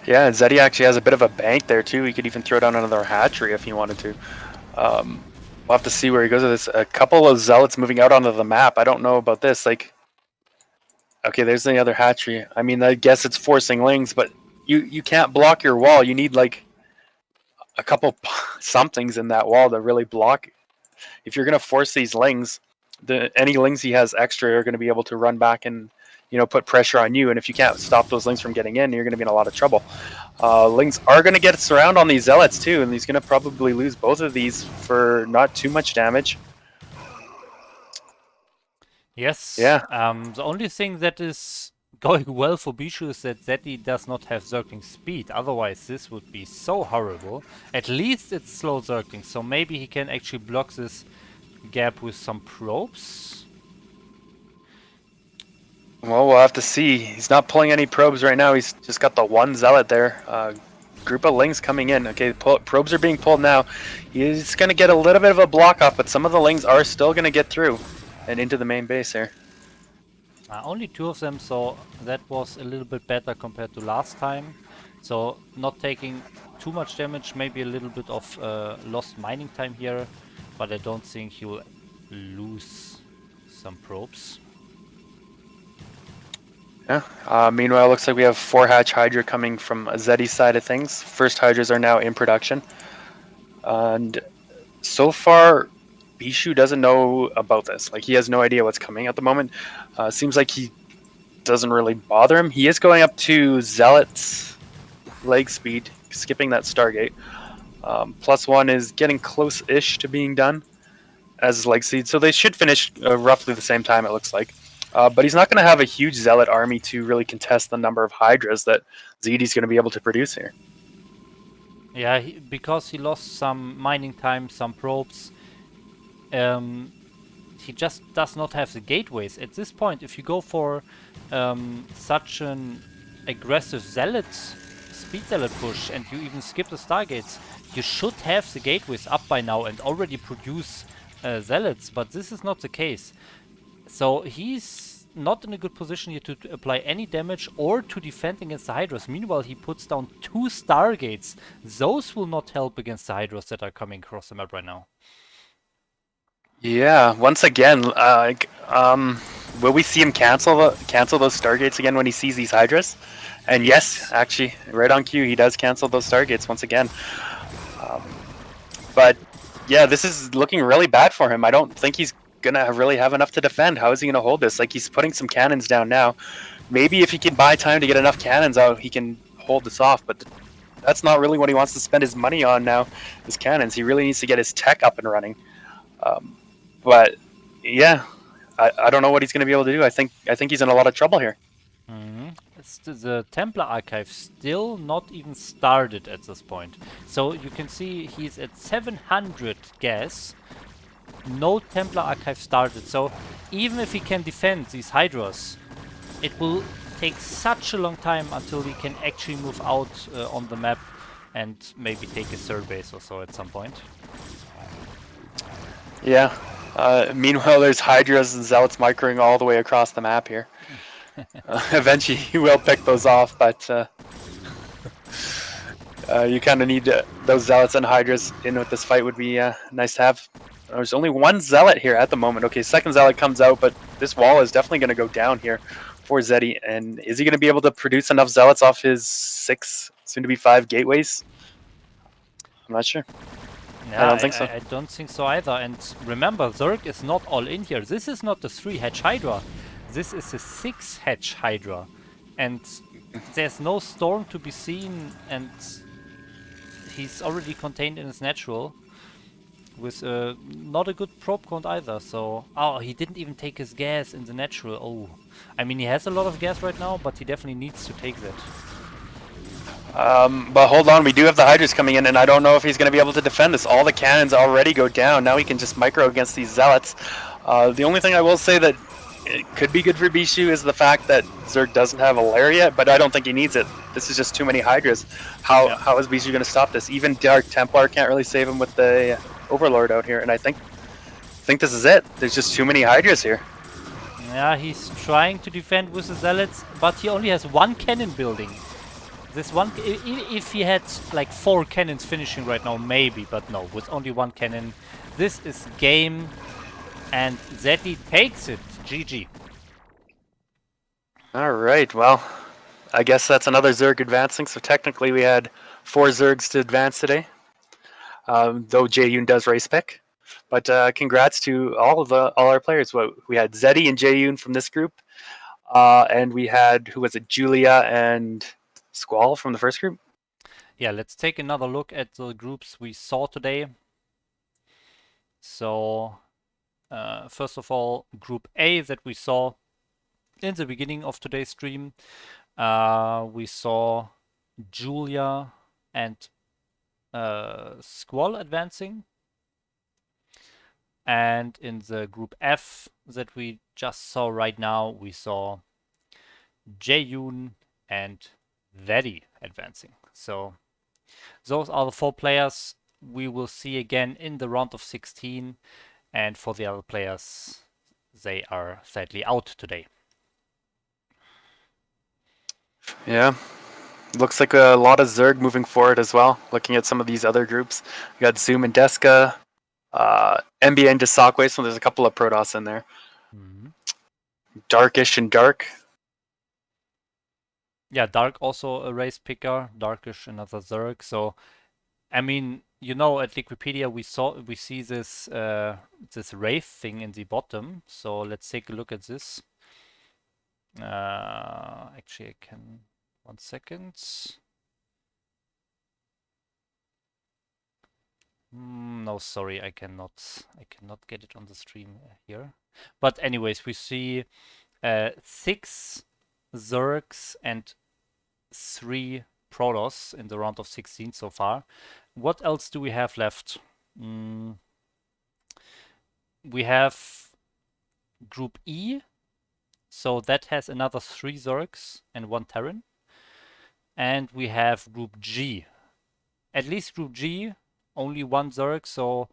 Yeah, Zeddy actually has a bit of a bank there too. He could even throw down another hatchery if he wanted to. We'll have to see where he goes with this. A couple of zealots moving out onto the map. I don't know about this. Like, okay, there's the other hatchery. I mean, I guess it's forcing lings, but you can't block your wall. You need like a couple somethings in that wall to really block. If you're gonna force these lings, any lings he has extra are going to be able to run back and put pressure on you. And if you can't stop those lings from getting in, you're going to be in a lot of trouble. Lings are going to get surround on these zealots too, and he's going to probably lose both of these for not too much damage. Yes. Yeah. The only thing that is going well for Bishu is that Zeti does not have Zergling speed. Otherwise, this would be so horrible. At least it's slow Zergling, so maybe he can actually block this gap with some probes. Well, we'll have to see. He's not pulling any probes right now. He's just got the one zealot there. Group of lings coming in. Okay, probes are being pulled now. He's going to get a little bit of a block off, but some of the lings are still going to get through and into the main base here. Only 2 of them, so that was a little bit better compared to last time. So not taking too much damage, maybe a little bit of lost mining time here, but I don't think he will lose some probes. Yeah. Meanwhile, it looks like we have 4 hatch Hydra coming from Zeddy's side of things. First Hydras are now in production. And so far, Bishu doesn't know about this. Like, he has no idea what's coming at the moment. Seems like he doesn't really bother him. He is going up to Zealot's leg speed, skipping that Stargate. +1 is getting close-ish to being done as leg speed. So they should finish roughly the same time, it looks like. But he's not going to have a huge Zealot army to really contest the number of Hydras that ZD's going to be able to produce here. Yeah, because he lost some mining time, some probes, he just does not have the gateways. At this point, if you go for such an aggressive speed Zealot push, and you even skip the Stargates, you should have the gateways up by now and already produce Zealots, but this is not the case. So he's not in a good position here to apply any damage or to defend against the Hydras. Meanwhile, he puts down 2 Stargates. Those will not help against the Hydras that are coming across the map right now. Yeah, once again, will we see him cancel those Stargates again when he sees these Hydras? And yes, actually, right on cue, he does cancel those Stargates once again. But yeah, this is looking really bad for him. I don't think he's gonna really have enough to defend. How is he gonna hold this? Like, he's putting some cannons down now. Maybe if he can buy time to get enough cannons out, he can hold this off. But that's not really what he wants to spend his money on now. His cannons. He really needs to get his tech up and running. But yeah, I don't know what he's gonna be able to do. I think he's in a lot of trouble here. The Templar Archive still not even started at this point. So you can see he's at 700 gas. No Templar Archive started, so even if he can defend these Hydras, it will take such a long time until he can actually move out on the map and maybe take a third base or so at some point. Yeah. Meanwhile, there's Hydras and Zealots microing all the way across the map here. Eventually, he will pick those off, but you kind of need those Zealots and Hydras in with this fight would be nice to have. There's only 1 Zealot here at the moment. Okay, second Zealot comes out, but this wall is definitely going to go down here for Zeddy. And is he going to be able to produce enough Zealots off his 6, soon-to-be 5 gateways? I'm not sure. Yeah, I don't think so. I don't think so either. And remember, Zerg is not all in here. This is not the 3 Hatch Hydra. This is a 6-hatch Hydra, and there's no storm to be seen, and he's already contained in his natural with not a good probe count either. So, oh, he didn't even take his gas in the natural. Oh, I mean, he has a lot of gas right now, but he definitely needs to take that. But hold on, we do have the Hydras coming in, and I don't know if he's going to be able to defend this. All the cannons already go down. Now he can just micro against these Zealots. The only thing I will say that it could be good for Bishu is the fact that Zerg doesn't have a lair yet, but I don't think he needs it. This is just too many Hydras. Yeah. How is Bishu going to stop this? Even Dark Templar can't really save him with the Overlord out here, and I think this is it. There's just too many Hydras here. Yeah, he's trying to defend with the Zealots, but he only has one cannon building. This one, if he had like 4 cannons finishing right now, maybe, but no, with only one cannon, this is game, and Zeti takes it. GG. All right, well, I guess that's another Zerg advancing. So technically, we had 4 Zergs to advance today, though Jae-Yoon does race pick. But congrats to all our players. We had Zeddy and Jae-Yoon from this group, and we had, who was it, Julia and Squall from the first group. Yeah, let's take another look at the groups we saw today. So, first of all, Group A that we saw in the beginning of today's stream, we saw Julia and Squall advancing. And in the Group F that we just saw right now, we saw Jae-Yoon and Vedi advancing. So those are the 4 players we will see again in the round of 16. And for the other players, they are sadly out today. Yeah. Looks like a lot of Zerg moving forward as well. Looking at some of these other groups, we got Zoom and Deska, NBA and Desakwe, so there's a couple of Protoss in there. Mm-hmm. Darkish and Dark. Yeah, Dark also a race picker. Darkish another Zerg. So, I mean, you know, at Liquipedia we see this this Wraith thing in the bottom. So let's take a look at this. Actually, I can 1 second. No, sorry, I cannot get it on the stream here. But anyways, we see 6 Zergs and 3 Protoss in the round of 16 so far. What else do we have left? We have Group E, so that has another 3 Zergs and 1 Terran. And we have Group G. At least Group G, only 1 Zerg, so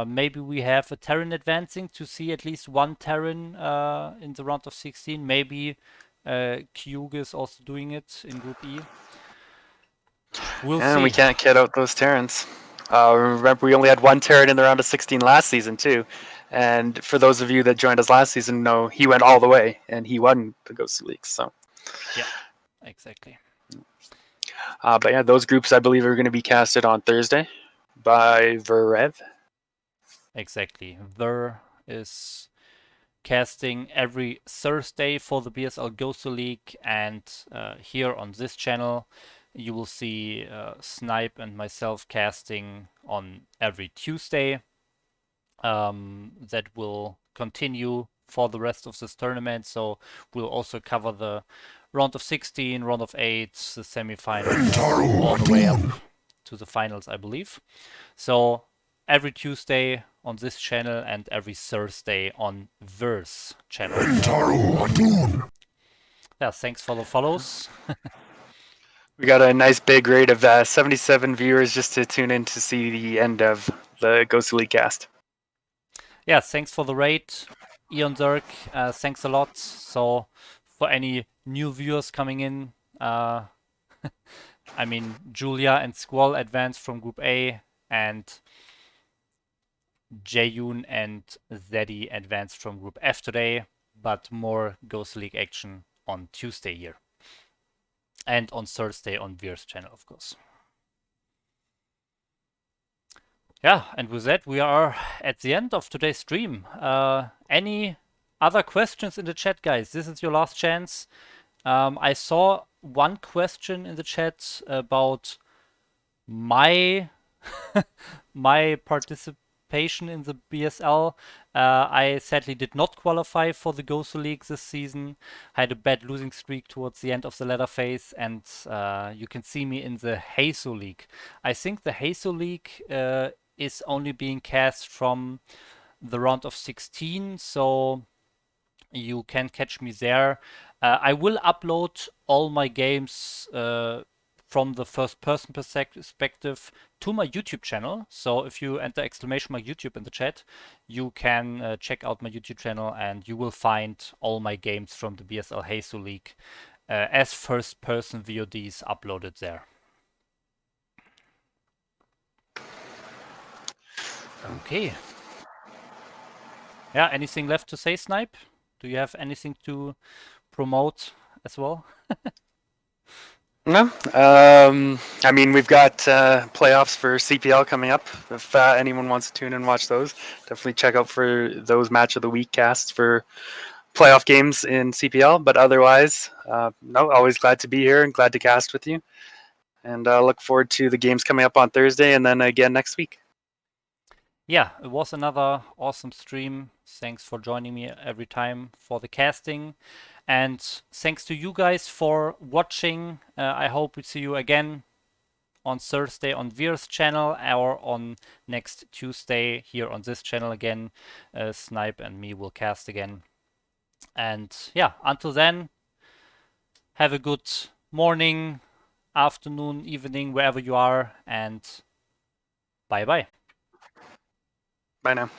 maybe we have a Terran advancing to see at least 1 Terran in the round of 16. Maybe Kyug is also doing it in Group E. We'll see. We can't get out those Terrans. Remember, we only had 1 Terran in the round of 16 last season, too. And for those of you that joined us last season, know he went all the way, and he won the Gosuleague. So, yeah, exactly. But yeah, those groups, I believe, are going to be casted on Thursday by Verev. Exactly. Ver is casting every Thursday for the BSL Gosuleague, and here on this channel you will see Snipe and myself casting on every Tuesday. That will continue for the rest of this tournament, so we'll also cover the round of 16, round of 8, the semifinals, all the way up to the finals, I believe. So every Tuesday on this channel and every Thursday on Verse channel. Yeah, thanks for the follows. We got a nice big rate of 77 viewers just to tune in to see the end of the Gosuleague cast. Yeah, thanks for the rate, Ion Zerk. Thanks a lot. So for any new viewers coming in, I mean, Julia and Squall advanced from Group A, and Jae-Yoon and Zeddy advanced from Group F today, but more Gosuleague action on Tuesday here. And on Thursday on Veer's channel, of course. Yeah, and with that, we are at the end of today's stream. Any other questions in the chat, guys? This is your last chance. I saw one question in the chat about my my participation in the BSL. I sadly did not qualify for the Gosuleague this season. I had a bad losing streak towards the end of the ladder phase, and you can see me in the Hazo League. I think the Hazo League is only being cast from the round of 16, so you can catch me there. I will upload all my games from the first person perspective to my YouTube channel. So if you enter exclamation mark YouTube in the chat, you can check out my YouTube channel and you will find all my games from the BSL Hazo League as first person VODs uploaded there. Okay. Yeah, anything left to say, Snipe? Do you have anything to promote as well? No. I mean, we've got playoffs for CPL coming up. If anyone wants to tune in and watch those, definitely check out for those match of the week casts for playoff games in CPL. But otherwise, no, always glad to be here and glad to cast with you. And look forward to the games coming up on Thursday and then again next week. Yeah, it was another awesome stream. Thanks for joining me every time for the casting. And thanks to you guys for watching. I hope we see you again on Thursday on Veer's channel or on next Tuesday here on this channel again. Snipe and me will cast again. And yeah, until then, have a good morning, afternoon, evening, wherever you are, and bye bye. Bye now.